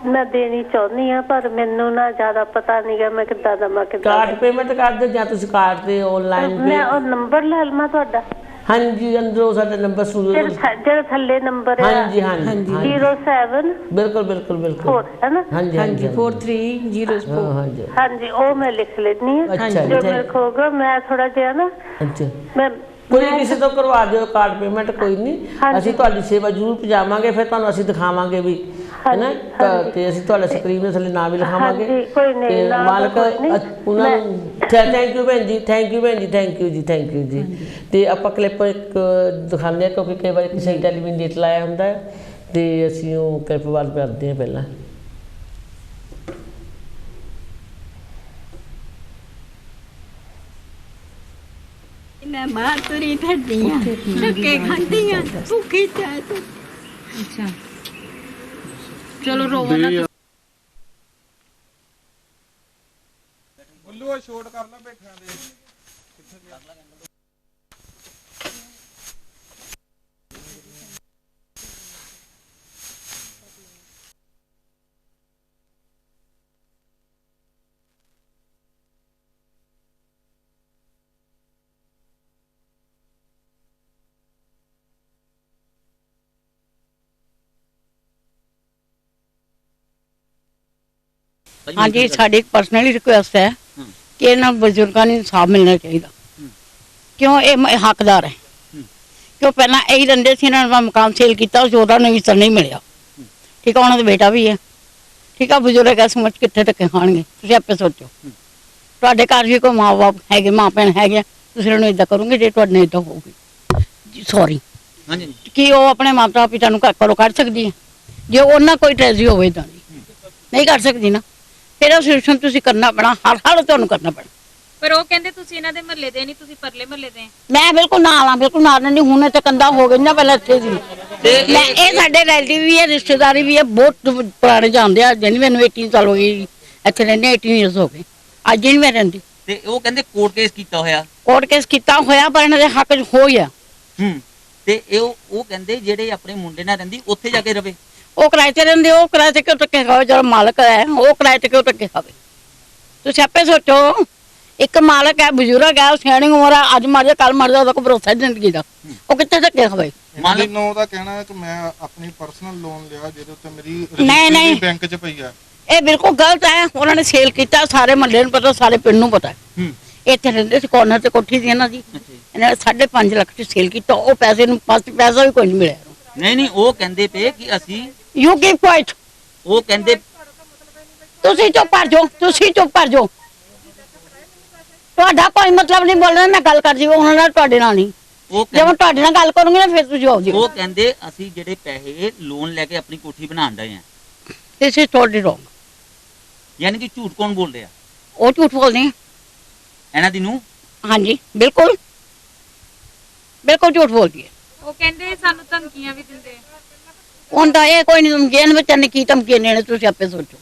Speaker 13: ਮੈਂ ਦੇਣੀ ਚਾਹੁੰਦੀ ਆ, ਪਰ ਮੈਨੂੰ ਨਾ ਜ਼ਿਆਦਾ ਪਤਾ ਨਹੀਂਗਾ ਮੈਂ ਕਿੱਦਾਂ ਦਵਾਂ।
Speaker 1: ਕਾਰਡ ਪੇਮੈਂਟ ਕਰ ਦਿਓ ਜਾਂ ਤੁਸੀਂ ਕਾਰਡ ਤੇ ਆਨਲਾਈਨ।
Speaker 13: ਮੈਂ ਉਹ ਨੰਬਰ ਲੈ ਲਵਾਂ ਤੁਹਾਡਾ?
Speaker 1: ਹਾਂਜੀ, ਅੰਦਰੋਂ ਸਾਡਾ ਨੰਬਰ
Speaker 13: ਜਿਹੜਾ ਥੱਲੇ ਨੰਬਰ ਹੈ।
Speaker 1: ਹਾਂਜੀ ਹਾਂਜੀ,
Speaker 13: 07
Speaker 1: ਬਿਲਕੁਲ ਬਿਲਕੁਲ ਬਿਲਕੁਲ,
Speaker 13: ਹੈ ਨਾ?
Speaker 1: ਹਾਂਜੀ ਹਾਂਜੀ,
Speaker 7: 4304।
Speaker 1: ਹਾਂਜੀ
Speaker 13: ਹਾਂਜੀ, ਉਹ ਮੈਂ ਲਿਖ ਲੈਣੀ ਆ।
Speaker 1: ਅੱਛਾ,
Speaker 13: ਜੋ ਮੇਰੇ ਕੋਲ ਹੋਗਾ ਮੈਂ ਥੋੜਾ ਜਿਹਾ ਨਾ,
Speaker 1: ਅੱਛਾ,
Speaker 13: ਮੈਂ
Speaker 1: ਕੋਈ ਕਿਸੇ ਤੋਂ ਕਰਵਾ ਦਿਓ ਕਾਰਡ ਪੇਮੈਂਟ, ਕੋਈ ਨਹੀਂ, ਅਸੀਂ ਤੁਹਾਡੀ ਸੇਵਾ ਜ਼ਰੂਰ ਪਹੁੰਚਾਵਾਂਗੇ। ਫਿਰ ਤੁਹਾਨੂੰ ਅਸੀਂ ਦਿਖਾਵਾਂਗੇ ਵੀ, ਹੈ ਨਾ, ਤੇ ਅਸੀਂ ਤੁਹਾਡਾ ਸਕਰੀਨ ਦੇ ਥੱਲੇ ਨਾਮ ਵੀ ਲਿਖਾਵਾਂਗੇ। ਤੇ ਮਾਲਕ ਉਹਨਾਂ ਨੂੰ ਥੈਂਕ ਯੂ ਭੈਣ ਜੀ, ਥੈਂਕ ਯੂ ਭੈਣ ਜੀ, ਥੈਂਕ ਯੂ ਜੀ, ਥੈਂਕ ਯੂ ਜੀ। ਤੇ ਆਪਾਂ ਕਲਿੱਪ ਇੱਕ ਦਿਖਾਉਂਦੇ ਹਾਂ ਕਿਉਂਕਿ ਕਈ ਵਾਰ ਕਿਸੇ ਟੈਲੀਵਿਜ਼ਨ ਡੇਟ ਲਾਇਆ ਹੁੰਦਾ ਤੇ ਅਸੀਂ ਉਹ ਕਲਿੱਪ ਵੱਲ ਕਰਦੇ ਹਾਂ ਪਹਿਲਾਂ।
Speaker 10: ਮੈਂ ਬਾਹਰ ਤੁਰੀ ਫਿਰਦੀ ਆ, ਧੱਕੇ ਖਾਂਦੀ ਆ, ਭੁੱਖੀ ਤੇ
Speaker 7: ਅੱਛਾ ਚਲੋ ਰੋਵੋ ਨਾ
Speaker 9: ਬੁੱਲੂ ਸ਼ੋਟ ਕਰ ਲੈ ਬੈਠਿਆਂ ਦੇ
Speaker 14: हाँ जी साड़ी एक पर्सनली रिक्वेस्ट है कि इन्होंने बजुर्गों को इंसाफ मिलना चाहिए क्यों ये हकदार है क्यों पहला यही रंधे से इन्होंने मकान सेल किया उस विस्तर नहीं मिले ठीक है उन्होंने बेटा भी है ठीक है बजुर्ग है समझ कितने धक्के खाएंगे तुम आपे सोचो ਤੁਹਾਡੇ घर भी कोई माँ बाप है माँ भैन है तुम उन्हें इदा करोगे जो तुहाडे नाल इदा होगी सॉरी कि वो अपने माता पिता घरों कढ़ सकती है जो उन्हें कोई ट्रेजरी हो नहीं कर सकती ना फिर सोल्यूशन तुसीं करना पैना हर हाल तुहानूं करना पैना
Speaker 15: पर वो कहंदे तुसीं इन्हां दे महल्ले दे नहीं तुसीं परले महल्ले दे
Speaker 14: मैं बिल्कुल नाल हां बिल्कुल नाल नहीं हुणे ते कंधा हो गईयां पहले इत्थे दी मैं ये साडे रिलेटिव भी है रिश्तेदारी भी है बहुत पुराने जानदे आ जिन्हें मैनूं 18 साल हो गए इत्थे रहंदे 18 ईयर्स हो गए अज नहीं मैं रहिंदी
Speaker 16: ते वो कहंदे कोर्ट केस
Speaker 14: कीता होया पर इन्हां दे हक च हो गया
Speaker 16: ते वो कहंदे जेड़े अपने मुंडे नाल रहिंदी उत्थे जाके रवे
Speaker 14: वो किराए ते रहिंदे वो किराए ते क्यों धक्के खावे जो मालक है वो किराए ते क्यों धक्के खावे तुसीं आपे सोचो एक मालक है बुजुर्ग है सियाणी उम्र है अज मर जाए कल मर जाए कोई भरोसा जिंदगी का वो कितने धक्के खावे
Speaker 6: मालिक नो दा कहना है कि मैं अपनी पर्सनल लोन लिया जेदे उत्ते मेरी
Speaker 14: नहीं
Speaker 6: बैंक च पई है
Speaker 14: ये बिल्कुल गलत है उन्होंने सेल किया सारे महल्ले नूं पता सारे पिंड नूं पता है इत्थे रहिंदे सी कॉर्नर ते कोठी सी इन्हां दी इन्हां 5.5 लाख च सेल किया वो पैसे नूं पैसा भी कोई नहीं मिलिया
Speaker 16: नहीं वो कहंदे पे कि असी
Speaker 14: यू कीप क्वाइट
Speaker 16: वो कहंदे
Speaker 14: तुसीं चुप कर जाओ ਤੁਹਾਡਾ ਕੋਈ ਮਤਲਬ ਨਹੀਂ ਬੋਲਣਾ ਮੈਂ ਗੱਲ ਕਰ ਜੀ ਉਹਨਾਂ ਨਾਲ ਤੁਹਾਡੇ ਨਾਲ ਨਹੀਂ ਜੇ ਮੈਂ ਤੁਹਾਡੇ ਨਾਲ ਗੱਲ ਕਰੂੰਗੀ ਨਾ ਫਿਰ ਤੁਸੀਂ ਆਓ ਜੀ
Speaker 16: ਉਹ ਕਹਿੰਦੇ ਅਸੀਂ ਜਿਹੜੇ ਪੈਸੇ ਲੋਨ ਲੈ ਕੇ ਆਪਣੀ ਕੋਠੀ ਬਣਾਉਣ ਡਏ ਆ
Speaker 14: ਦਿਸ ਇਜ਼ ਟੋਟਲੀ ਰੋਂਗ
Speaker 16: ਯਾਨੀ ਕਿ ਝੂਠ ਕੌਣ ਬੋਲ ਰਿਹਾ
Speaker 14: ਉਹ ਝੂਠ ਬੋਲਦੇ ਆ
Speaker 16: ਇਹਨਾਂ ਦੀ ਨੂੰ
Speaker 14: ਹਾਂਜੀ ਬਿਲਕੁਲ ਝੂਠ ਬੋਲਦੀ ਹੈ
Speaker 15: ਉਹ ਕਹਿੰਦੇ ਸਾਨੂੰ ਧਮਕੀਆਂ ਵੀ ਦਿੰਦੇ
Speaker 14: ਹੁੰਦਾ ਇਹ ਕੋਈ ਨਹੀਂ ਧਮਕੀਆਂ ਨੇ ਬੱਚਿਆਂ ਨੇ ਕੀ ਧਮਕੀਆਂ ਦੇਣੇ ਤੁਸੀਂ ਆਪੇ ਸੋਚੋ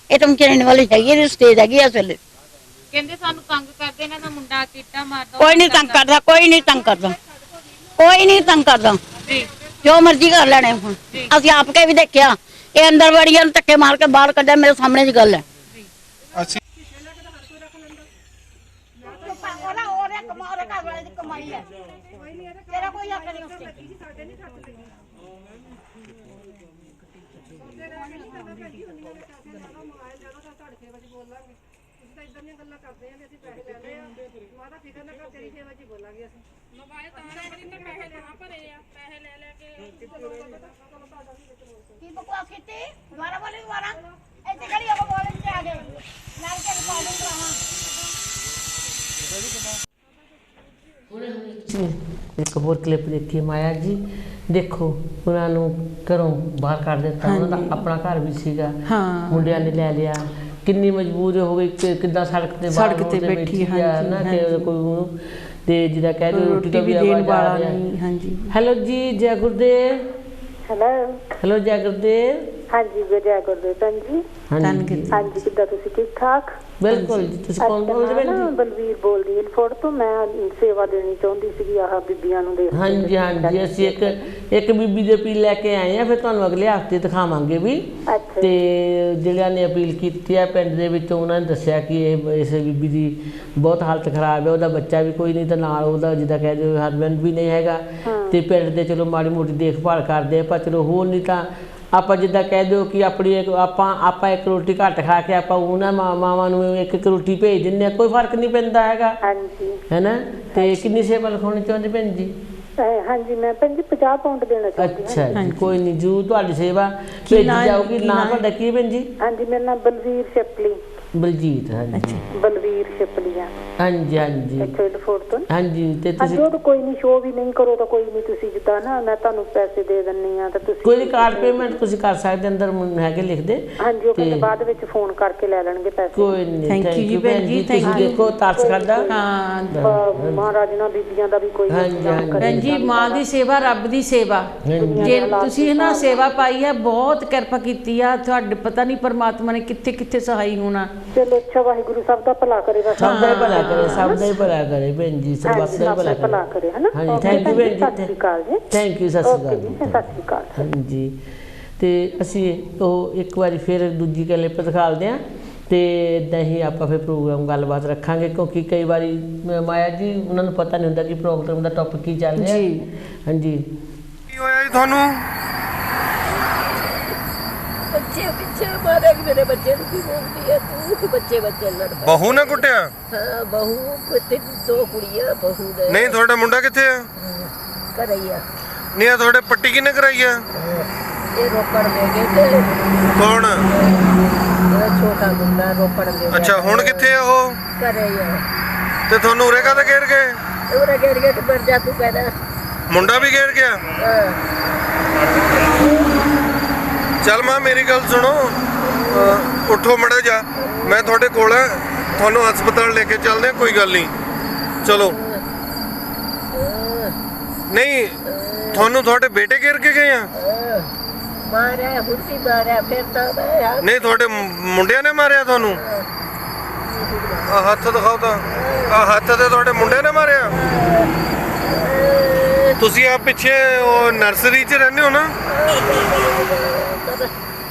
Speaker 14: ਇਹ ਧਮਕੀਆਂ ਦੇਣ ਵਾਲੀ ਹੈਗੀ ਹੈ ਸਟੇਜ ਹੈਗੀ ਇਸ ਵੇਲੇ
Speaker 15: ਕਹਿੰਦੇ ਸਾਨੂੰ ਤੰਗ ਕਰਦੇ ਇਹਨਾਂ ਦਾ ਮੁੰਡਾ ਕੀਟਾ ਮਾਰਦਾ
Speaker 14: ਕੋਈ ਨਹੀਂ ਤੰਗ ਕਰਦਾ
Speaker 15: ਜੀ
Speaker 14: ਜੋ ਮਰਜ਼ੀ ਕਰ ਲੈਣੇ ਹੁਣ ਅਸੀਂ ਆਪ ਕੇ ਵੀ ਦੇਖਿਆ ਇਹ ਅੰਦਰ ਵੜੀਆਂ ਨੂੰ ਧੱਕੇ ਮਾਰ ਕੇ ਬਾਹਰ ਕੱਢਿਆ ਮੇਰੇ ਸਾਹਮਣੇ ਦੀ ਗੱਲ ਹੈ
Speaker 6: ਅਸੀਂ
Speaker 14: ਤੇਰਾ ਕੋਈ ਹੱਕ ਨਹੀਂ ਉਸ ਤੇ ਕੀ ਬਕਵਾਸ ਕੀਤੀ ਦੁਬਾਰਾ ਬੋਲੇ ਇੱਥੇ ਖੜੀ ਹੋ ਬੋਲਣ ਤੇ ਆ ਗਏ ਨਾਲ ਕੇ ਰਿਕਾਰਡਿੰਗ ਕਰਾਵਾਂ
Speaker 1: ਇੱਕ ਹੋਰ ਕਲਿੱਪ ਦੇਖੀ ਮਾਇਆ ਜੀ ਦੇਖੋ ਉਹਨਾਂ ਨੂੰ ਘਰੋਂ ਬਾਹਰ ਕੱਢ ਦਿੱਤਾ ਉਹਨਾਂ ਦਾ ਆਪਣਾ ਘਰ ਵੀ ਸੀਗਾ ਮੁੰਡਿਆਂ ਨੇ ਲੈ ਲਿਆ ਕਿੰਨੀ ਮਜਬੂਰ ਹੋ ਗਈ ਕਿੱਦਾਂ ਸੜਕ ਤੇ ਬੈਠੀ ਹੈ ਨਾ ਕਿ ਕੋਈ ਉਹਨੂੰ ਤੇ ਜਿਹਦਾ ਕਹਿ ਦੋ ਰੋਟੀ ਦਾ ਵੀ ਦੇਣ ਵਾਲਾ ਨਹੀਂ ਹਾਂਜੀ ਹੈਲੋ ਜੀ ਜੈ ਗੁਰਦੇਵ ਹੈਲੋ ਜੈ ਗੁਰਦੇਵ
Speaker 12: ਹਾਂਜੀ ਜੈ ਗੁਰਦੇਵ ਭੈਣ ਜੀ ਹਾਂਜੀ ਕਿੱਦਾਂ ਤੁਸੀਂ ਠੀਕ ਠਾਕ
Speaker 1: ਬਿਲਕੁਲ ਜੀ ਤੁਸੀਂ ਕੌਣ ਬੋਲਦੇ ਭੈਣ ਜੀ
Speaker 12: ਬਲਵੀਰ ਬੋਲਦੀ ਹਾਂ ਫੋੜ ਤੋਂ ਮੈਂ ਸੇਵਾ ਦੇਣੀ ਚਾਹੁੰਦੀ ਸੀਗੀ ਆਹ ਬੀਬੀਆਂ ਨੂੰ ਦੇਖ
Speaker 1: ਹਾਂਜੀ ਅਸੀਂ ਇੱਕ ਬੀਬੀ ਦੇ ਅਪੀਲ ਲੈ ਕੇ ਆਏ ਆ ਫਿਰ ਤੁਹਾਨੂੰ ਅਗਲੇ ਹਫ਼ਤੇ ਦਿਖਾਵਾਂਗੇ ਵੀ ਤੇ ਜਿਹੜਿਆਂ ਨੇ ਅਪੀਲ ਕੀਤੀ ਆ ਪਿੰਡ ਦੇ ਵਿੱਚੋਂ ਉਹਨਾਂ ਨੇ ਦੱਸਿਆ ਕਿ ਇਸ ਬੀਬੀ ਦੀ ਬਹੁਤ ਹਾਲਤ ਖਰਾਬ ਹੈ ਉਹਦਾ ਬੱਚਾ ਵੀ ਕੋਈ ਨਹੀਂ ਤੇ ਨਾਲ ਉਹਦਾ ਜਿੱਦਾਂ ਕਹਿ ਦਿਓ ਹਸਬੈਂਡ ਵੀ ਨਹੀਂ ਹੈਗਾ ਤੇ ਪਿੰਡ ਦੇ ਚਲੋ ਮਾੜੀ ਮੋਟੀ ਦੇਖਭਾਲ ਕਰਦੇ ਆ ਪਰ ਚਲੋ ਹੋਰ ਨਹੀਂ ਤਾਂ ਆਪਾਂ ਜਿੱਦਾਂ ਕਹਿ ਦਿਓ ਕਿ ਆਪਣੀ ਆਪਾਂ ਇੱਕ ਰੋਟੀ ਘੱਟ ਖਾ ਕੇ ਆਪਾਂ ਉਹਨਾਂ ਮਾਵਾਂ ਨੂੰ ਇੱਕ ਰੋਟੀ ਭੇਜ ਦਿੰਦੇ ਆ ਕੋਈ ਫਰਕ ਨਹੀਂ ਪੈਂਦਾ ਹੈਗਾ ਹੈ ਨਾ ਤੇ ਕਿੰਨੀ ਸੇਵਾ ਲਿਖਾਉਣੀ ਚਾਹੁੰਦੇ ਭੈਣ ਜੀ
Speaker 12: ਹਾਂਜੀ ਮੈਂ ਭੈਣ ਜੀ 50 ਪਾਉਂਡ ਦੇਣਾ ਚਾਹੁੰਦੀ
Speaker 1: ਅੱਛਾ ਜੀ ਕੋਈ ਨਹੀਂ ਜੂ ਤੁਹਾਡੀ ਸੇਵਾ ਭੇਜੀ ਜਾਊਗੀ ਨਾਂ ਤੁਹਾਡਾ ਕੀ ਭੈਣ ਜੀ
Speaker 12: ਹਾਂਜੀ ਮੇਰਾ ਨਾਮ ਬਲਵੀਰ ਸ਼ਪਲੀ
Speaker 1: ਬਲਜੀਤ ਹਾਂਜੀ
Speaker 17: ਬਲਵੀਰ ਛਿਪਲੀਆ
Speaker 1: ਹਾਂਜੀ ਹਾਂਜੀ
Speaker 17: ਇੱਥੇ ਫੋਰਟ ਤੋਂ
Speaker 1: ਹਾਂਜੀ ਤੇ ਤੁਸੀਂ
Speaker 17: ਉਹ ਤਾਂ ਕੋਈ ਨਹੀਂ ਸ਼ੋਅ ਵੀ ਨਹੀਂ ਕਰੋ ਤਾਂ ਕੋਈ ਨਹੀਂ ਤੁਸੀਂ ਜਿੱਦਾਂ ਨਾ ਮੈਂ ਤੁਹਾਨੂੰ ਪੈਸੇ ਦੇ ਦਿੰਨੀ ਆ ਤਾਂ ਤੁਸੀਂ
Speaker 1: ਕੋਈ ਕਾਰਡ ਪੇਮੈਂਟ ਤੁਸੀਂ ਕਰ ਸਕਦੇ ਅੰਦਰ ਹੈਗੇ ਲਿਖਦੇ
Speaker 17: ਹਾਂਜੀ ਉਹ ਕਹਿੰਦੇ ਬਾਅਦ ਵਿੱਚ ਫੋਨ ਕਰਕੇ ਲੈ ਲੈਣਗੇ ਪੈਸੇ
Speaker 1: ਕੋਈ ਨਹੀਂ
Speaker 7: ਥੈਂਕ ਯੂ ਜੀ ਭੈਣ ਜੀ
Speaker 1: ਤੁਸੀਂ ਦੇਖੋ ਤਰਸ ਕਰਦਾ
Speaker 7: ਹਾਂ
Speaker 17: ਮਹਾਰਾਜ ਨਾਲ ਬੀਬੀਆਂ ਦਾ ਵੀ ਕੋਈ
Speaker 7: ਭੈਣ ਜੀ ਮਾਂ ਦੀ ਸੇਵਾ ਰੱਬ ਦੀ ਸੇਵਾ ਜੇ ਤੁਸੀਂ ਨਾ ਸੇਵਾ ਪਾਈ ਹੈ ਬਹੁਤ ਕਿਰਪਾ ਕੀਤੀ ਆ ਤੁਹਾਡੇ ਪਤਾ ਨਹੀਂ ਪਰਮਾਤਮਾ ਨੇ ਕਿੱਥੇ ਕਿੱਥੇ ਸਹਾਈ ਹੋਣਾ
Speaker 17: ਚਲੋ ਅੱਛਾ ਵਾਹਿਗੁਰੂ ਸਭ ਦਾ ਭਲਾ ਕਰੇ ਬਸ
Speaker 1: ਸਭ ਦਾ ਭਲਾ ਕਰੇ ਸਭ ਦਾ ਭਲਾ ਕਰੇ ਭੈਣ ਜੀ ਸਭ ਦਾ ਭਲਾ ਕਰੇ
Speaker 17: ਹਨਾ
Speaker 1: ਹਾਂਜੀ ਥੈਂਕ ਯੂ ਭੈਣ ਜੀ
Speaker 17: ਸਤਿ ਸ਼੍ਰੀ ਅਕਾਲ ਜੀ
Speaker 1: ਥੈਂਕ ਯੂ ਸਤਿ ਸ਼੍ਰੀ ਅਕਾਲ
Speaker 17: ਜੀ ਸਤਿ ਸ਼੍ਰੀ ਅਕਾਲ
Speaker 1: ਹਾਂਜੀ ਤੇ ਅਸੀਂ ਉਹ ਇੱਕ ਵਾਰੀ ਫਿਰ ਦੂਜੀ ਕਲਿੱਪ ਦਿਖਾਲਦੇ ਹਾਂ ਤੇ ਇੱਦਾਂ ਹੀ ਆਪਾਂ ਫਿਰ ਪ੍ਰੋਗਰਾਮ ਗੱਲਬਾਤ ਰੱਖਾਂਗੇ ਕਿਉਂਕਿ ਕਈ ਵਾਰੀ ਮਾਇਆ ਜੀ ਉਹਨਾਂ ਨੂੰ ਪਤਾ ਨਹੀਂ ਹੁੰਦਾ ਕਿ ਪ੍ਰੋਗਰਾਮ ਦਾ ਟੌਪਿਕ ਕੀ ਚੱਲ ਰਿਹਾ ਹਾਂਜੀ
Speaker 3: ਕੀ ਹੋਇਆ ਜੀ ਤੁਹਾਨੂੰ
Speaker 4: ਬੱਚੇ ਪਿੱਛੇ ਮਾਰੇ ਮੇਰੇ ਬੱਚੇ ਨੂੰ ਕੀ ਬੋਲਦੀ ਹੈ ਤੂੰ ਬੱਚੇ ਲੜਦਾ
Speaker 3: ਬਹੂ ਨੇ ਕੁੱਟਿਆ
Speaker 4: ਹਾਂ ਬਹੂ ਤੇ 2 ਕੁੜੀਆਂ ਬਹੂ ਦੇ
Speaker 3: ਨਹੀਂ ਤੁਹਾਡਾ ਮੁੰਡਾ ਕਿੱਥੇ ਆ
Speaker 4: ਕਰਈਆ
Speaker 3: ਨਹੀਂ ਆ ਤੁਹਾਡੇ ਪੱਟੀ ਕਿਹਨੇ ਕਰਾਈ ਆ
Speaker 4: ਇਹ ਰੋਪੜ ਲੈ ਗਏ ਤੇ
Speaker 3: ਕੌਣ
Speaker 4: ਛੋਟਾ ਮੁੰਡਾ ਰੋਪੜ ਲੈ ਗਿਆ
Speaker 3: ਅੱਛਾ ਹੁਣ ਕਿੱਥੇ ਆ ਉਹ
Speaker 4: ਕਰਈਆ
Speaker 3: ਤੇ ਤੁਹਾਨੂੰ ਉਰੇ ਕਾਹਦੇ ਘੇਰ ਗਏ
Speaker 4: ਉਰੇ ਘੇਰ ਗਏ ਤੇ ਮਰ ਜਾ ਤੂੰ ਕਹਿੰਦਾ
Speaker 3: ਮੁੰਡਾ ਵੀ ਘੇਰ ਗਿਆ ਚੱਲ ਮਾਂ ਮੇਰੀ ਗੱਲ ਸੁਣੋ ਉੱਠੋ ਮੜਾ ਜਾ ਮੈਂ ਤੁਹਾਡੇ ਕੋਲ ਆ ਤੁਹਾਨੂੰ ਹਸਪਤਾਲ ਲੈ ਕੇ ਚੱਲਦੇ ਆ ਕੋਈ ਗੱਲ ਨਹੀਂ ਚਲੋ ਨਹੀਂ ਤੁਹਾਨੂੰ ਤੁਹਾਡੇ ਬੇਟੇ ਘੇਰ ਕੇ ਗਏ ਆ
Speaker 4: ਮਾਰਿਆ ਹੁੱਤੀ ਮਾਰਿਆ ਫਿਰ ਤਾਂ
Speaker 3: ਨਹੀਂ ਤੁਹਾਡੇ ਮੁੰਡਿਆਂ ਨੇ ਮਾਰਿਆ ਤੁਹਾਨੂੰ ਆ ਹੱਥ ਦਿਖਾਓ ਤਾਂ ਆ ਹੱਥ ਤੇ ਤੁਹਾਡੇ ਮੁੰਡੇ ਨੇ ਮਾਰਿਆ ਤੁਸੀਂ ਆ ਪਿੱਛੇ ਉਹ ਨਰਸਰੀ 'ਚ ਰਹਿੰਦੇ ਹੋ ਨਾ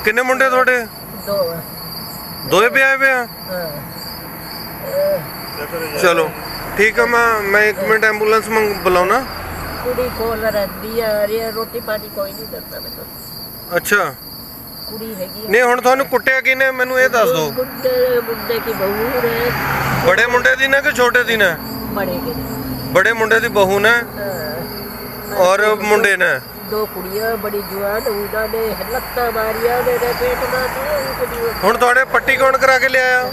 Speaker 3: ਕਿੰਨੇ ਮੁੰਡੇ ਤੁਹਾਡੇ
Speaker 4: 2
Speaker 3: ਦੋਏ ਵਿਆਹੇ ਵੇ ਆ ਚਲੋ ਠੀਕ ਆ ਮੈਂ 1 ਮਿੰਟ ਐਂਬੂਲੈਂਸ ਬੁਲਾਉਣਾ
Speaker 4: ਕੁੜੀ ਕੋਲ ਰਹਿੰਦੀ ਆ ਰੋਟੀ ਪਾਣੀ ਕੋਈ ਨਹੀਂ ਕਰਦਾ ਮੈਨੂੰ
Speaker 3: ਅੱਛਾ
Speaker 4: ਕੁੜੀ ਹੈਗੀ
Speaker 3: ਨਹੀਂ ਹੁਣ ਤੁਹਾਨੂੰ ਕੁੱਟਿਆ ਕਿਨੇ ਮੈਨੂੰ ਇਹ ਦੱਸ ਦਿਓ
Speaker 4: ਮੁੰਡੇ ਕੀ ਬਹੂ ਨੇ
Speaker 3: ਬੜੇ ਮੁੰਡੇ ਦੀ ਨਾ ਕਿ ਛੋਟੇ ਦੀ ਨਾ ਬੜੇ ਮੁੰਡੇ ਦੀ ਬਹੂ ਨੇ ਔਰ ਮੁੰਡੇ ਨੇ
Speaker 4: 2 ਕੁੜੀਆਂ ਬੜੀ ਜਵਾਨ ਉਹਨਾਂ ਨੇ ਲੱਤਾਂ ਮਾਰੀਆਂ ਮੇਰੇ ਪੇਟ ਨਾਲ
Speaker 3: ਹੁਣ ਤੁਹਾਡੇ ਪੱਟੀ ਕੌਣ ਕਰਾ ਕੇ ਲਿਆਇਆ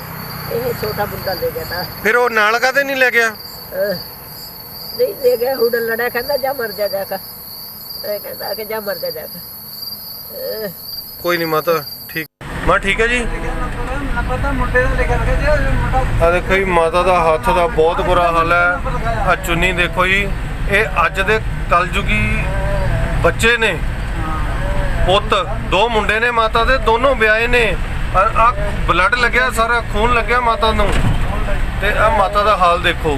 Speaker 4: ਇਹ ਛੋਟਾ ਮੁੰਡਾ ਲੈ ਗਿਆ ਤਾਂ
Speaker 3: ਫਿਰ ਉਹ ਨਾਲ ਕਾਹਦੇ ਨਹੀਂ ਲੈ ਗਿਆ
Speaker 4: ਨਹੀਂ ਲੈ ਗਿਆ ਹੁਣ ਲੜਾ ਕਹਿੰਦਾ ਜਾ ਮਰ ਜਾ ਕੇ ਕਹਿੰਦਾ ਕਿ ਜਾ ਮਰ ਜਾ
Speaker 3: ਕੋਈ ਨਹੀਂ ਮਾਤਾ ਠੀਕ ਮਾਂ ਠੀਕ ਹੈ ਜੀ
Speaker 9: ਪਤਾ ਮੁੰਡੇ ਦਾ ਲਿਖਿਆ ਰੱਖਿਆ ਜੀ ਮੁੰਡਾ
Speaker 3: ਆ ਦੇਖੋ ਜੀ ਮਾਤਾ ਦਾ ਹੱਥ ਦਾ ਬਹੁਤ ਬੁਰਾ ਹਾਲ ਹੈ ਆ ਚੁੰਨੀ ਦੇਖੋ ਜੀ ਇਹ ਅੱਜ ਦੇ ਕਲਯੁਗੀ ਬੱਚੇ ਨੇ ਪੁੱਤ 2 ਮੁੰਡੇ ਨੇ ਮਾਤਾ ਦੇ ਦੋਨੋਂ ਵਿਆਹੇ ਨੇ ਆ ਬਲੱਡ ਲੱਗਿਆ ਸਾਰਾ ਖੂਨ ਲੱਗਿਆ ਮਾਤਾ ਨੂੰ ਤੇ ਆ ਮਾਤਾ ਦਾ ਹਾਲ ਦੇਖੋ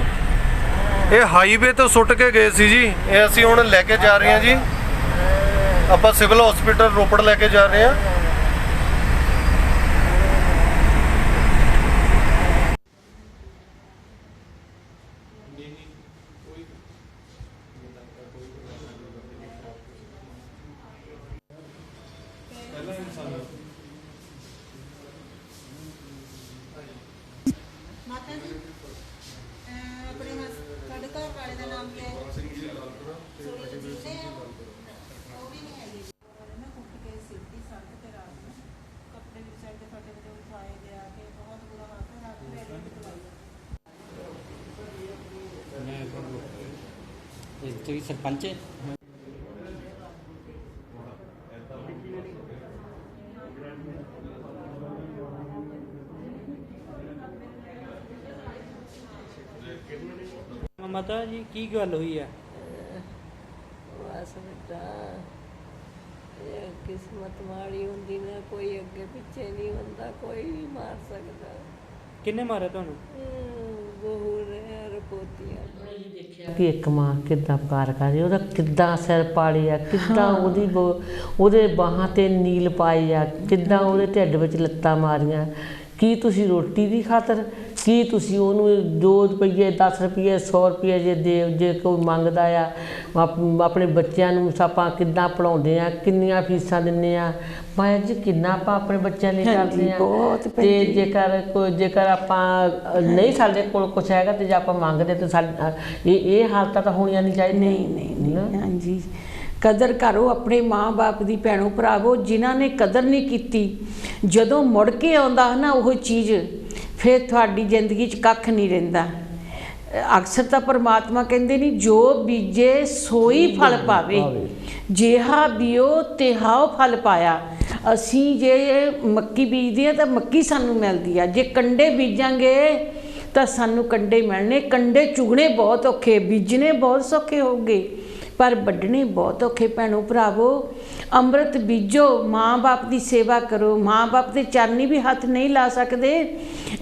Speaker 3: ਇਹ ਹਾਈਵੇ ਤੋਂ ਸੁੱਟ ਕੇ ਗਏ ਸੀ ਜੀ ਇਹ ਅਸੀਂ ਹੁਣ ਲੈ ਕੇ ਜਾ ਰਹੇ ਹਾਂ ਜੀ ਆਪਾਂ ਸਿਵਲ ਹਸਪੀਟਲ ਰੋਪੜ ਲੈ ਕੇ ਜਾ ਰਹੇ ਹਾਂ
Speaker 2: ਮਾਤਾ ਜੀ ਆਪਣੇ ਤੁਹਾਡੇ ਘਰ ਵਾਲੇ ਦਾ ਨਾਮ ਕੀ ਹੈ ਸੋਰੀ ਜੀ ਨੇ ਉਹ ਵੀ ਨਹੀਂ ਹੈਗੀ ਨਾ ਕੁੱਟ ਕੇ ਸਿੱਧੀ ਸੜਕ ਤੇ ਰਾਤ ਨੂੰ ਕੱਪੜੇ ਵੀ ਸਾਡੇ ਫਟੇ ਤੇ ਉਠਾਏ ਗਿਆ ਕਿ ਬਹੁਤ ਬੁਰਾ ਹਾਲ ਹੈ ਰਾਤ ਨੂੰ ਐਡਮਿਟ ਕਰਵਾਇਆ
Speaker 16: ਇਹ ਤੁਸੀਂ ਸਰਪੰਚ
Speaker 5: ਮਾਤਾ ਜੀ ਕੀ ਗੱਲ ਹੋਈ ਹੈ
Speaker 4: ਬਸ ਬੇਟਾ ਇਹ ਕਿਸਮਤ ਮਾੜੀ ਹੁੰਦੀ ਨਾ ਕੋਈ ਅੱਗੇ ਪਿੱਛੇ ਨਹੀਂ ਹੁੰਦਾ ਕੋਈ ਵੀ ਮਾਰ ਸਕਦਾ
Speaker 5: ਕਿੰਨੇ ਮਾਰਿਆ ਤੁਹਾਨੂੰ
Speaker 4: ਬਹੂ ਨੇ ਰਪੋਤੀਆਂ
Speaker 1: ਕਿ ਇੱਕ ਮਾਂ ਕਿੱਦਾਂ ਪੁਕਾਰ ਕਰਦੀ ਉਹਦਾ ਕਿੱਦਾਂ ਸਿਰ ਪਾੜਿਆ ਕਿੱਦਾਂ ਉਹਦੇ ਬਾਹਾਂ ਤੇ ਨੀਲ ਪਾਈ ਆ ਕਿੱਦਾਂ ਉਹਦੇ ਢਿੱਡ ਵਿੱਚ ਲੱਤਾਂ ਮਾਰੀਆਂ ਕੀ ਤੁਸੀਂ ਰੋਟੀ ਦੀ ਖਾਤਰ ਕੀ ਤੁਸੀਂ ਉਹਨੂੰ 2 ਰੁਪਏ 10 ਰੁਪਏ 100 ਰੁਪਏ ਜੇ ਕੋਈ ਮੰਗਦਾ ਆ ਆਪਣੇ ਬੱਚਿਆਂ ਨੂੰ ਆਪਾਂ ਕਿੱਦਾਂ ਪੜ੍ਹਾਉਂਦੇ ਆ ਕਿੰਨੀਆਂ ਫੀਸਾਂ ਦਿੰਦੇ ਆ ਮਾਇਆ ਜੀ ਕਿੰਨਾ ਆਪਾਂ ਆਪਣੇ ਬੱਚਿਆਂ ਲਈ ਕਰਦੇ ਆ ਤੇ ਜੇਕਰ ਆਪਾਂ ਨਹੀਂ ਸਾਡੇ ਕੋਲ ਕੁਛ ਹੈਗਾ ਤੇ ਜੇ ਆਪਾਂ ਮੰਗਦੇ ਤਾਂ ਇਹ ਹਾਲਤਾਂ ਤਾਂ ਹੋਣੀਆਂ ਨਹੀਂ ਚਾਹੀਦੀਆਂ
Speaker 7: ਨਹੀਂ ਹਾਂਜੀ ਕਦਰ ਕਰੋ ਆਪਣੇ ਮਾਂ-ਬਾਪ ਦੀ ਭੈਣੋ ਭਰਾਵੋ ਜਿਨ੍ਹਾਂ ਨੇ ਕਦਰ ਨਹੀਂ ਕੀਤੀ ਜਦੋਂ ਮੁੜ ਕੇ ਆਉਂਦਾ ਨਾ ਉਹ ਚੀਜ਼ ਫਿਰ ਤੁਹਾਡੀ ਜ਼ਿੰਦਗੀ 'ਚ ਕੱਖ ਨਹੀਂ ਰਹਿੰਦਾ। ਅਕਸਰ ਤਾਂ ਪਰਮਾਤਮਾ ਕਹਿੰਦੇ ਨਹੀਂ ਜੋ ਬੀਜੇ ਸੋਈ ਫਲ ਪਾਵੇ, ਜਿਹਾ ਬੀਓ ਤਿਹਾਓ ਫਲ ਪਾਇਆ। ਅਸੀਂ ਜੇ ਮੱਕੀ ਬੀਜਦੇ ਹਾਂ ਤਾਂ ਮੱਕੀ ਸਾਨੂੰ ਮਿਲਦੀ ਆ, ਜੇ ਕੰਡੇ ਬੀਜਾਂਗੇ ਤਾਂ ਸਾਨੂੰ ਕੰਡੇ ਮਿਲਣੇ। ਕੰਡੇ ਚੁਗਣੇ ਬਹੁਤ ਔਖੇ, ਬੀਜਣੇ ਬਹੁਤ ਸੌਖੇ ਹੋਗੇ, ਪਰ ਵੱਢਣੇ ਬਹੁਤ ਔਖੇ। ਭੈਣੋ ਭਰਾਵੋ, ਅੰਮ੍ਰਿਤ ਬੀਜੋ, ਮਾਂ ਬਾਪ ਦੀ ਸੇਵਾ ਕਰੋ। ਮਾਂ ਬਾਪ ਦੇ ਚਰਨੀ ਵੀ ਹੱਥ ਨਹੀਂ ਲਾ ਸਕਦੇ,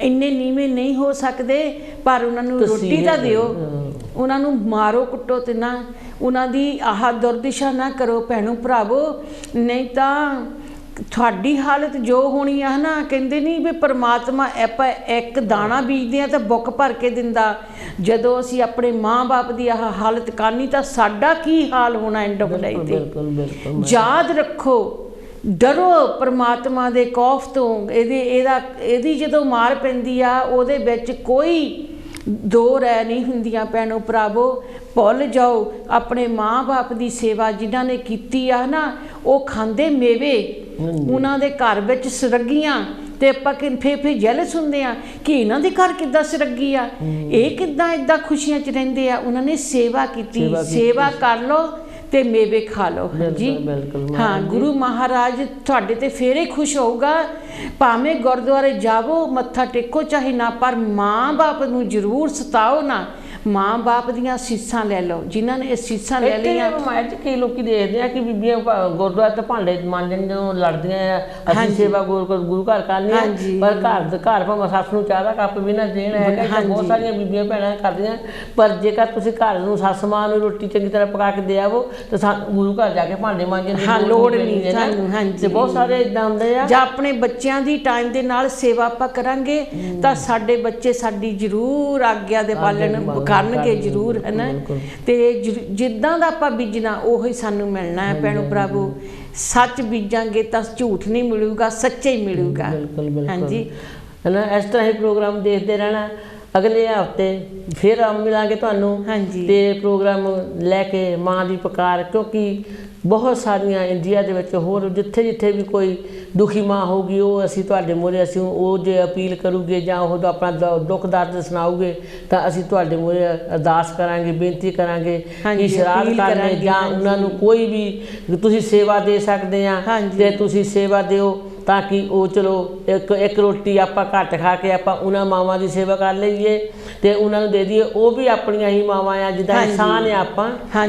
Speaker 7: ਇੰਨੇ ਨੀਵੇਂ ਨਹੀਂ ਹੋ ਸਕਦੇ, ਪਰ ਉਹਨਾਂ ਨੂੰ ਰੋਟੀ ਤਾਂ ਦਿਓ। ਉਹਨਾਂ ਨੂੰ ਮਾਰੋ ਕੁੱਟੋ ਤੇ ਨਾ ਉਹਨਾਂ ਦੀ ਆਹ ਦੁਰਦਿਸ਼ਾ ਨਾ ਕਰੋ ਭੈਣੋ ਭਰਾਵੋ, ਨਹੀਂ ਤਾਂ ਤੁਹਾਡੀ ਹਾਲਤ ਜੋ ਹੋਣੀ ਆ ਨਾ, ਕਹਿੰਦੇ ਨਹੀਂ ਵੀ ਪਰਮਾਤਮਾ ਆਪਾਂ ਇੱਕ ਦਾਣਾ ਬੀਜਦੇ ਆ ਤਾਂ ਬੁੱਕ ਭਰ ਕੇ ਦਿੰਦਾ। ਜਦੋਂ ਅਸੀਂ ਆਪਣੇ ਮਾਂ ਬਾਪ ਦੀ ਆਹ ਹਾਲਤ ਕਰਨੀ ਤਾਂ ਸਾਡਾ ਕੀ ਹਾਲ ਹੋਣਾ ਐਂਡ ਬੁਲਾਈ ਤੇ। ਯਾਦ ਰੱਖੋ, ਡਰੋ ਪਰਮਾਤਮਾ ਦੇ ਖੌਫ ਤੋਂ। ਇਹਦੀ ਜਦੋਂ ਮਾਰ ਪੈਂਦੀ ਆ ਉਹਦੇ ਵਿੱਚ ਕੋਈ ਦੋ ਰਹਿ ਨਹੀਂ ਹੁੰਦੀਆਂ ਭੈਣੋ ਭਰਾਵੋ। ਭੁੱਲ ਜਾਓ ਆਪਣੇ ਮਾਂ ਬਾਪ ਦੀ ਸੇਵਾ ਜਿਨ੍ਹਾਂ ਨੇ ਕੀਤੀ ਆ ਨਾ, ਉਹ ਖਾਂਦੇ ਮੇਵੇ, ਉਹਨਾਂ ਦੇ ਘਰ ਵਿੱਚ ਸਰੱਗੀਆਂ, ਤੇ ਆਪਾਂ ਫੇਰ ਜੈਲਸ ਹੁੰਦੇ ਆ ਕਿ ਇਹਨਾਂ ਦੇ ਘਰ ਕਿੱਦਾਂ ਸਰੱਗੀ ਆ, ਇਹ ਕਿੱਦਾਂ ਇੱਦਾਂ ਖੁਸ਼ੀਆਂ 'ਚ ਰਹਿੰਦੇ ਆ। ਉਹਨਾਂ ਨੇ ਸੇਵਾ ਕੀਤੀ, ਸੇਵਾ ਕਰ ਲਓ ਤੇ ਮੇਵੇ ਖਾ ਲਓ। ਹਾਂਜੀ ਹਾਂ, ਗੁਰੂ ਮਹਾਰਾਜ ਤੁਹਾਡੇ ਤੇ ਫੇਰ ਹੀ ਖੁਸ਼ ਹੋਊਗਾ। ਭਾਵੇਂ ਗੁਰਦੁਆਰੇ ਜਾਵੋ, ਮੱਥਾ ਟੇਕੋ ਚਾਹੇ ਨਾ, ਪਰ ਮਾਂ ਬਾਪ ਨੂੰ ਜ਼ਰੂਰ ਸਤਾਓ ਨਾ। ਮਾਂ ਬਾਪ ਦੀਆਂ ਸੀਸਾਂ ਲੈ ਲਓ, ਜਿਨ੍ਹਾਂ ਨੇ ਇਹ ਸੀਸਾਂ ਲੈ ਲਈਆਂ।
Speaker 1: ਅੱਜ ਕਈ ਲੋਕੀ ਦੇਖਦੇ ਆ ਕਿ ਬੀਬੀਆਂ ਗੁਰਦੁਆਰੇ ਤੇ ਭਾਂਡੇ ਮਾਂਜਣ ਨੂੰ ਲੜਦੀਆਂ ਆ, ਅਸੀਂ ਸੇਵਾ ਗੁਰੂ ਘਰ ਕਰਨੀ ਆ, ਪਰ ਘਰ ਭਾਵੇਂ ਸੱਸ ਨੂੰ ਚਾਹ ਦਾ ਕੱਪ ਵੀ ਨਾ ਦੇਣ ਹੈਗਾ। ਬਹੁਤ ਸਾਰੀਆਂ ਬੀਬੀਆਂ ਭੈਣਾਂ ਕਰਦੀਆਂ, ਪਰ ਜੇਕਰ ਤੁਸੀਂ ਘਰ ਨੂੰ ਸੱਸ ਮਾਂ ਨੂੰ ਰੋਟੀ ਚੰਗੀ ਤਰ੍ਹਾਂ ਪਕਾ ਕੇ ਦੇ ਆਵੋ ਤਾਂ ਸਾਨੂੰ ਗੁਰੂ ਘਰ ਜਾ ਕੇ ਭਾਂਡੇ ਮਾਂਜਣ ਦੀ
Speaker 7: ਲੋੜ ਨਹੀਂ ਸਾਨੂੰ। ਹਾਂਜੀ,
Speaker 1: ਬਹੁਤ ਸਾਰੇ ਇਦਾਂ ਹੁੰਦੇ ਆ।
Speaker 7: ਜਾਂ ਆਪਣੇ ਬੱਚਿਆਂ ਦੀ ਟਾਈਮ ਦੇ ਨਾਲ ਸੇਵਾ ਆਪਾਂ ਕਰਾਂਗੇ ਤਾਂ ਸਾਡੇ ਬੱਚੇ ਸਾਡੀ ਜ਼ਰੂਰ ਆਗਿਆ ਦੇ ਪਾਲਣ ਕਰਨਗੇ ਜ਼ਰੂਰ, ਹੈ ਨਾ। ਤੇ ਜਿੱਦਾਂ ਦਾ ਆਪਾਂ ਬੀਜਣਾ ਉਹੀ ਸਾਨੂੰ ਮਿਲਣਾ ਹੈ ਭੈਣੋ ਭਰਾਵੋ। ਸੱਚ ਬੀਜਾਂਗੇ ਤਾਂ ਝੂਠ ਨਹੀਂ ਮਿਲੂਗਾ, ਸੱਚੇ ਹੀ ਮਿਲੂਗਾ। ਹਾਂਜੀ,
Speaker 1: ਹੈ ਨਾ। ਇਸ ਤਰ੍ਹਾਂ ਹੀ ਪ੍ਰੋਗਰਾਮ ਦੇਖਦੇ ਰਹਿਣਾ। ਅਗਲੇ ਹਫ਼ਤੇ ਫਿਰ ਮਿਲਾਂਗੇ ਤੁਹਾਨੂੰ ਤੇ ਪ੍ਰੋਗਰਾਮ ਲੈ ਕੇ ਮਾਂ ਦੀ ਪੁਕਾਰ, ਕਿਉਂਕਿ ਬਹੁਤ ਸਾਰੀਆਂ ਇੰਡੀਆ ਦੇ ਵਿੱਚ ਹੋਰ ਜਿੱਥੇ ਜਿੱਥੇ ਵੀ ਕੋਈ ਦੁਖੀ ਮਾਂ ਹੋਊਗੀ, ਉਹ ਅਸੀਂ ਤੁਹਾਡੇ ਮੂਹਰੇ ਅਸੀਂ ਉਹ ਜੇ ਅਪੀਲ ਕਰੂਗੇ ਜਾਂ ਉਹ ਆਪਣਾ ਦੁੱਖ ਦਰਦ ਸੁਣਾਓਗੇ ਤਾਂ ਅਸੀਂ ਤੁਹਾਡੇ ਮੂਹਰੇ ਅਰਦਾਸ ਕਰਾਂਗੇ, ਬੇਨਤੀ ਕਰਾਂਗੇ ਕਿ ਸ਼ਰਾਧ ਕਰਨੇ ਜਾਂ ਉਹਨਾਂ ਨੂੰ ਕੋਈ ਵੀ ਤੁਸੀਂ ਸੇਵਾ ਦੇ ਸਕਦੇ ਆ ਤੇ ਤੁਸੀਂ ਸੇਵਾ ਦਿਓ, ਤਾਂ ਕਿ ਉਹ ਚਲੋ ਇੱਕ ਰੋਟੀ ਆਪਾਂ ਘੱਟ ਖਾ ਕੇ ਆਪਾਂ ਉਹਨਾਂ ਮਾਵਾਂ ਦੀ ਸੇਵਾ ਕਰ ਲਈਏ ਤੇ ਉਹਨਾਂ ਨੂੰ ਦੇ ਦਈਏ। ਉਹ ਵੀ ਆਪਣੀਆਂ ਹੀ ਮਾਵਾਂ ਆ, ਜਿੱਦਾਂ ਇਨਸਾਨ ਆ ਆਪਾਂ।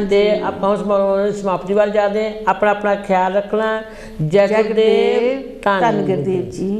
Speaker 1: ਤੇ ਆਪਾਂ ਉਸ ਸਮਾਪਤੀ ਵੱਲ ਜਾਂਦੇ। ਆਪਣਾ ਖਿਆਲ ਰੱਖਣਾ। ਜੈ ਗੁਰਦੇਵ, ਧੰਨ ਗੁਰਦੇਵ ਜੀ।